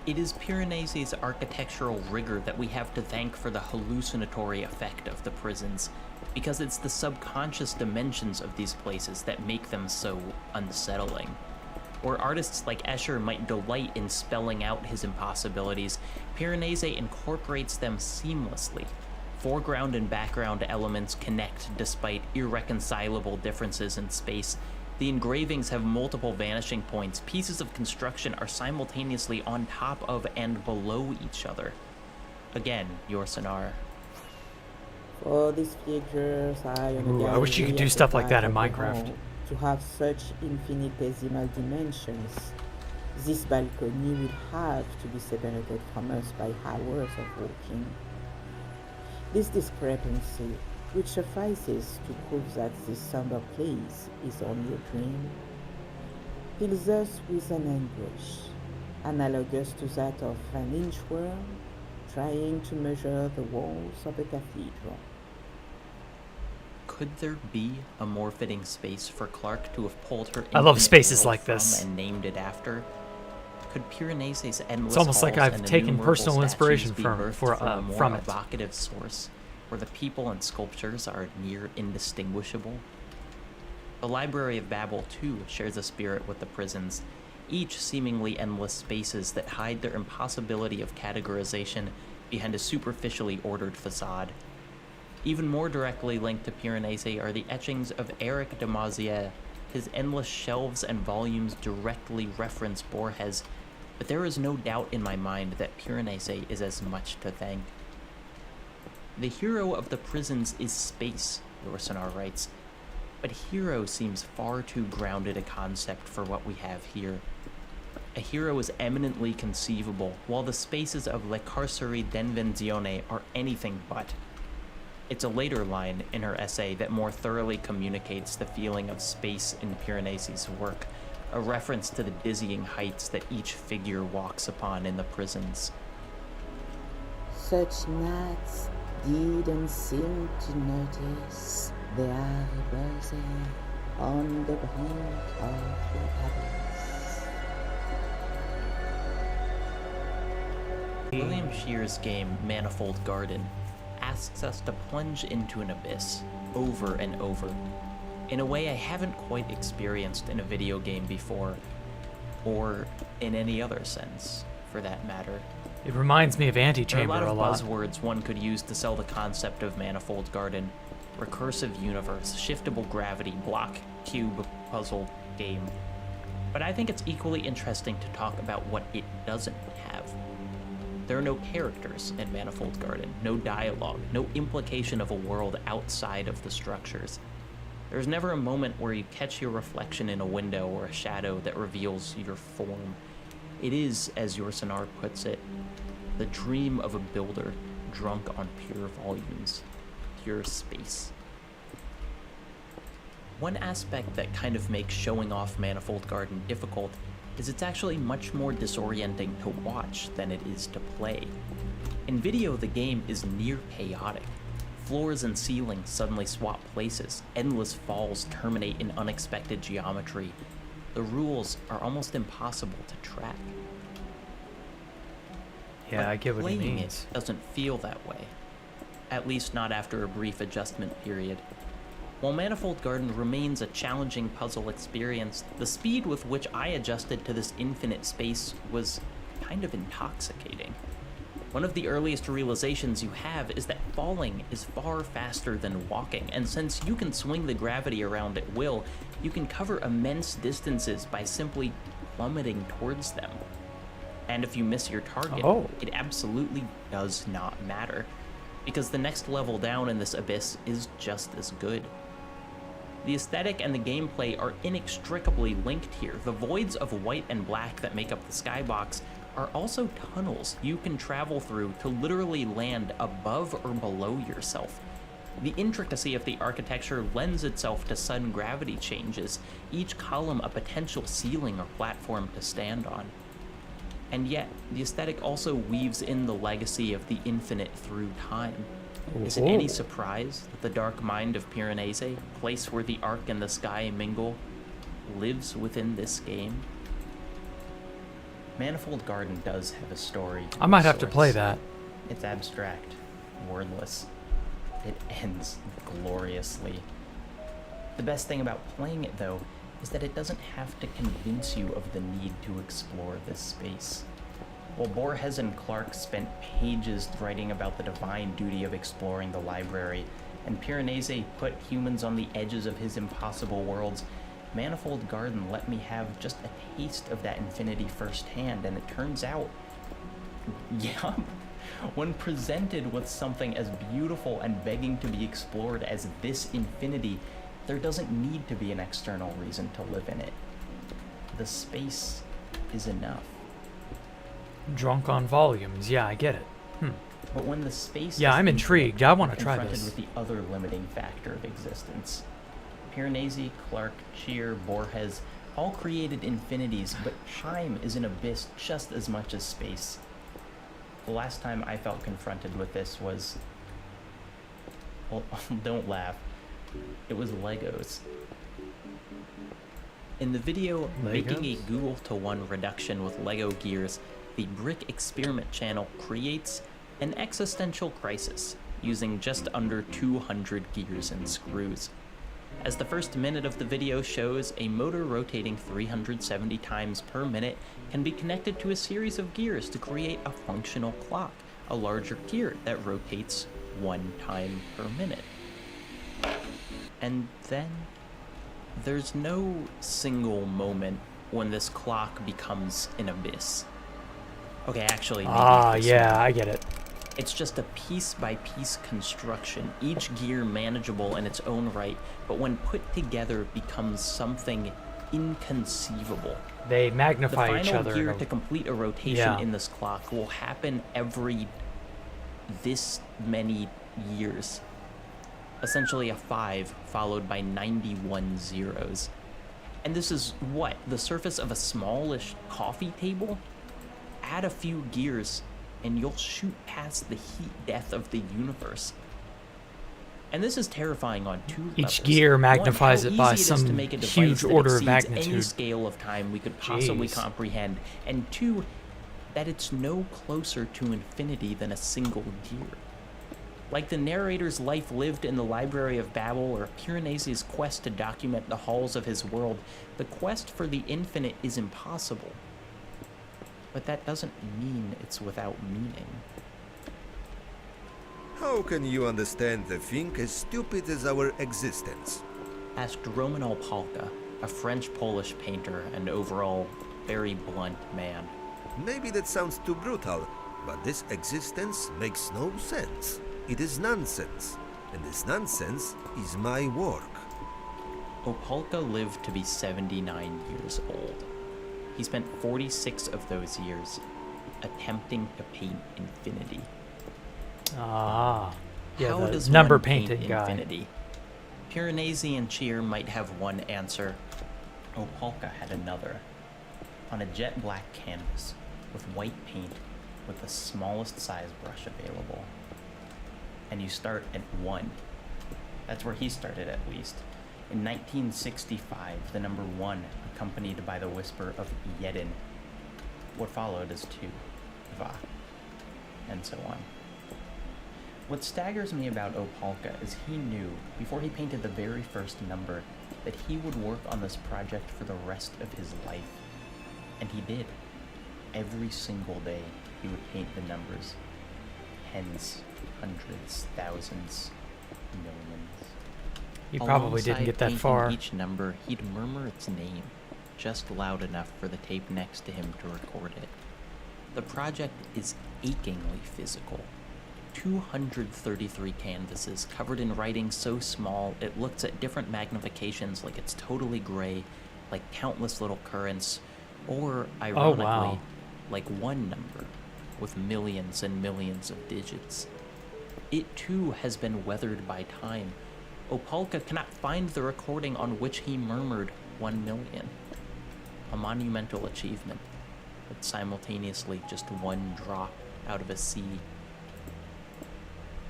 It is Piranesi's architectural rigor that we have to thank for the hallucinatory effect of the prisons, because it's the subconscious dimensions of these places that make them so unsettling. Where artists like Escher might delight in spelling out his impossibilities, Piranesi incorporates them seamlessly. Foreground and background elements connect despite irreconcilable differences in space. The engravings have multiple vanishing points. Pieces of construction are simultaneously on top of and below each other. Again, Yourcenar. For these figures, Ooh, I wish you could do stuff like that in Minecraft. To have such infinitesimal dimensions, this balcony would have to be separated from us by hours of walking. This discrepancy, which suffices to prove that this somber place is only a dream, fills us with an anguish, analogous to that of an inchworm trying to measure the walls of a cathedral. Could there be a more fitting space for Clark to have pulled her I love infinite spaces world like from this. and named it after? Could Piranesi's endless It's almost like halls I've and taken innumerable personal inspiration statues be from birthed a more from it. evocative source, where the people and sculptures are near indistinguishable? The Library of Babel, too, shares a spirit with the prisons, each seemingly endless spaces that hide their impossibility of categorization behind a superficially ordered facade. Even more directly linked to Piranesi are the etchings of Eric de Mauzière. His endless shelves and volumes directly reference Borges, but there is no doubt in my mind that Piranesi is as much to thank. The hero of the prisons is space, Yourcenar writes, but hero seems far too grounded a concept for what we have here. A hero is eminently conceivable, while the spaces of Le Carceri d'Invenzione are anything but. It's a later line in her essay that more thoroughly communicates the feeling of space in Piranesi's work, a reference to the dizzying heights that each figure walks upon in the prisons. Such gnats didn't seem to notice the arbors on the brink of the abyss. William Shear's game Manifold Garden asks us to plunge into an abyss over and over, in a way I haven't quite experienced in a video game before, or in any other sense, for that matter. It reminds me of There are Antechamber a a lot lot. of buzzwords one could use to sell the concept of Manifold Garden: recursive universe, shiftable gravity, block, cube, puzzle, game. But I think it's equally interesting to talk about what it doesn't have. There are no characters in Manifold Garden, no dialogue, no implication of a world outside of the structures. There's never a moment where you catch your reflection in a window or a shadow that reveals your form. It is, as Yourcenar puts it, the dream of a builder drunk on pure volumes, pure space. One aspect that kind of makes showing off Manifold Garden difficult is it's actually much more disorienting to watch than it is to play. In video, the game is near chaotic. Floors and ceilings suddenly swap places, endless falls terminate in unexpected geometry. The rules are almost impossible to track. Yeah, But I get what he playing means. it doesn't feel that way. At least not after a brief adjustment period. While Manifold Garden remains a challenging puzzle experience, the speed with which I adjusted to this infinite space was kind of intoxicating. One of the earliest realizations you have is that falling is far faster than walking, and since you can swing the gravity around at will, you can cover immense distances by simply plummeting towards them. And if you miss your target, it absolutely does not matter, because the next level down in this abyss is just as good. The aesthetic and the gameplay are inextricably linked here. The voids of white and black that make up the skybox are also tunnels you can travel through to literally land above or below yourself. The intricacy of the architecture lends itself to sudden gravity changes, each column a potential ceiling or platform to stand on. And yet, the aesthetic also weaves in the legacy of the infinite through time. Is it any surprise that the dark mind of Piranesi, place where the arc and the sky mingle, lives within this game? Manifold Garden does have a story. I might of have to play sorts. that. It's abstract, wordless. It ends gloriously. The best thing about playing it, though, is that it doesn't have to convince you of the need to explore this space. While Borges and Clark spent pages writing about the divine duty of exploring the library, and Piranesi put humans on the edges of his impossible worlds, Manifold Garden let me have just a taste of that infinity firsthand, and it turns out, yup, when presented with something as beautiful and begging to be explored as this infinity, There doesn't need to be an external reason to live in it. The space is enough. Drunk on volumes. Yeah, I get it. But when the space Yeah, is I'm infinite, intrigued. I want to we're try confronted this. with the other limiting factor of existence. Piranesi, Clark, Cheer, Borges all created infinities, but time is an abyss just as much as space. The last time I felt confronted with this was... Well, don't laugh. It was Legos. In the video, making a Google to 1 reduction with Lego gears, the Brick Experiment channel creates an existential crisis using just under 200 gears and screws. As the first minute of the video shows, a motor rotating 370 times per minute can be connected to a series of gears to create a functional clock, a larger gear that rotates 1 time per minute. And then there's no single moment when this clock becomes an abyss. Okay, actually, maybe yeah, I get it. It's just a piece-by-piece construction, each gear manageable in its own right, but when put together becomes something inconceivable. They magnify each other. The final gear to complete a rotation in this clock will happen every this many years. Essentially a 5 followed by 91 zeros. And this is what? The surface of a smallish coffee table? Add a few gears and you'll shoot past the heat death of the universe. And this is terrifying on 2 levels. Each gear magnifies it by some huge order of any magnitude. scale of time we could possibly comprehend. And 2, that it's no closer to infinity than a single gear. Like the narrator's life lived in the Library of Babel or Piranesi's quest to document the halls of his world, the quest for the infinite is impossible. But that doesn't mean it's without meaning. How can you understand a thing as stupid as our existence? Asked Roman Opalka, a French-Polish painter and overall very blunt man. Maybe that sounds too brutal, but this existence makes no sense. It is nonsense, and this nonsense is my work. Opalka lived to be 79 years old. He spent 46 of those years attempting to paint infinity. Ah, yeah, How the does number one paint painting guy. infinity? Piranesi and Cheer might have one answer. Opalka had another. On a jet black canvas with white paint with the smallest size brush available. And you start at 1. That's where he started, at least. In 1965, the number 1, accompanied by the whisper of Yedin. What followed is 2, Va, and so on. What staggers me about Opalka is he knew, before he painted the very first number, that he would work on this project for the rest of his life. And he did. Every single day, he would paint the numbers. Tens, hundreds, thousands, millions. He probably didn't get that far. Alongside painting each number, he'd murmur its name, just loud enough for the tape next to him to record it. The project is achingly physical. 233 canvases covered in writing so small it looks at different magnifications like it's totally gray, like countless little currents, or, ironically, like one number with millions and millions of digits. It too has been weathered by time. Opalka cannot find the recording on which he murmured 1 million. A monumental achievement, but simultaneously just one drop out of a sea.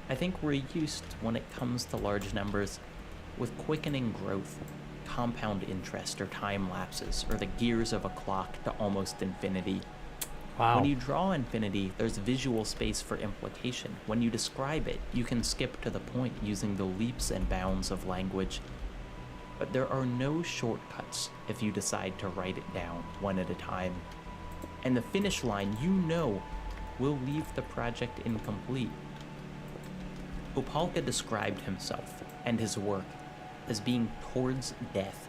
I think we're used, when it comes to large numbers, with quickening growth, compound interest or time lapses, or the gears of a clock to almost infinity. Wow. When you draw infinity, there's visual space for implication. When you describe it, you can skip to the point using the leaps and bounds of language. But there are no shortcuts if you decide to write it down one at a time. And the finish line, you know, will leave the project incomplete. Opalka described himself and his work as being towards death.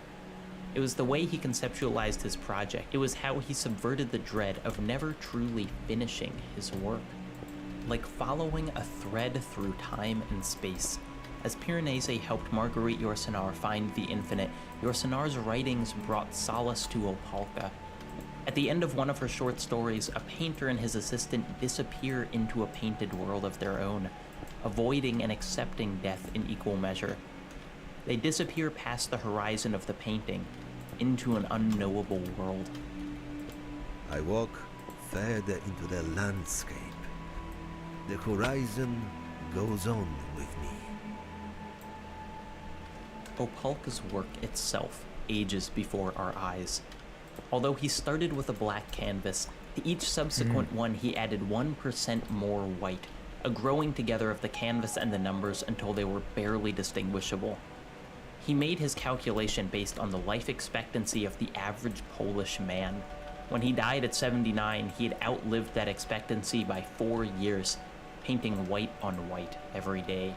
It was the way he conceptualized his project. It was how he subverted the dread of never truly finishing his work. Like following a thread through time and space, As Piranesi helped Marguerite Yourcenar find the infinite, Yourcenar's writings brought solace to Opalka. At the end of one of her short stories, a painter and his assistant disappear into a painted world of their own, avoiding and accepting death in equal measure. They disappear past the horizon of the painting, into an unknowable world. I walk further into the landscape. The horizon goes on with me. Opalka's work itself ages before our eyes. Although he started with a black canvas, to each subsequent one he added 1% more white, a growing together of the canvas and the numbers until they were barely distinguishable. He made his calculation based on the life expectancy of the average Polish man. When he died at 79, he had outlived that expectancy by 4 years, painting white on white every day.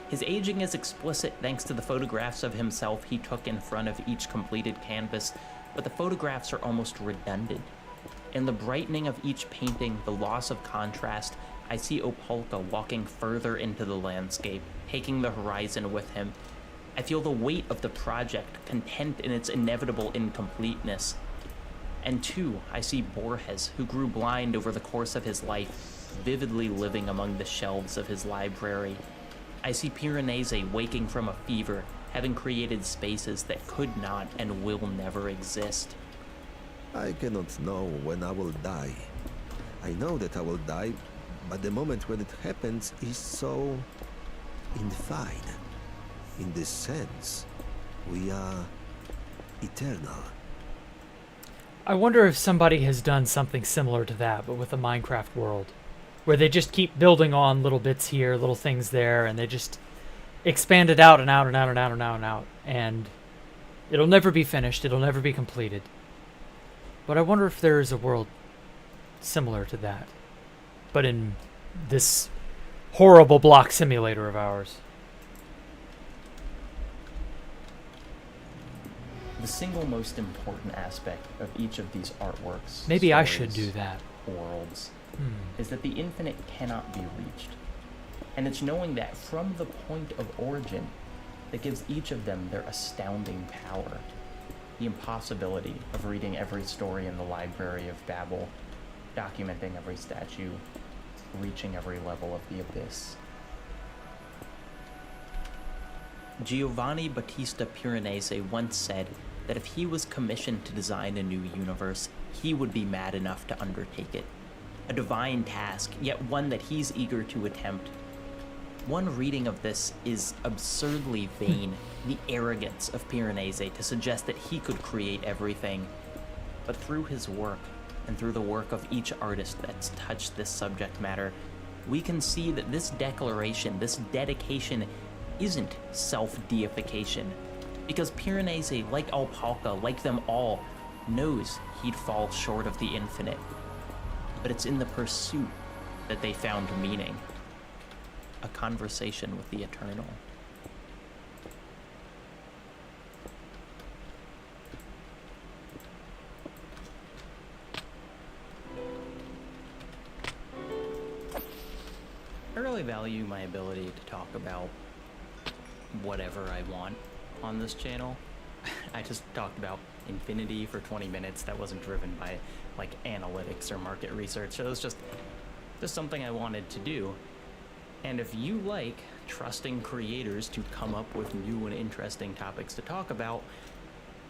His aging is explicit thanks to the photographs of himself he took in front of each completed canvas, but the photographs are almost redundant. In the brightening of each painting, the loss of contrast, I see Opalka walking further into the landscape, taking the horizon with him. I feel the weight of the project, content in its inevitable incompleteness. And too, I see Borges, who grew blind over the course of his life, vividly living among the shelves of his library. I see Piranesi waking from a fever, having created spaces that could not and will never exist. I cannot know when I will die. I know that I will die, but the moment when it happens is so indefined. In this sense, we are eternal. I wonder if somebody has done something similar to that, but with a Minecraft world, where they just keep building on little bits here, little things there, and they just expand it out and out and out and out and out and out, and it'll never be finished, it'll never be completed. But I wonder if there is a world similar to that, but in this horrible block simulator of ours. The single most important aspect of each of these artworks, Maybe I should do that. Worlds, is that the infinite cannot be reached. And it's knowing that from the point of origin that gives each of them their astounding power. The impossibility of reading every story in the Library of Babel, documenting every statue, reaching every level of the abyss. Giovanni Battista Piranesi once said that if he was commissioned to design a new universe, he would be mad enough to undertake it. A divine task, yet one that he's eager to attempt. One reading of this is absurdly vain, the arrogance of Piranesi to suggest that he could create everything. But through his work, and through the work of each artist that's touched this subject matter, we can see that this declaration, this dedication, isn't self-deification. Because Piranesi, like Opalka, like them all, knows he'd fall short of the infinite. But it's in the pursuit that they found meaning. A conversation with the eternal. I really value my ability to talk about whatever I want on this channel. I just talked about infinity for 20 minutes. That wasn't driven by like analytics or market research. It was just something I wanted to do. And if you like trusting creators to come up with new and interesting topics to talk about,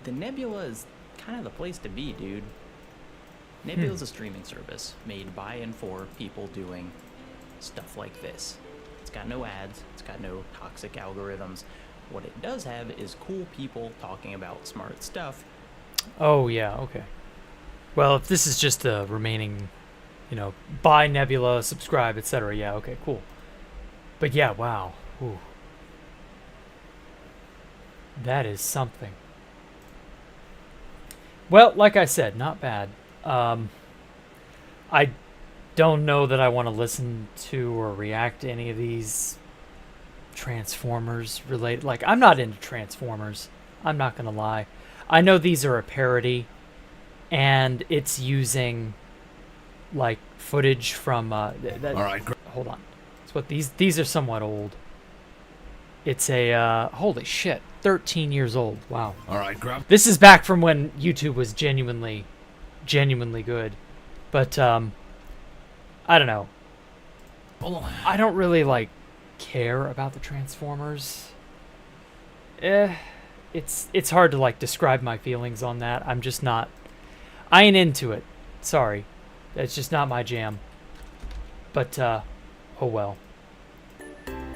the Nebula is kind of the place to be, dude. Nebula is a streaming service made by and for people doing stuff like this. It's got no ads, it's got no toxic algorithms. What it does have is cool people talking about smart stuff. Oh, yeah, okay. Well, if this is just the remaining, buy Nebula, subscribe, etc., yeah, okay, cool. But yeah, wow. Ooh. That is something. Well, like I said, not bad. I don't know that I want to listen to or react to any of these Transformers related. Like, I'm not into Transformers. I'm not gonna lie. I know these are a parody, and it's using like footage from. All right. Hold on. It's what these are somewhat old. It's a, holy shit, 13 years old. Wow. All right, grab. This is back from when YouTube was genuinely good. But, I don't know. I don't really, like, care about the Transformers. It's hard to, like, describe my feelings on that. I'm just not... I ain't into it. Sorry. It's just not my jam. But, oh well.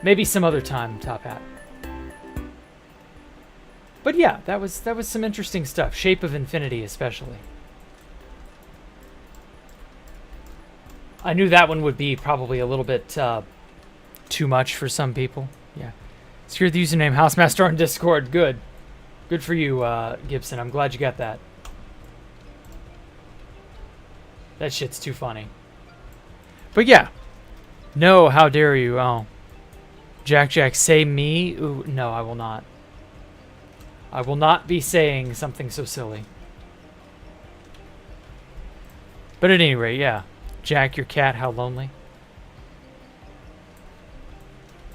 Maybe some other time, Top Hat. But yeah, that was some interesting stuff. Shape of Infinity, especially. I knew that one would be probably a little bit too much for some people. Yeah. Secure the username Housemaster on Discord. Good. Good for you, Gibson. I'm glad you got that. That shit's too funny. But yeah. No, how dare you? Oh. Jack, say me? Ooh, no, I will not. I will not be saying something so silly. But at any rate, yeah. Jack, your cat, how lonely?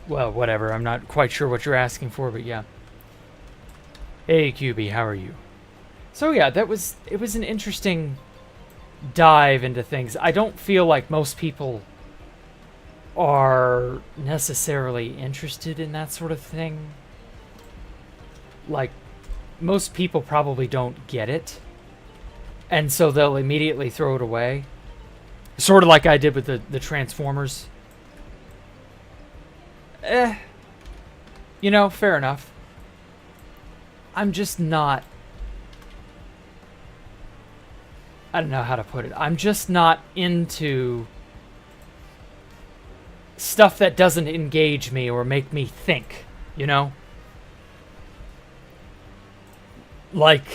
Well, whatever. I'm not quite sure what you're asking for, but yeah. Hey, QB, how are you? So yeah, it was an interesting dive into things. I don't feel like most people are necessarily interested in that sort of thing. Like, most people probably don't get it, and so they'll immediately throw it away. Sort of like I did with the Transformers. You know, fair enough. I'm just not... I don't know how to put it. I'm just not into stuff that doesn't engage me or make me think, you know? Like,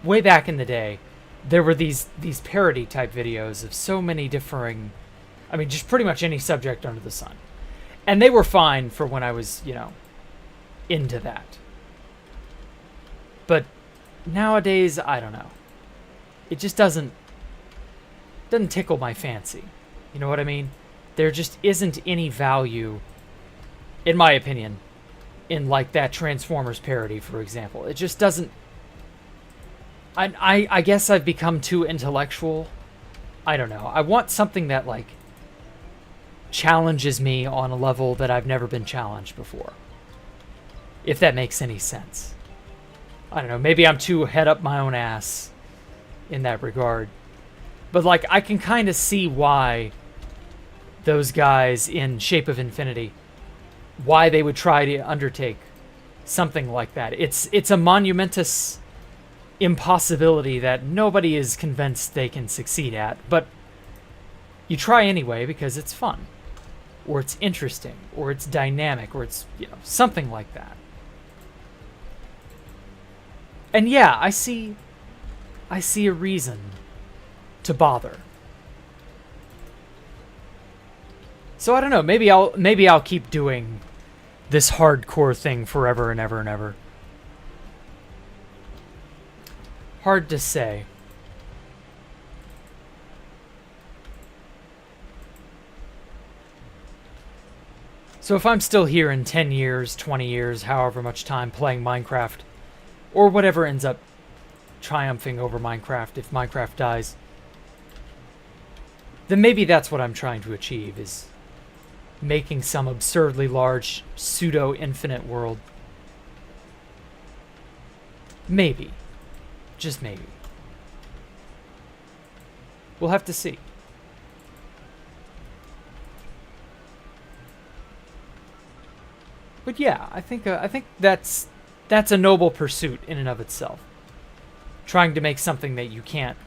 way back in the day, there were these parody type videos of so many differing, I mean, just pretty much any subject under the sun. And they were fine for when I was, you know, into that. But nowadays, I don't know. It just doesn't tickle my fancy. You know what I mean? There just isn't any value, in my opinion, in like that Transformers parody, for example. It just doesn't... I guess I've become too intellectual. I don't know. I want something that, like, challenges me on a level that I've never been challenged before. If that makes any sense. I don't know. Maybe I'm too head up my own ass in that regard. But, like, I can kind of see why those guys in Shape of Infinity, why they would try to undertake something like that. It's a monumentous impossibility that nobody is convinced they can succeed at, but you try anyway because it's fun, or it's interesting, or it's dynamic, or it's, you know, something like that. And yeah, I see a reason to bother. So I don't know, maybe I'll keep doing this hardcore thing forever and ever and ever. Hard to say. So if I'm still here in 10 years, 20 years, however much time playing Minecraft, or whatever ends up triumphing over Minecraft if Minecraft dies, then maybe that's what I'm trying to achieve, is making some absurdly large pseudo-infinite world. Maybe. Just maybe. We'll have to see. But yeah, I think that's a noble pursuit in and of itself. Trying to make something that you can't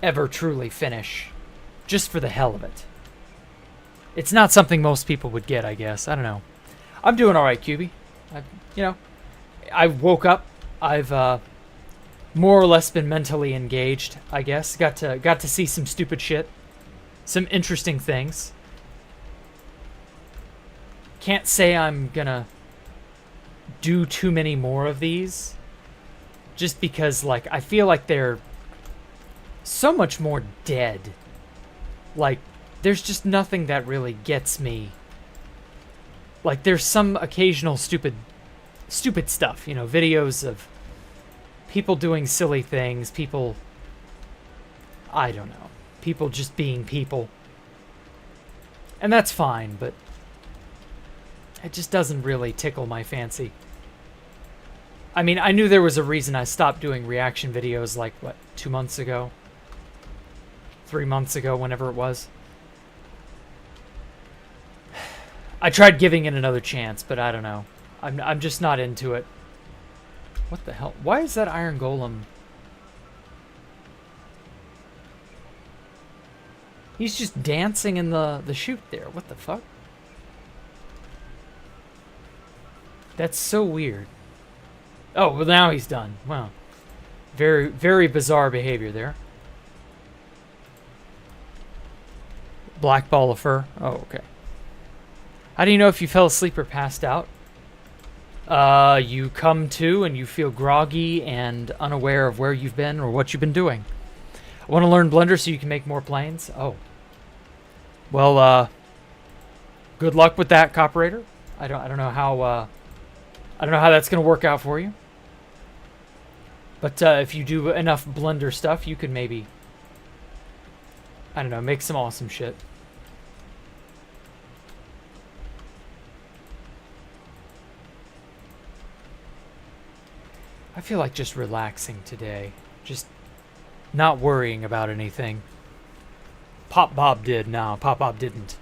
ever truly finish, just for the hell of it. It's not something most people would get, I guess. I don't know. I'm doing all right, QB. I woke up. I've more or less been mentally engaged, I guess. Got to see some stupid shit, some interesting things. Can't say I'm gonna do too many more of these, just because, like, I feel like they're so much more dead. Like, there's just nothing that really gets me Like, there's some occasional stupid stuff, you know, videos of people doing silly things, people, I don't know, people just being people. And that's fine, but it just doesn't really tickle my fancy. I mean, I knew there was a reason I stopped doing reaction videos like, what, 2 months ago? 3 months ago, whenever it was. I tried giving it another chance, but I don't know. I'm just not into it. What the hell? Why is that iron golem? He's just dancing in the chute there. What the fuck? That's so weird. Oh, well now he's done. Wow. Very, very bizarre behavior there. Black ball of fur. Oh, okay. How do you know if you fell asleep or passed out? You come to and you feel groggy and unaware of where you've been or what you've been doing. I want to learn Blender so you can make more planes? Oh. Well, good luck with that, Cooperator. I don't know how that's gonna work out for you. But if you do enough Blender stuff, you could maybe, I don't know, make some awesome shit. I feel like just relaxing today. Just not worrying about anything. Pop Bob did. No, Pop Bob didn't.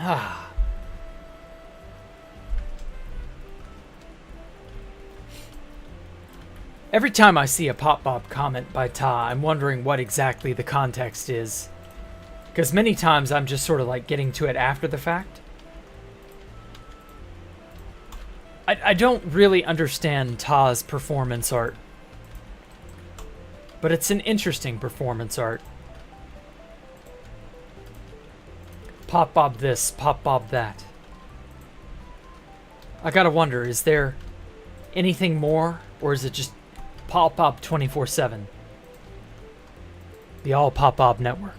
Ah. Every time I see a Pop Bob comment by Ta, I'm wondering what exactly the context is. Because many times I'm just sort of like getting to it after the fact. I don't really understand Ta's performance art. But it's an interesting performance art. Pop Bob this, Pop Bob that. I gotta wonder, is there anything more? Or is it just Pop Bob 24/7? The all Pop Bob network.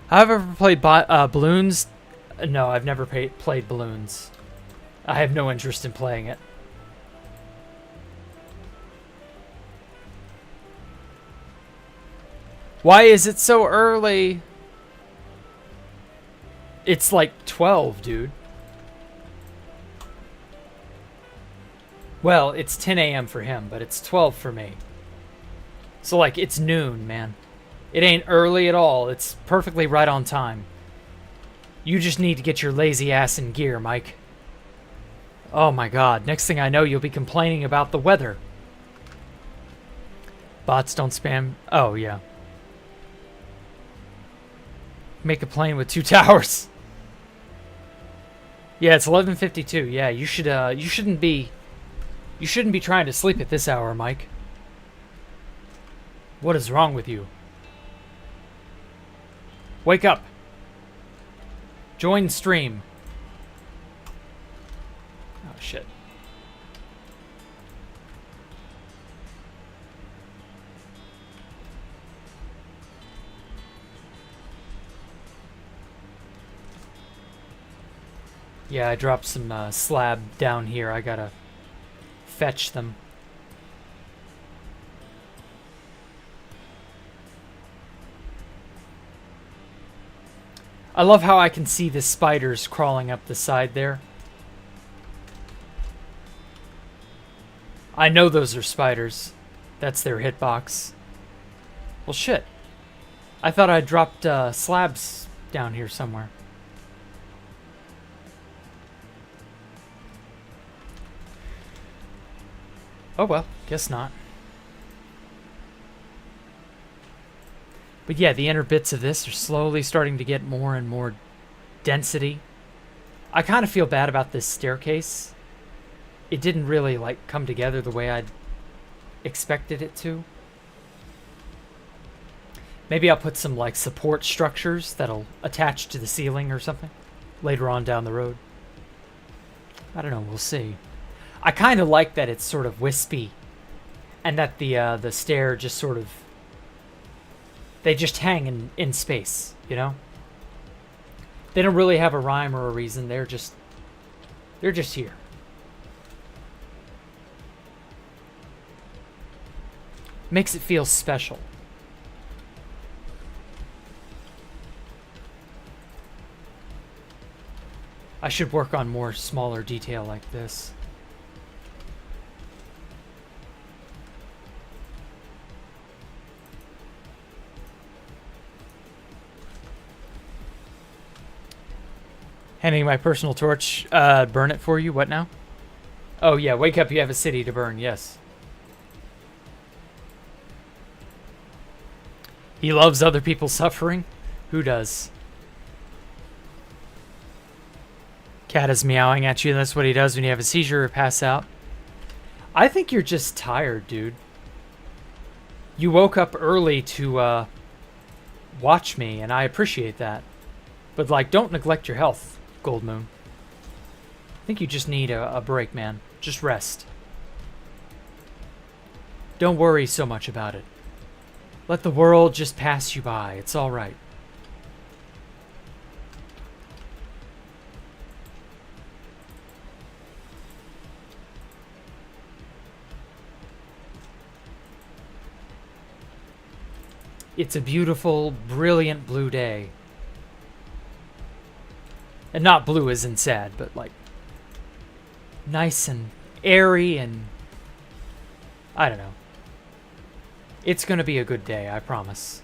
Have I ever played Balloons? No, I've never played Balloons. I have no interest in playing it. Why is it so early? It's like 12, dude. Well, it's 10 a.m. for him, but it's 12 for me. So, like, it's noon, man. It ain't early at all. It's perfectly right on time. You just need to get your lazy ass in gear, Mike. Oh my god, next thing I know, you'll be complaining about the weather. Bots don't spam. Oh, yeah. Make a plane with 2 towers. Yeah, it's 11:52. Yeah, you shouldn't be trying to sleep at this hour, Mike. What is wrong with you? Wake up. Join stream. Oh, shit. Yeah, I dropped some slab down here. I gotta fetch them. I love how I can see the spiders crawling up the side there. I know those are spiders. That's their hitbox. Well, shit. I thought I dropped slabs down here somewhere. Oh well, guess not. But yeah, the inner bits of this are slowly starting to get more and more density. I kind of feel bad about this staircase. It didn't really, like, come together the way I'd expected it to. Maybe I'll put some, like, support structures that'll attach to the ceiling or something later on down the road. I don't know, we'll see. I kind of like that it's sort of wispy and that the stair just sort of, they just hang in space, you know? They don't really have a rhyme or a reason. They're just here. Makes it feel special. I should work on more smaller detail like this. Handing my personal torch. Burn it for you. What now? Oh yeah, wake up. You have a city to burn. Yes. He loves other people suffering. Who does? Cat is meowing at you. That's what he does when you have a seizure or pass out. I think you're just tired, dude. You woke up early to watch me, and I appreciate that. But, like, don't neglect your health, Gold Moon. I think you just need a break, man. Just rest. Don't worry so much about it. Let the world just pass you by. It's all right. It's a beautiful, brilliant blue day. And not blue as in sad, but like nice and airy and I don't know. It's gonna be a good day, I promise.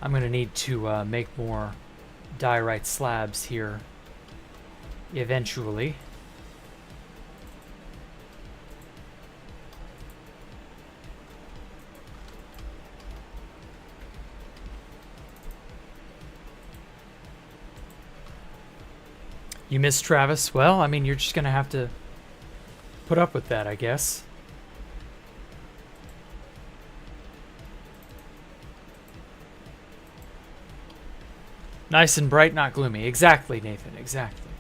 I'm gonna need to make more diorite slabs here eventually. You miss Travis? Well, I mean, you're just gonna have to put up with that, I guess. Nice and bright, not gloomy. Exactly, Nathan, exactly.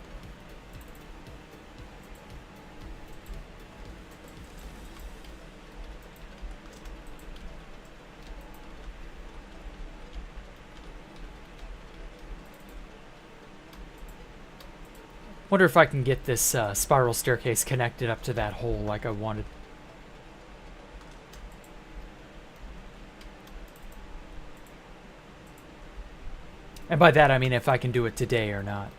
Wonder if I can get this spiral staircase connected up to that hole like I wanted. And by that I mean if I can do it today or not.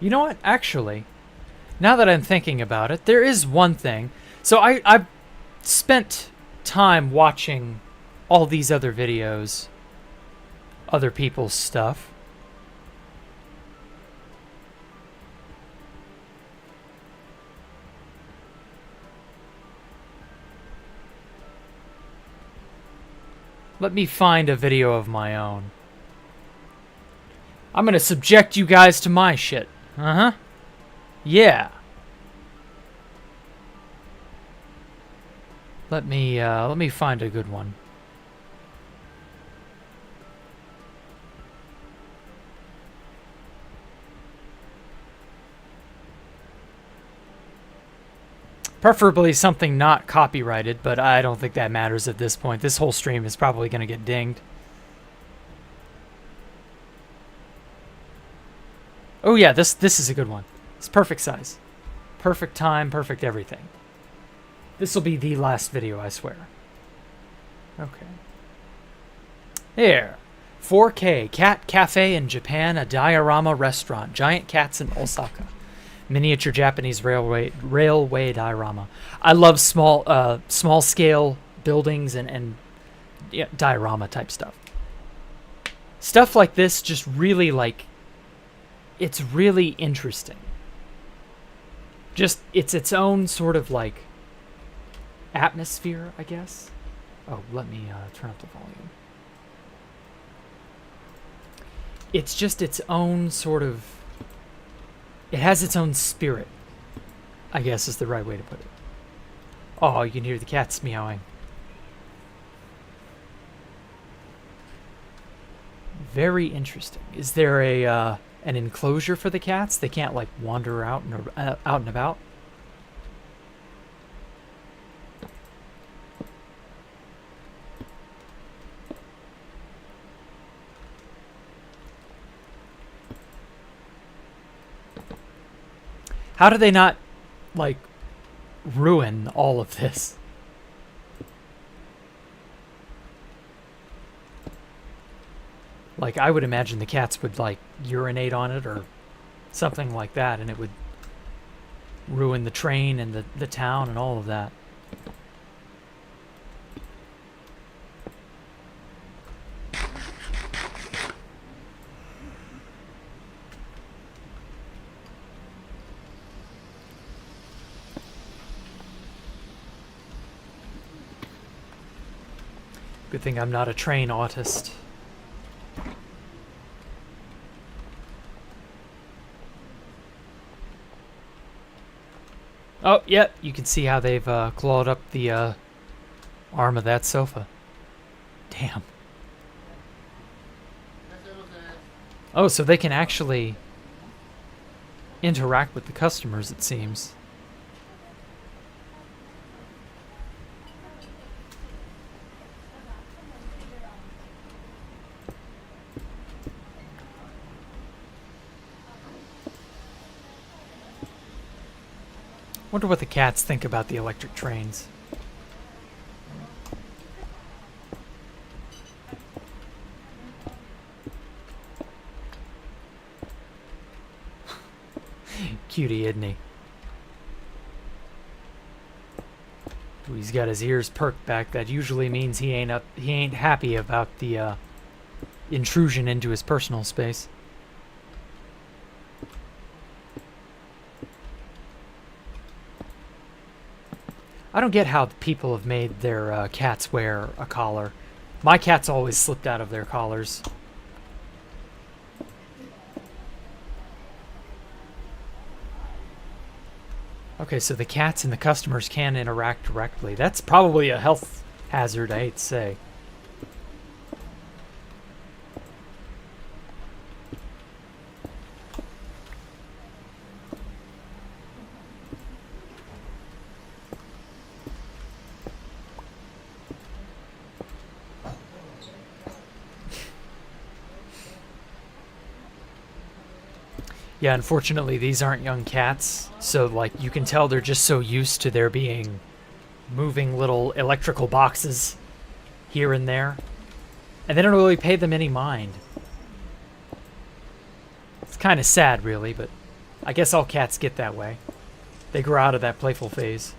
You know what? Actually, now that I'm thinking about it, there is one thing. So I've spent time watching all these other videos, other people's stuff. Let me find a video of my own. I'm gonna subject you guys to my shit. Uh-huh. Yeah. Let me find a good one. Preferably something not copyrighted, but I don't think that matters at this point. This whole stream is probably going to get dinged. Oh yeah, this is a good one. It's perfect size. Perfect time, perfect everything. This will be the last video, I swear. Okay. There. 4K. Cat Cafe in Japan, a diorama restaurant. Giant cats in Osaka. Miniature Japanese railway diorama. I love small scale buildings and yeah, diorama type stuff. Stuff like this just really it's really interesting. Just it's its own sort of like atmosphere, I guess. Oh, let me turn up the volume. It's just its own sort of. It has its own spirit, I guess is the right way to put it. Oh, you can hear the cats meowing. Very interesting. Is there a an enclosure for the cats? They can't like wander out and about. How do they not like ruin all of this? Like, I would imagine the cats would, like, urinate on it or something like that, and it would ruin the train and the town and all of that. Good thing I'm not a train autist. Oh, yep, you can see how they've clawed up the arm of that sofa. Damn. Oh, so they can actually interact with the customers, it seems. Wonder what the cats think about the electric trains. Cutie, isn't he? Ooh, he's got his ears perked back. That usually means he ain't happy about the intrusion into his personal space. I don't get how people have made their cats wear a collar. My cats always slipped out of their collars. Okay, so the cats and the customers can interact directly. That's probably a health hazard, I hate to say. Yeah, unfortunately, these aren't young cats, so, like, you can tell they're just so used to there being moving little electrical boxes here and there, and they don't really pay them any mind. It's kind of sad, really, but I guess all cats get that way. They grow out of that playful phase.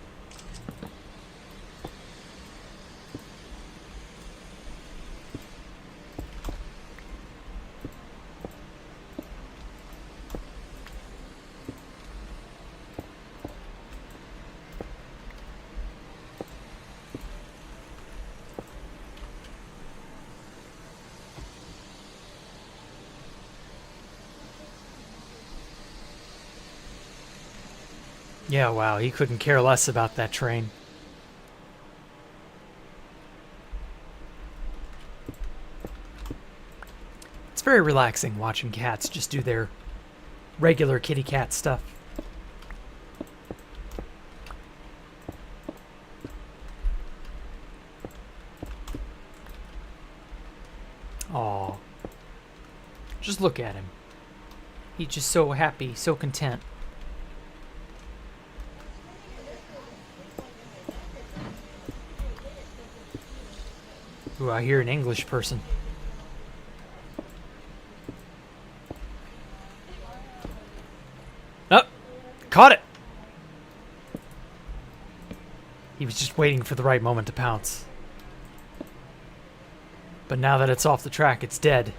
Yeah, wow, he couldn't care less about that train. It's very relaxing watching cats just do their regular kitty cat stuff. Aw. Just look at him. He's just so happy, so content. Ooh, I hear an English person. Oh! Caught it! He was just waiting for the right moment to pounce. But now that it's off the track, it's dead.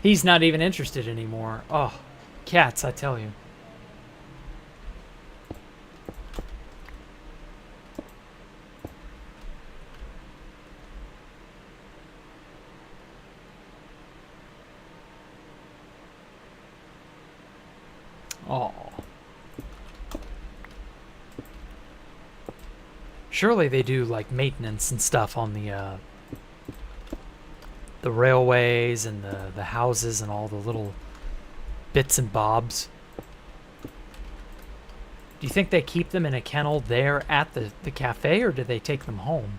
He's not even interested anymore. Oh, cats, I tell you. Oh. Surely they do like maintenance and stuff on the railways and the houses and all the little bits and bobs. Do you think they keep them in a kennel there at the cafe, or do they take them home?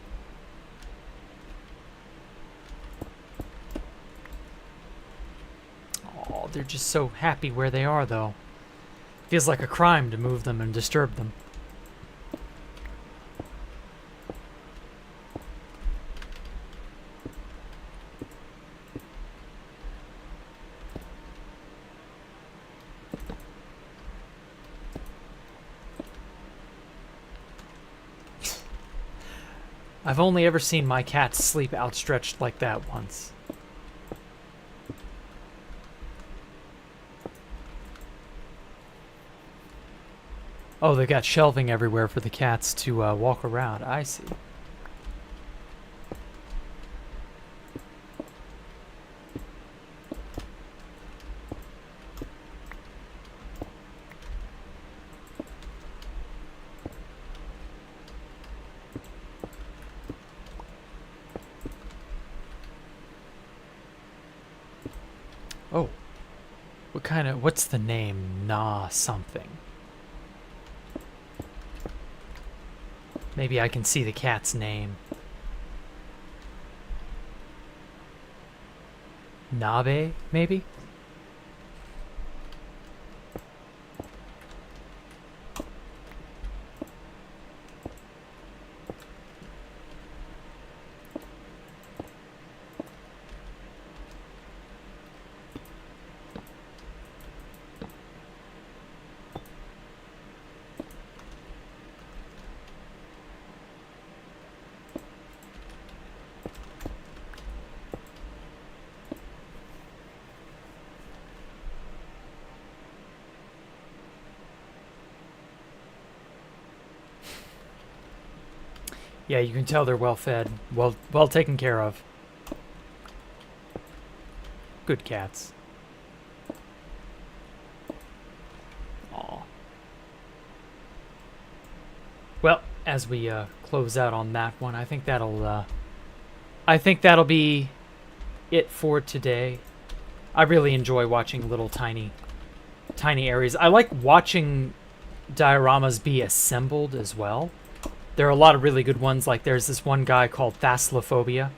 Oh, they're just so happy where they are, though. Feels like a crime to move them and disturb them. I've only ever seen my cat sleep outstretched like that once. Oh, they got shelving everywhere for the cats to walk around. I see. Oh. What's the name? Nah something. Maybe I can see the cat's name. Nabe, maybe? Yeah, you can tell they're well fed, well taken care of. Good cats. Aw. Well, as we close out on that one, I think that'll be it for today. I really enjoy watching little tiny areas. I like watching dioramas be assembled as well. There are a lot of really good ones. Like there's this one guy called Thassalophobia.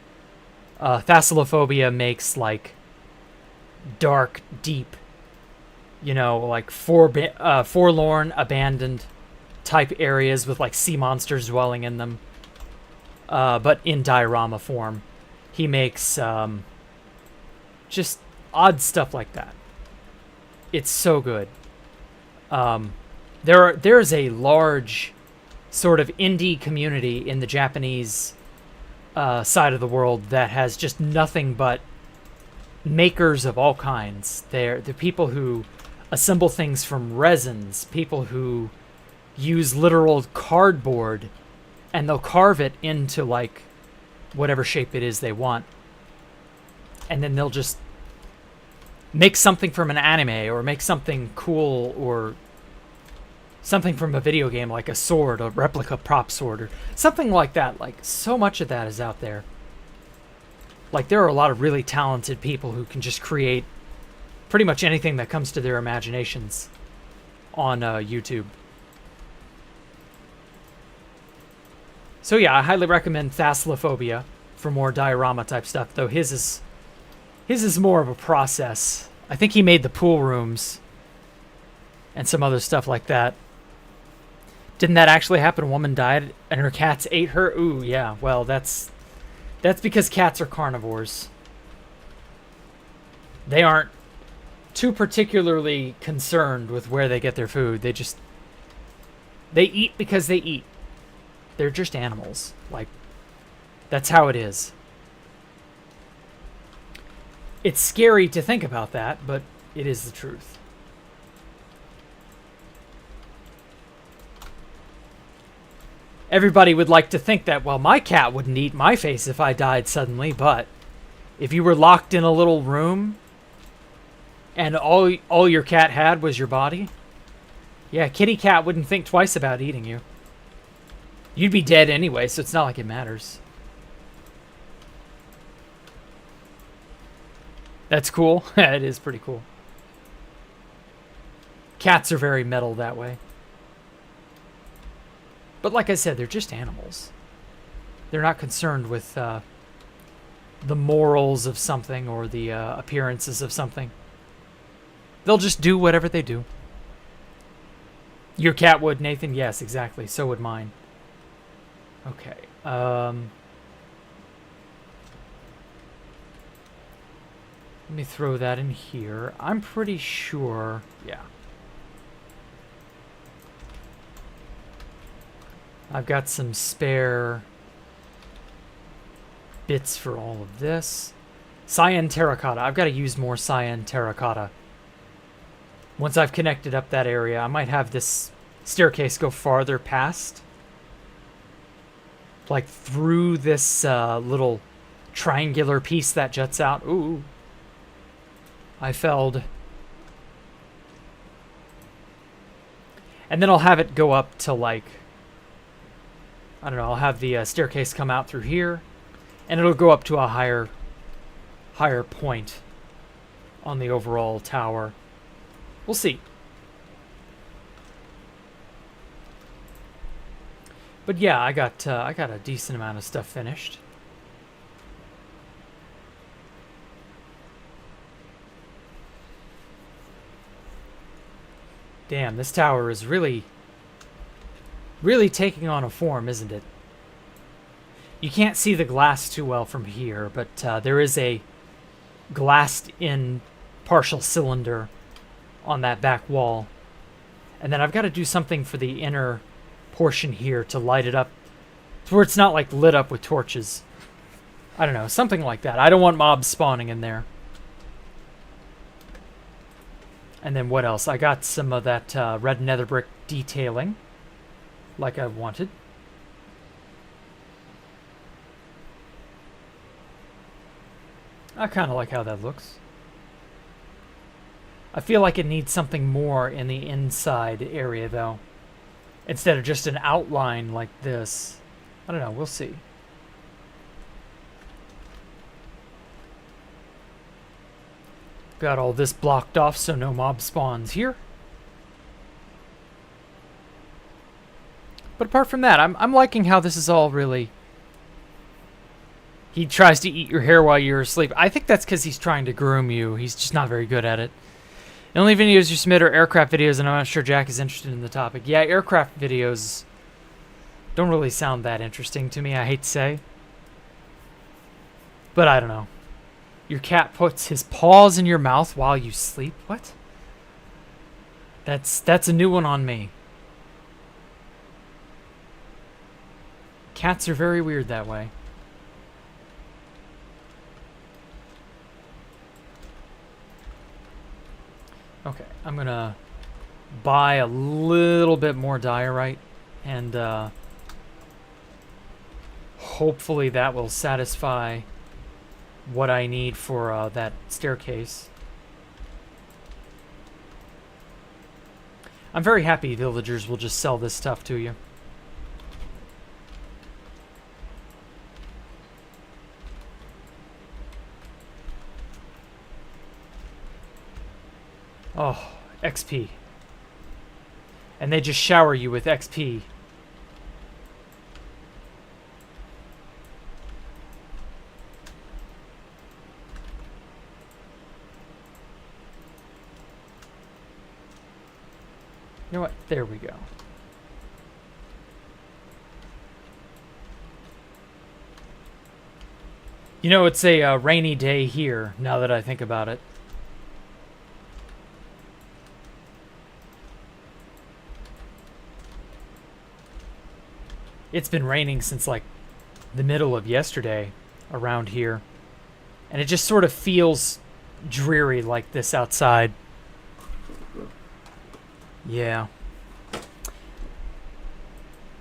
Thassalophobia makes like dark, deep, you know, like forlorn, abandoned type areas with like sea monsters dwelling in them. But in diorama form. He makes just odd stuff like that. It's so good. There's a large sort of indie community in the Japanese side of the world that has just nothing but makers of all kinds. They're people who assemble things from resins, people who use literal cardboard, and they'll carve it into like whatever shape it is they want. And then they'll just make something from an anime or make something cool or something from a video game, like a sword, a replica prop sword, or something like that. Like, so much of that is out there. Like, there are a lot of really talented people who can just create pretty much anything that comes to their imaginations on YouTube. So yeah, I highly recommend Thassalophobia for more diorama type stuff, though his is more of a process. I think he made the pool rooms and some other stuff like that. Didn't that actually happen? A woman died and her cats ate her? Ooh, yeah. Well, that's because cats are carnivores. They aren't too particularly concerned with where they get their food. They eat because they eat. They're just animals. Like, that's how it is. It's scary to think about that, but it is the truth. Everybody would like to think that, well, my cat wouldn't eat my face if I died suddenly, but if you were locked in a little room and all your cat had was your body, Yeah, kitty cat wouldn't think twice about eating you. You'd be dead anyway, so it's not like it matters. That's cool. It is pretty cool. Cats are very metal that way. But like I said, they're just animals. They're not concerned with the morals of something or the appearances of something. They'll just do whatever they do. Your cat would, Nathan? Yes, exactly. So would mine. Okay. Let me throw that in here. I'm pretty sure... Yeah. I've got some spare bits for all of this. Cyan terracotta. I've got to use more cyan terracotta. Once I've connected up that area, I might have this staircase go farther past. Like through this little triangular piece that juts out. Ooh. I failed. And then I'll have it go up to like... I don't know, I'll have the staircase come out through here. And it'll go up to a higher point on the overall tower. We'll see. But yeah, I got a decent amount of stuff finished. Damn, this tower is really taking on a form, isn't it? You can't see the glass too well from here, but there is a glassed-in partial cylinder on that back wall. And then I've got to do something for the inner portion here to light it up to where it's not like lit up with torches. I don't know, something like that. I don't want mobs spawning in there. And then what else? I got some of that red nether brick detailing like I wanted. I kind of like how that looks. I feel like it needs something more in the inside area, though. Instead of just an outline like this. I don't know, we'll see. Got all this blocked off so no mob spawns here. But apart from that, I'm liking how this is all really... He tries to eat your hair while you're asleep. I think that's because he's trying to groom you. He's just not very good at it. The only videos you submit are aircraft videos, and I'm not sure Jack is interested in the topic. Yeah, aircraft videos don't really sound that interesting to me, I hate to say. But I don't know. Your cat puts his paws in your mouth while you sleep? What? That's a new one on me. Cats are very weird that way. Okay, I'm gonna buy a little bit more diorite, and hopefully that will satisfy what I need for that staircase. I'm very happy villagers will just sell this stuff to you. Oh, XP. And they just shower you with XP. You know what? There we go. You know, it's a rainy day here, now that I think about it. It's been raining since, like, the middle of yesterday around here. And it just sort of feels dreary like this outside. Yeah.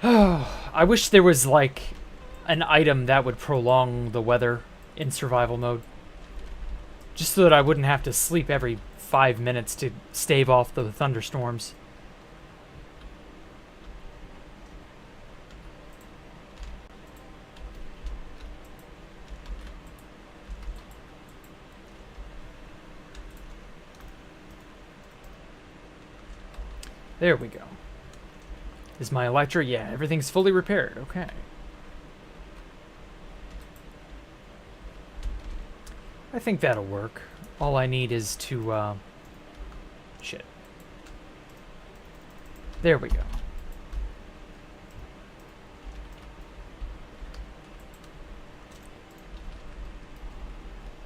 I wish there was, like, an item that would prolong the weather in survival mode. Just so that I wouldn't have to sleep every 5 minutes to stave off the thunderstorms. There we go. Is my Electra? Yeah, everything's fully repaired. Okay. I think that'll work. All I need is to, shit. There we go.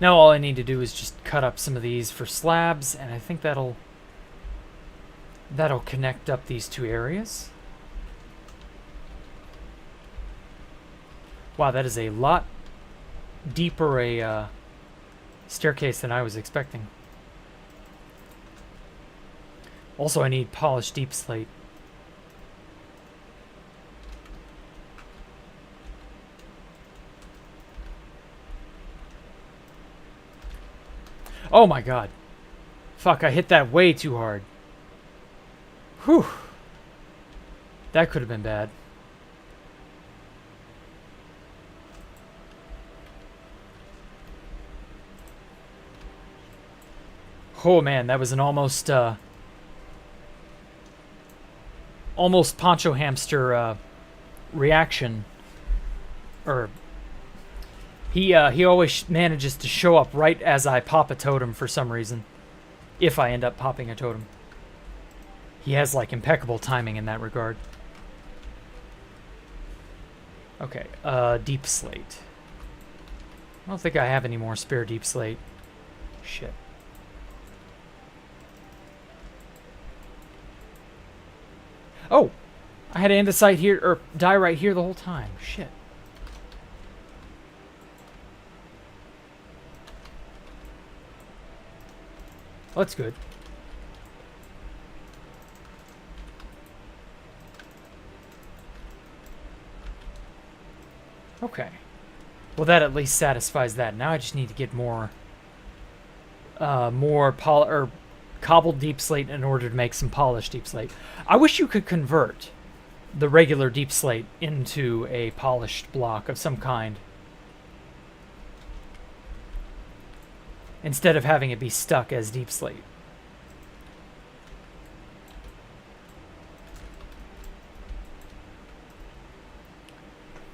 Now all I need to do is just cut up some of these for slabs, and I think that'll connect up these two areas. Wow, that is a lot deeper a staircase than I was expecting. Also, I need polished deep slate. Oh my god. Fuck, I hit that way too hard. Whew. That could have been bad. Oh man, that was an almost Poncho Hamster reaction. Or he always manages to show up right as I pop a totem for some reason. If I end up popping a totem. He has like impeccable timing in that regard. Okay, deep slate. I don't think I have any more spare deep slate. Shit. Oh! I had andesite here, or diorite here the whole time. Shit. Well, that's good. Okay. Well, that at least satisfies that. Now I just need to get more cobbled deep slate in order to make some polished deep slate. I wish you could convert the regular deep slate into a polished block of some kind, instead of having it be stuck as deep slate.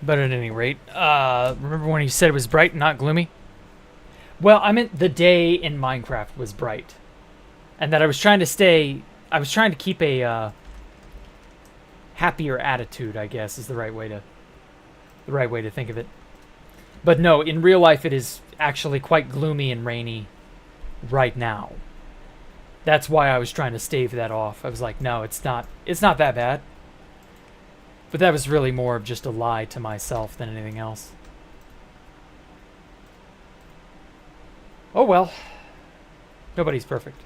But at any rate, remember when you said it was bright and not gloomy? Well, I meant the day in Minecraft was bright. And that I was trying to keep a happier attitude, I guess, is the right way to think of it. But no, in real life it is actually quite gloomy and rainy right now. That's why I was trying to stave that off. I was like, no, it's not that bad. But that was really more of just a lie to myself than anything else. Oh well. Nobody's perfect.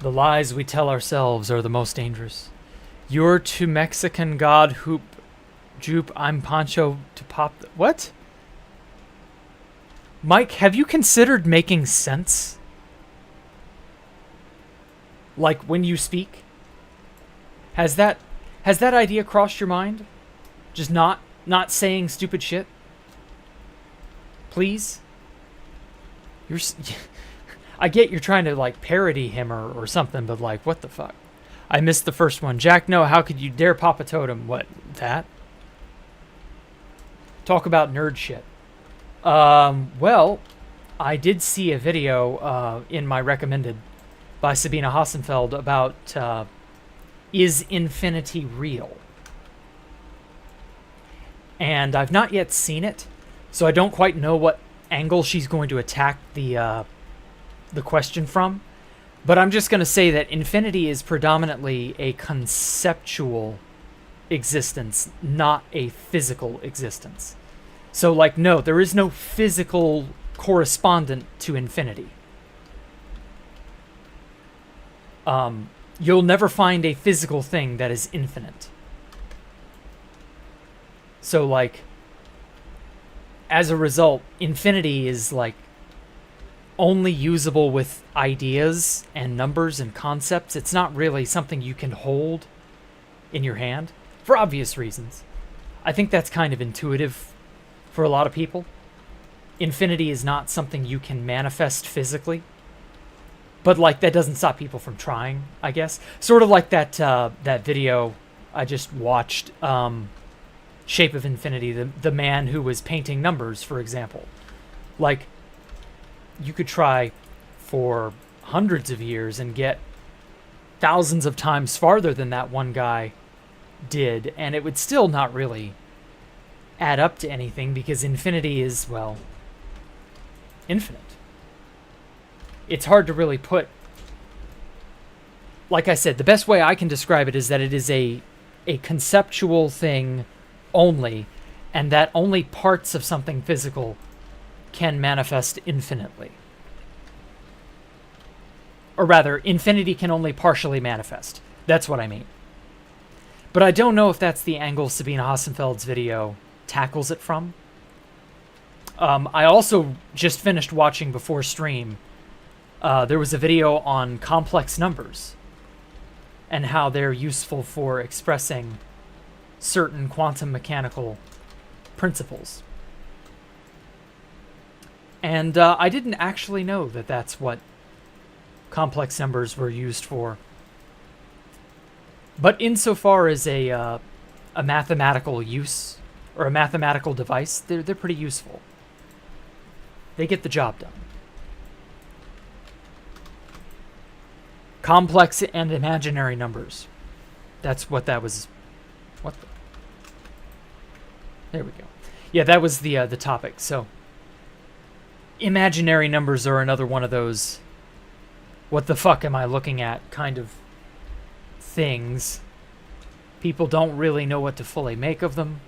The lies we tell ourselves are the most dangerous. You're to Mexican god hoop jupe, I'm Pancho to pop what? Mike, have you considered making sense? Like when you speak? Has that idea crossed your mind? Just not saying stupid shit? Please? I get you're trying to like parody him or something, but like what the fuck? I missed the first one. Jack, no, how could you dare pop a totem? What, that? Talk about nerd shit. Well, I did see a video in my recommended by Sabina Hassenfeld about is infinity real? And I've not yet seen it, so I don't quite know what angle she's going to attack the question from. But I'm just going to say that infinity is predominantly a conceptual existence, not a physical existence. So, like, no, there is no physical correspondent to infinity. You'll never find a physical thing that is infinite. So, like, as a result, infinity is, like, only usable with ideas and numbers and concepts. It's not really something you can hold in your hand, for obvious reasons. I think that's kind of intuitive for a lot of people. Infinity is not something you can manifest physically. But like that doesn't stop people from trying, I guess. Sort of like that that video I just watched, Shape of Infinity, the man who was painting numbers, for example. Like, you could try for hundreds of years and get thousands of times farther than that one guy did, and it would still not really add up to anything, because infinity is, well, infinite. It's hard to really put... Like I said, the best way I can describe it is that it is a conceptual thing only, and that only parts of something physical can manifest infinitely. Or rather, infinity can only partially manifest. That's what I mean. But I don't know if that's the angle Sabine Hassenfeld's video tackles it from. I also just finished watching before stream. There was a video on complex numbers and how they're useful for expressing certain quantum mechanical principles. And I didn't actually know that that's what complex numbers were used for. But insofar as a mathematical use or a mathematical device, they're pretty useful. They get the job done. Complex and imaginary numbers. That's what that was. What the? There we go. Yeah, that was the topic. So, imaginary numbers are another one of those what the fuck am I looking at kind of things. People don't really know what to fully make of them.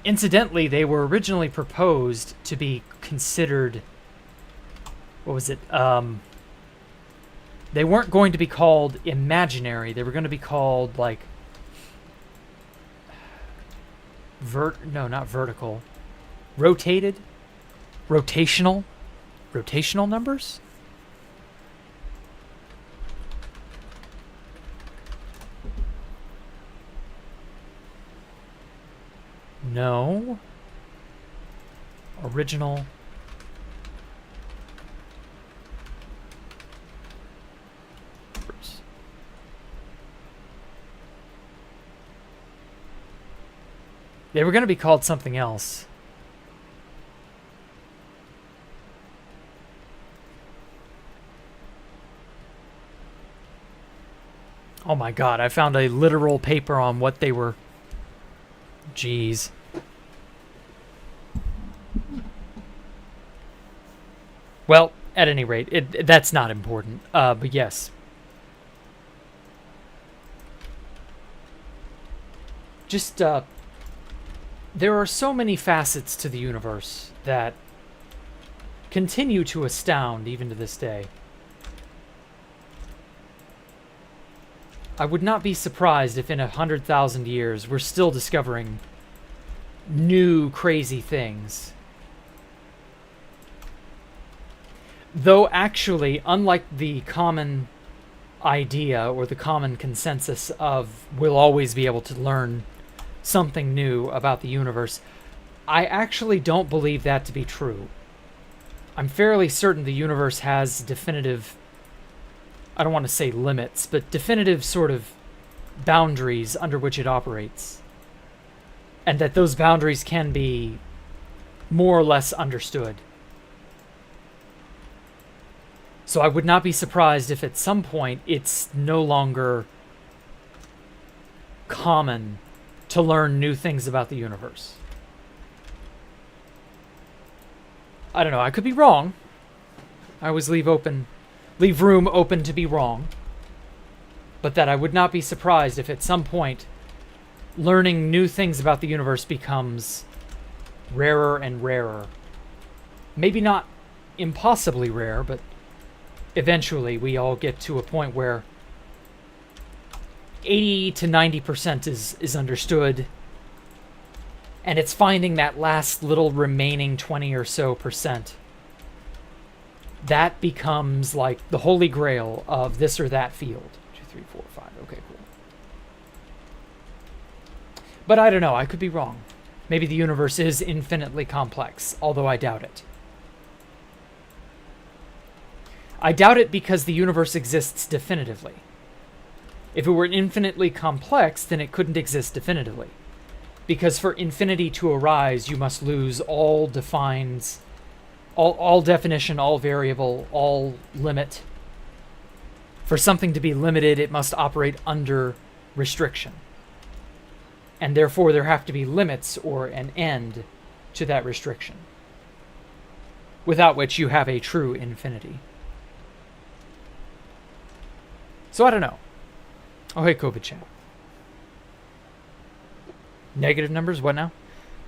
Incidentally, they were originally proposed to be considered... What was it? They weren't going to be called imaginary. They were going to be called, like... No, not vertical. Rotated? Rotational? Rotational numbers? No. Original. They were going to be called something else. Oh my god, I found a literal paper on what they were. Jeez. Well, at any rate, that's not important. But yes. Just, there are so many facets to the universe that continue to astound even to this day. I would not be surprised if in 100,000 years we're still discovering new crazy things. Though actually, unlike the common idea or the common consensus of we'll always be able to learn something new about the universe, I actually don't believe that to be true. I'm fairly certain the universe has definitive, I don't want to say limits, but definitive sort of boundaries under which it operates. And that those boundaries can be more or less understood. So I would not be surprised if at some point it's no longer common to learn new things about the universe. I don't know, I could be wrong. I always leave room open to be wrong. But that I would not be surprised if at some point learning new things about the universe becomes rarer and rarer. Maybe not impossibly rare, but eventually we all get to a point where 80 to 90% is understood, and it's finding that last little remaining 20 or so percent. That becomes like the holy grail of this or that field. 2, 3, 4, 5. Okay, cool. But I don't know. I could be wrong. Maybe the universe is infinitely complex, although I doubt it. I doubt it because the universe exists definitively. If it were infinitely complex, then it couldn't exist definitively. Because for infinity to arise, you must lose all definition, all variable, all limit. For something to be limited, it must operate under restriction. And therefore, there have to be limits or an end to that restriction. Without which you have a true infinity. So I don't know. Oh, hey, COVID chat. Negative numbers? What now?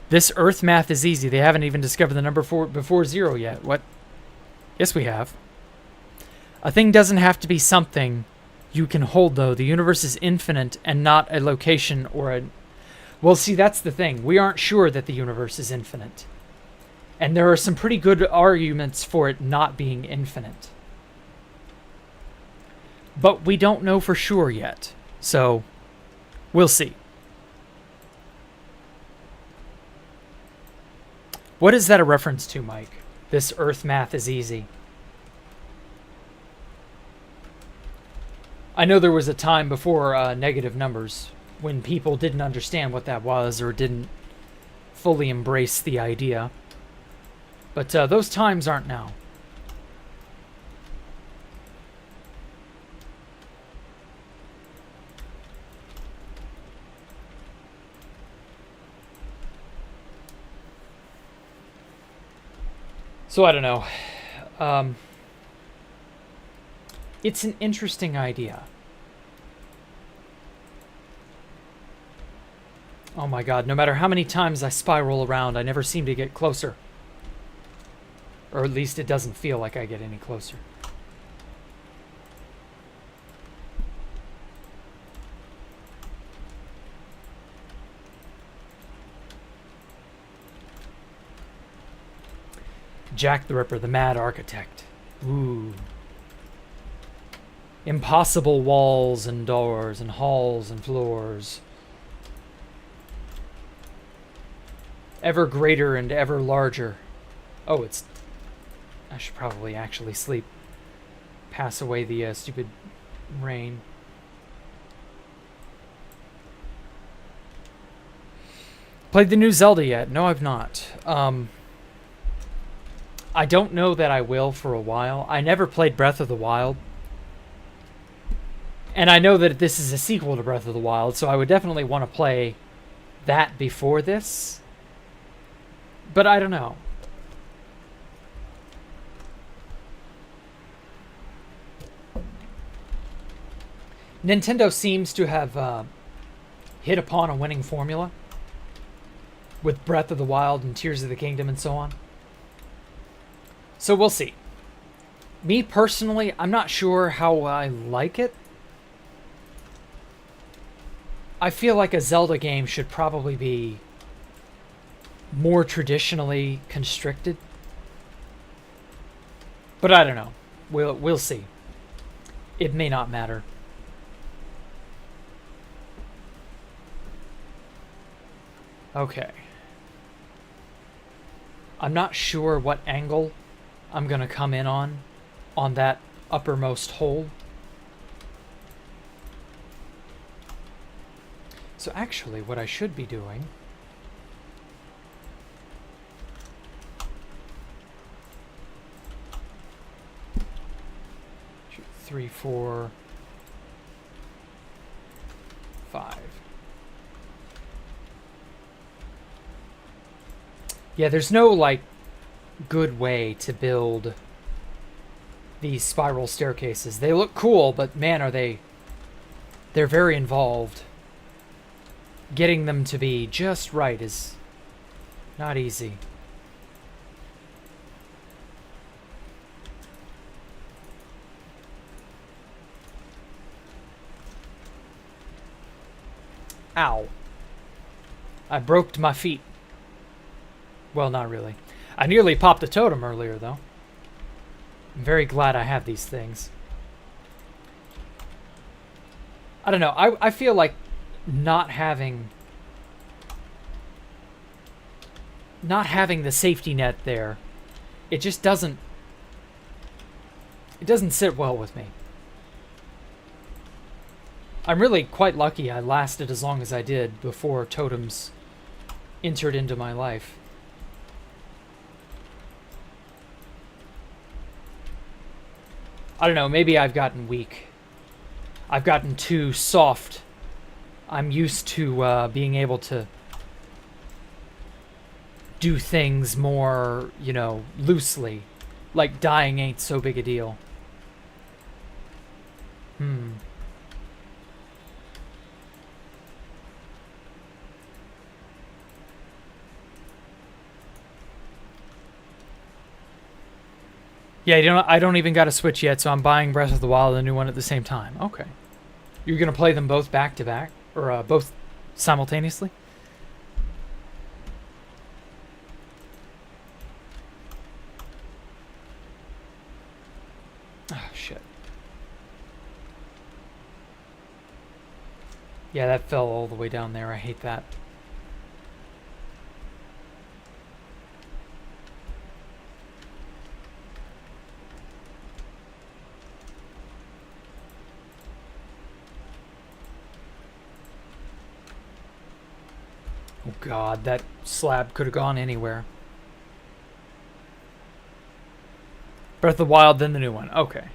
This Earth math is easy. They haven't even discovered the number before 0 yet. What? Yes, we have. A thing doesn't have to be something you can hold, though. The universe is infinite and not a location or a... Well, see, that's the thing. We aren't sure that the universe is infinite. And there are some pretty good arguments for it not being infinite. But we don't know for sure yet. So, we'll see. What is that a reference to, Mike? This Earth math is easy. I know there was a time before negative numbers when people didn't understand what that was or didn't fully embrace the idea. But those times aren't now. So I don't know. It's an interesting idea. Oh my god, no matter how many times I spiral around, I never seem to get closer. Or at least it doesn't feel like I get any closer. Jacktherippa, the Mad Architect. Ooh. Impossible walls and doors and halls and floors. Ever greater and ever larger. Oh, it's... I should probably actually sleep. Pass away the stupid rain. Played the new Zelda yet? No, I've not. I don't know that I will for a while. I never played Breath of the Wild. And I know that this is a sequel to Breath of the Wild, so I would definitely want to play that before this. But I don't know. Nintendo seems to have hit upon a winning formula with Breath of the Wild and Tears of the Kingdom and so on. So we'll see. Me personally, I'm not sure how I like it. I feel like a Zelda game should probably be more traditionally constricted. But I don't know. We'll see. It may not matter. Okay. I'm not sure what angle I'm gonna come in on that uppermost hole. So actually, what I should be doing... Shoot, 3, 4, 5. Yeah, there's no, like, good way to build these spiral staircases. They look cool, but man, they're very involved. Getting them to be just right is not easy. Ow. I broke my feet. Well, not really. I nearly popped a totem earlier, though. I'm very glad I have these things. I don't know. I feel like not having the safety net there, it just doesn't It doesn't sit well with me. I'm really quite lucky I lasted as long as I did before totems entered into my life. I don't know, maybe I've gotten weak. I've gotten too soft. I'm used to being able to do things more, you know, loosely. Like dying ain't so big a deal. Yeah, you know, I don't even got a Switch yet, so I'm buying Breath of the Wild and the new one at the same time. Okay. You're gonna play them both back to back? Or both simultaneously? Oh, shit. Yeah, that fell all the way down there. I hate that. Oh god, that slab could have gone anywhere. Breath of the Wild, then the new one. Okay.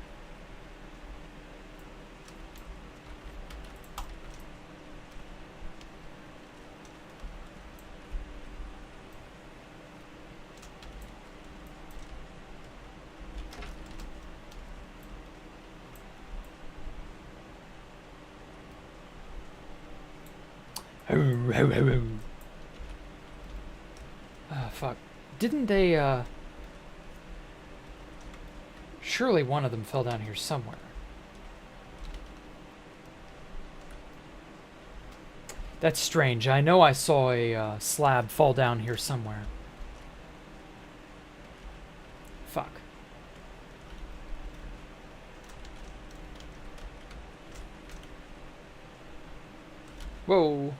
Fuck. Didn't they, surely one of them fell down here somewhere. That's strange. I know I saw a slab fall down here somewhere. Fuck. Whoa.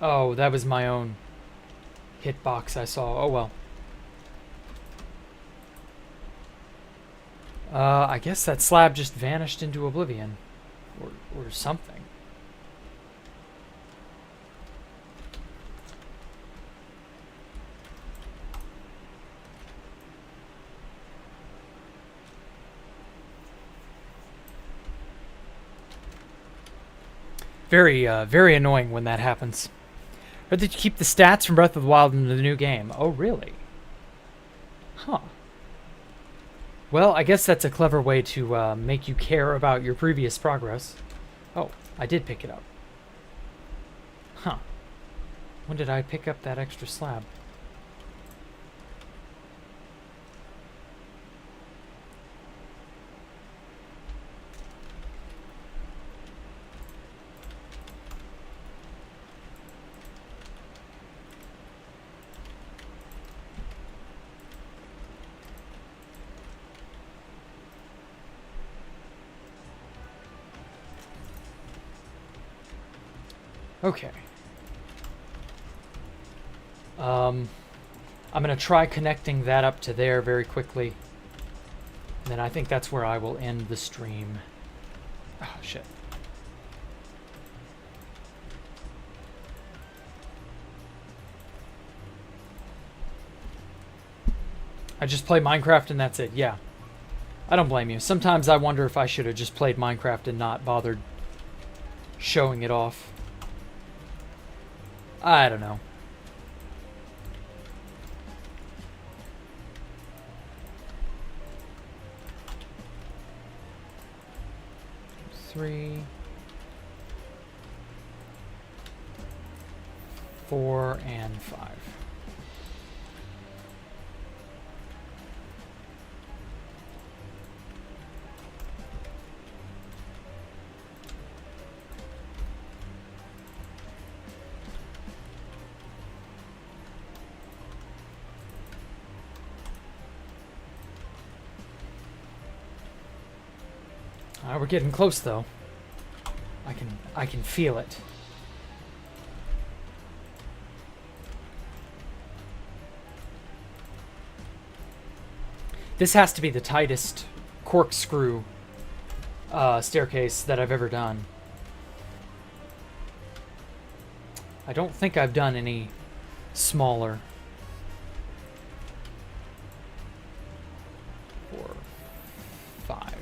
Oh, that was my own hitbox I saw. Oh well. I guess that slab just vanished into oblivion. Or something. Very, very annoying when that happens. Or did you keep the stats from Breath of the Wild into the new game? Oh, really? Huh. Well, I guess that's a clever way to make you care about your previous progress. Oh, I did pick it up. Huh. When did I pick up that extra slab? Okay. I'm going to try connecting that up to there very quickly. And then I think that's where I will end the stream. Oh, shit. I just play Minecraft and that's it. Yeah. I don't blame you. Sometimes I wonder if I should have just played Minecraft and not bothered showing it off. I don't know. Three, 4, and 5. We're getting close though. I can feel it. This has to be the tightest corkscrew staircase that I've ever done. I don't think I've done any smaller. 4, 5.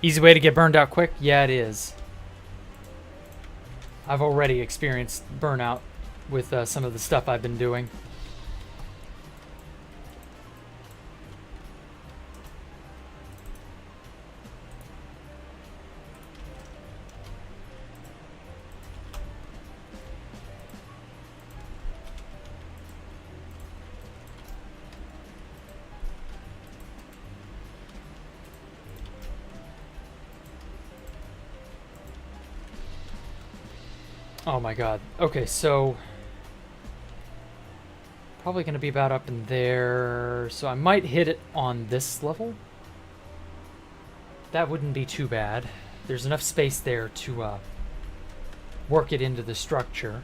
Easy way to get burned out quick? Yeah, it is. I've already experienced burnout with some of the stuff I've been doing. Oh my god. Okay, so probably going to be about up in there. So I might hit it on this level. That wouldn't be too bad. There's enough space there to work it into the structure.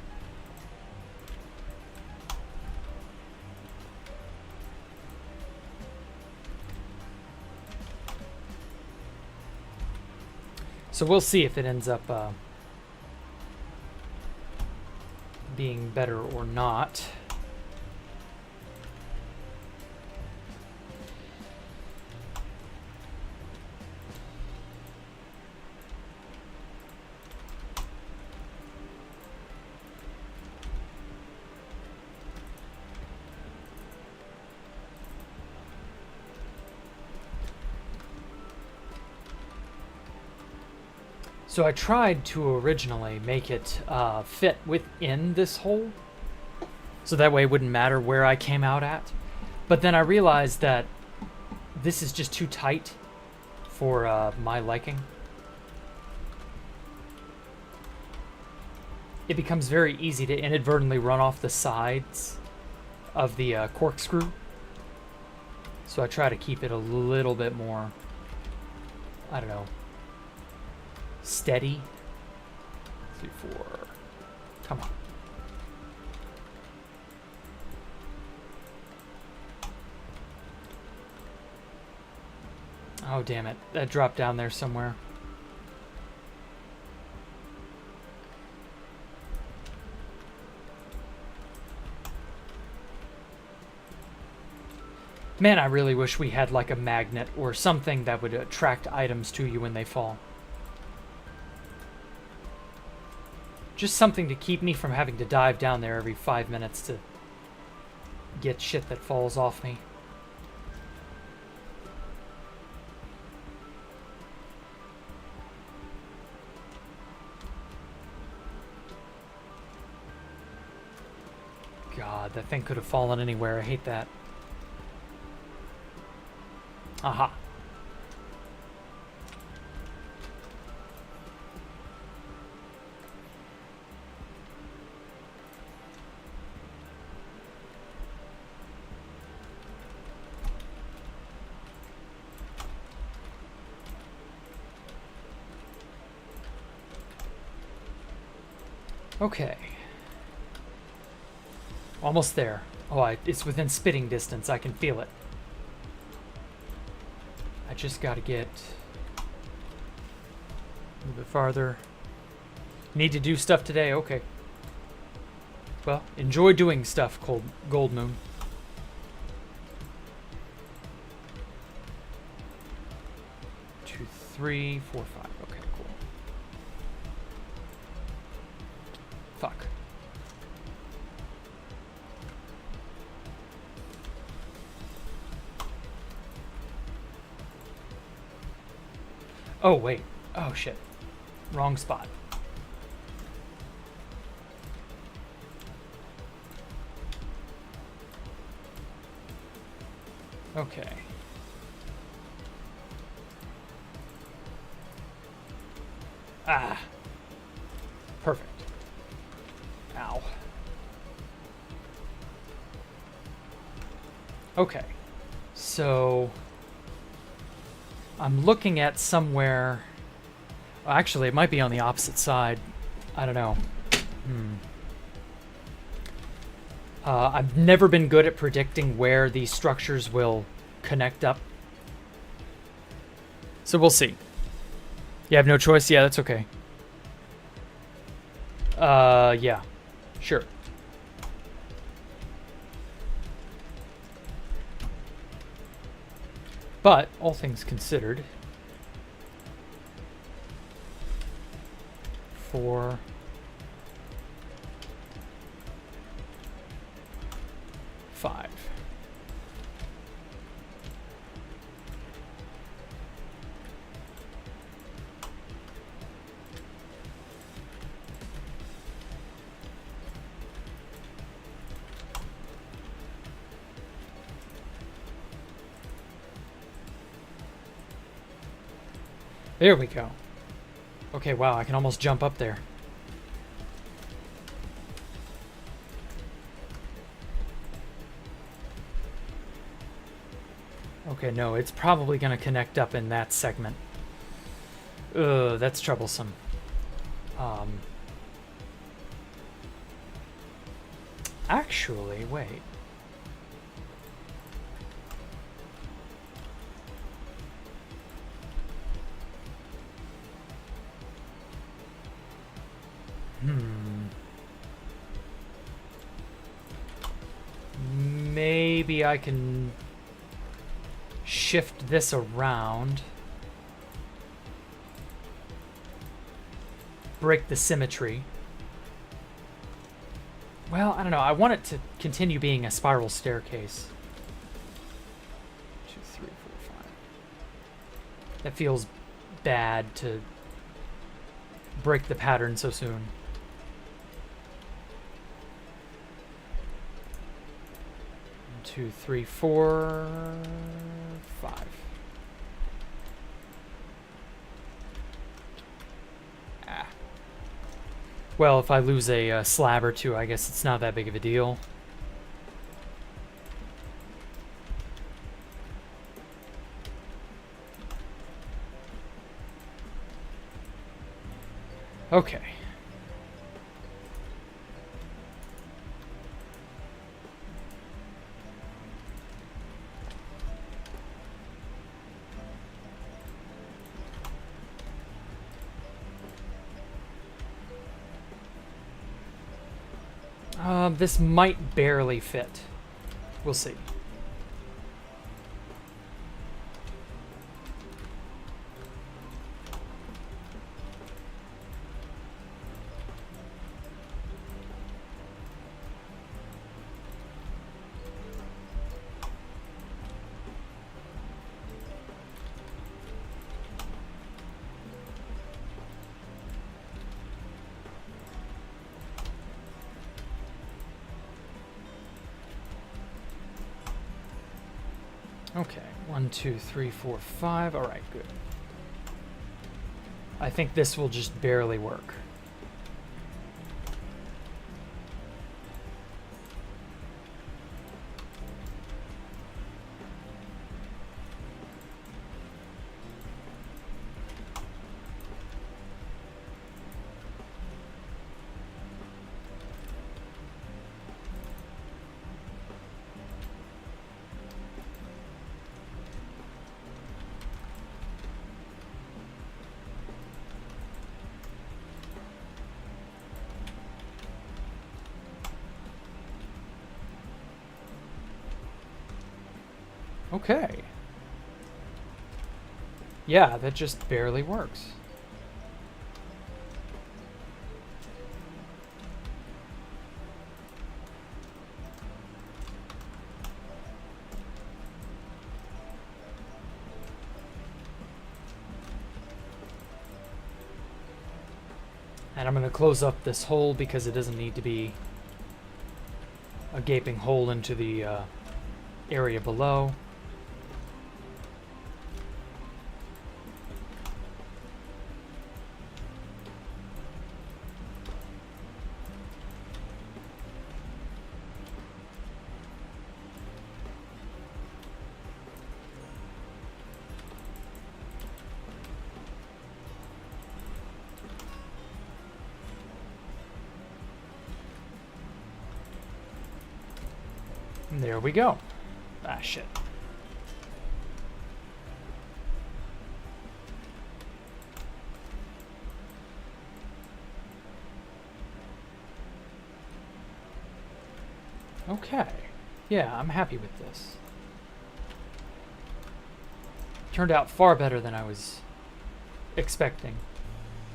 So we'll see if it ends up being better or not. So I tried to originally make it fit within this hole, so that way it wouldn't matter where I came out at. But then I realized that this is just too tight for my liking. It becomes very easy to inadvertently run off the sides of the corkscrew. So I try to keep it a little bit more, I don't know, steady. 3, 4. Come on. Oh, damn it. That dropped down there somewhere. Man, I really wish we had like a magnet or something that would attract items to you when they fall. Just something to keep me from having to dive down there every 5 minutes to get shit that falls off me. God, that thing could have fallen anywhere. I hate that. Aha. Okay. Almost there. Oh, it's within spitting distance. I can feel it. I just gotta get a little bit farther. Need to do stuff today? Okay. Well, enjoy doing stuff, Gold Moon. Two, 3, 4, 5. Okay, cool. Fuck. Oh, wait. Oh, shit. Wrong spot. Okay. Ah. Perfect. Ow. Okay. So I'm looking at somewhere. Actually, it might be on the opposite side. I don't know. I've never been good at predicting where these structures will connect up. So we'll see. You have no choice? Yeah, that's okay. Yeah. Sure. But, all things considered... 4... 5. There we go. Okay, wow, I can almost jump up there. Okay, no, it's probably going to connect up in that segment. Ugh, that's troublesome. Actually, wait. Maybe I can shift this around. Break the symmetry. Well, I don't know. I want it to continue being a spiral staircase. 2, 3, 4, 5. That feels bad to break the pattern so soon. 2, 3, 4, 5. Ah. Well, if I lose a slab or two, I guess it's not that big of a deal. Okay. This might barely fit. We'll see. Okay, 1, 2, 3, 4, 5. All right, good. I think this will just barely work. Okay. Yeah, that just barely works. And I'm going to close up this hole because it doesn't need to be a gaping hole into the area below. And there we go. Ah, shit. Okay. Yeah, I'm happy with this. Turned out far better than I was expecting.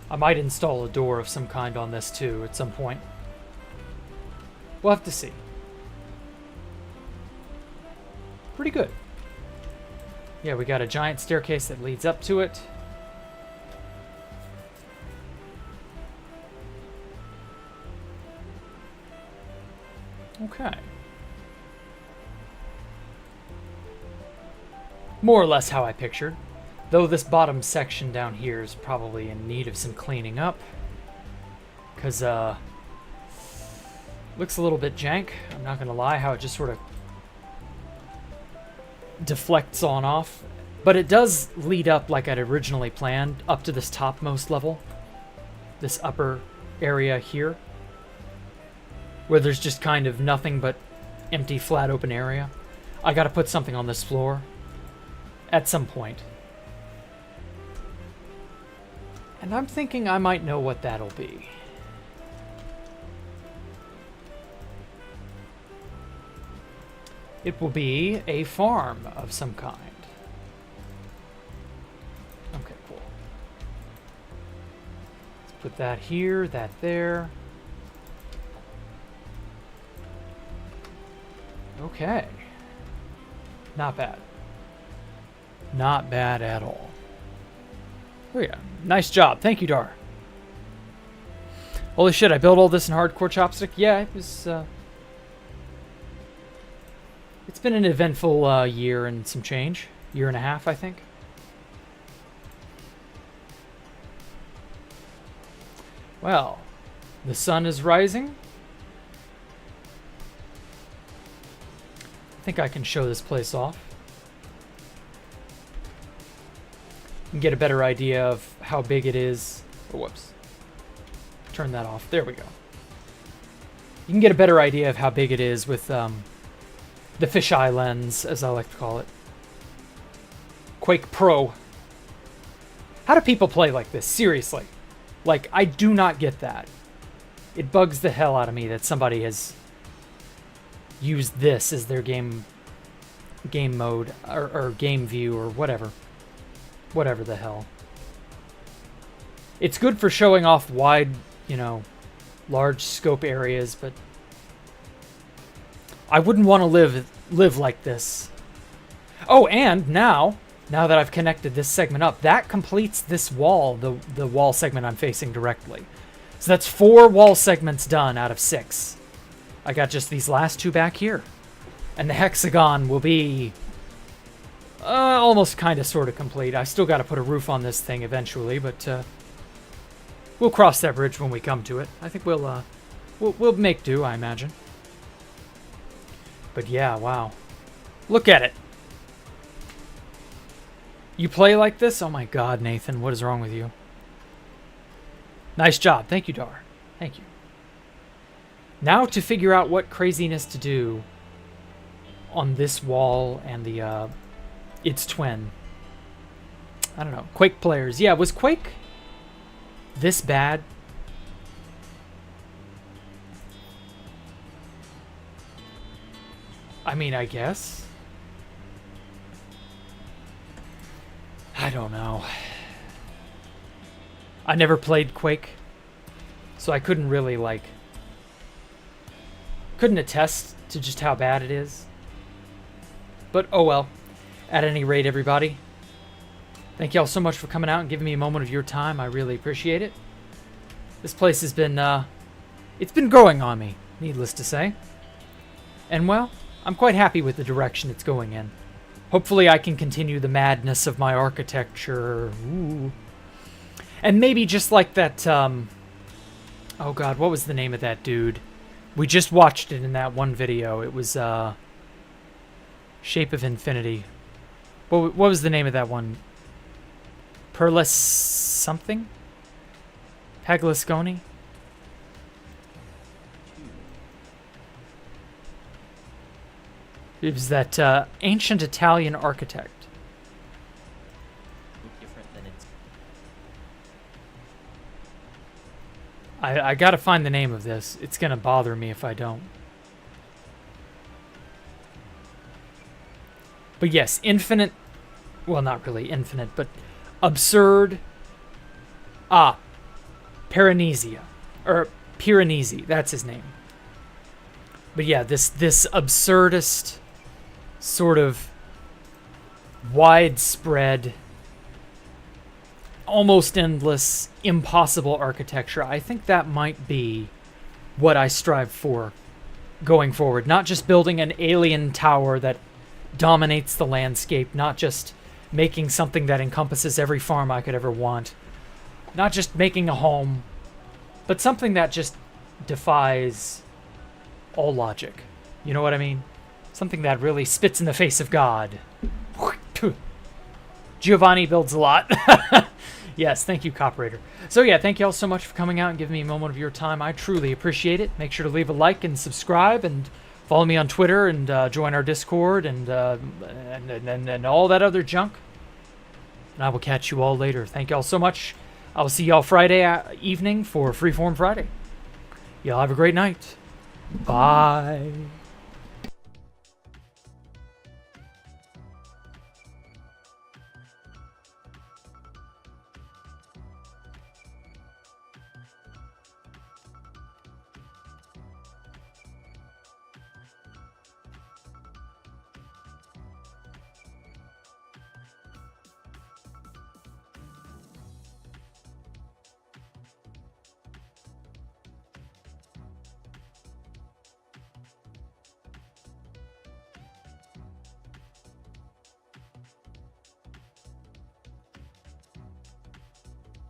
I might install a door of some kind on this too at some point. We'll have to see. Pretty good. Yeah, we got a giant staircase that leads up to it. Okay. More or less how I pictured. Though this bottom section down here is probably in need of some cleaning up. Because, looks a little bit jank. I'm not going to lie, how it just sort of deflects on off. But it does lead up like I'd originally planned, up to this topmost level. This upper area here. Where there's just kind of nothing but empty, flat, open area. I gotta put something on this floor. At some point. And I'm thinking I might know what that'll be. It will be a farm of some kind. Okay, cool. Let's put that here, that there. Okay. Not bad. Not bad at all. Oh yeah, nice job. Thank you, Dar. Holy shit, I built all this in hardcore chopstick? Yeah, it was, it's been an eventful year and some change. Year and a half, I think. Well, the sun is rising. I think I can show this place off. And get a better idea of how big it is. Oh, whoops. Turn that off. There we go. You can get a better idea of how big it is with the fisheye lens, as I like to call it. Quake Pro. How do people play like this? Seriously. Like, I do not get that. It bugs the hell out of me that somebody has used this as their game mode, or game view, or whatever. Whatever the hell. It's good for showing off wide, you know, large scope areas, but I wouldn't want to live like this. Oh, and now that I've connected this segment up, that completes this wall, the wall segment I'm facing directly. So that's 4 wall segments done out of 6. I got just these last 2 back here. And the hexagon will be almost kind of sort of complete. I still got to put a roof on this thing eventually, but we'll cross that bridge when we come to it. I think we'll make do, I imagine. But yeah, wow. Look at it. You play like this? Oh my god, Nathan, what is wrong with you? Nice job. Thank you, Dar. Thank you. Now to figure out what craziness to do on this wall and the its twin. I don't know. Quake players. Yeah, was Quake this bad? I mean, I guess. I don't know. I never played Quake, so I couldn't really, like, couldn't attest to just how bad it is. But oh well. At any rate, everybody, thank y'all so much for coming out and giving me a moment of your time. I really appreciate it. This place has been, it's been growing on me, needless to say. And well, I'm quite happy with the direction it's going in. Hopefully I can continue the madness of my architecture. Ooh. And maybe just like that, oh god, what was the name of that dude? We just watched it in that one video. It was, Shape of Infinity. What was the name of that one? Perlis something? Paglasconi? It was that ancient Italian architect. Different than it's. I gotta find the name of this. It's gonna bother me if I don't. But yes, infinite... Well, not really infinite, but absurd... Piranesi. Or Piranesi, that's his name. But yeah, this absurdist, sort of widespread, almost endless, impossible architecture. I think that might be what I strive for going forward. Not just building an alien tower that dominates the landscape, not just making something that encompasses every farm I could ever want, not just making a home, but something that just defies all logic. You know what I mean? Something that really spits in the face of God. Giovanni builds a lot. Yes, thank you, Coperator. So yeah, thank you all so much for coming out and giving me a moment of your time. I truly appreciate it. Make sure to leave a like and subscribe, and follow me on Twitter, and join our Discord, and all that other junk. And I will catch you all later. Thank you all so much. I will see y'all Friday evening for Freeform Friday. Y'all have a great night. Bye.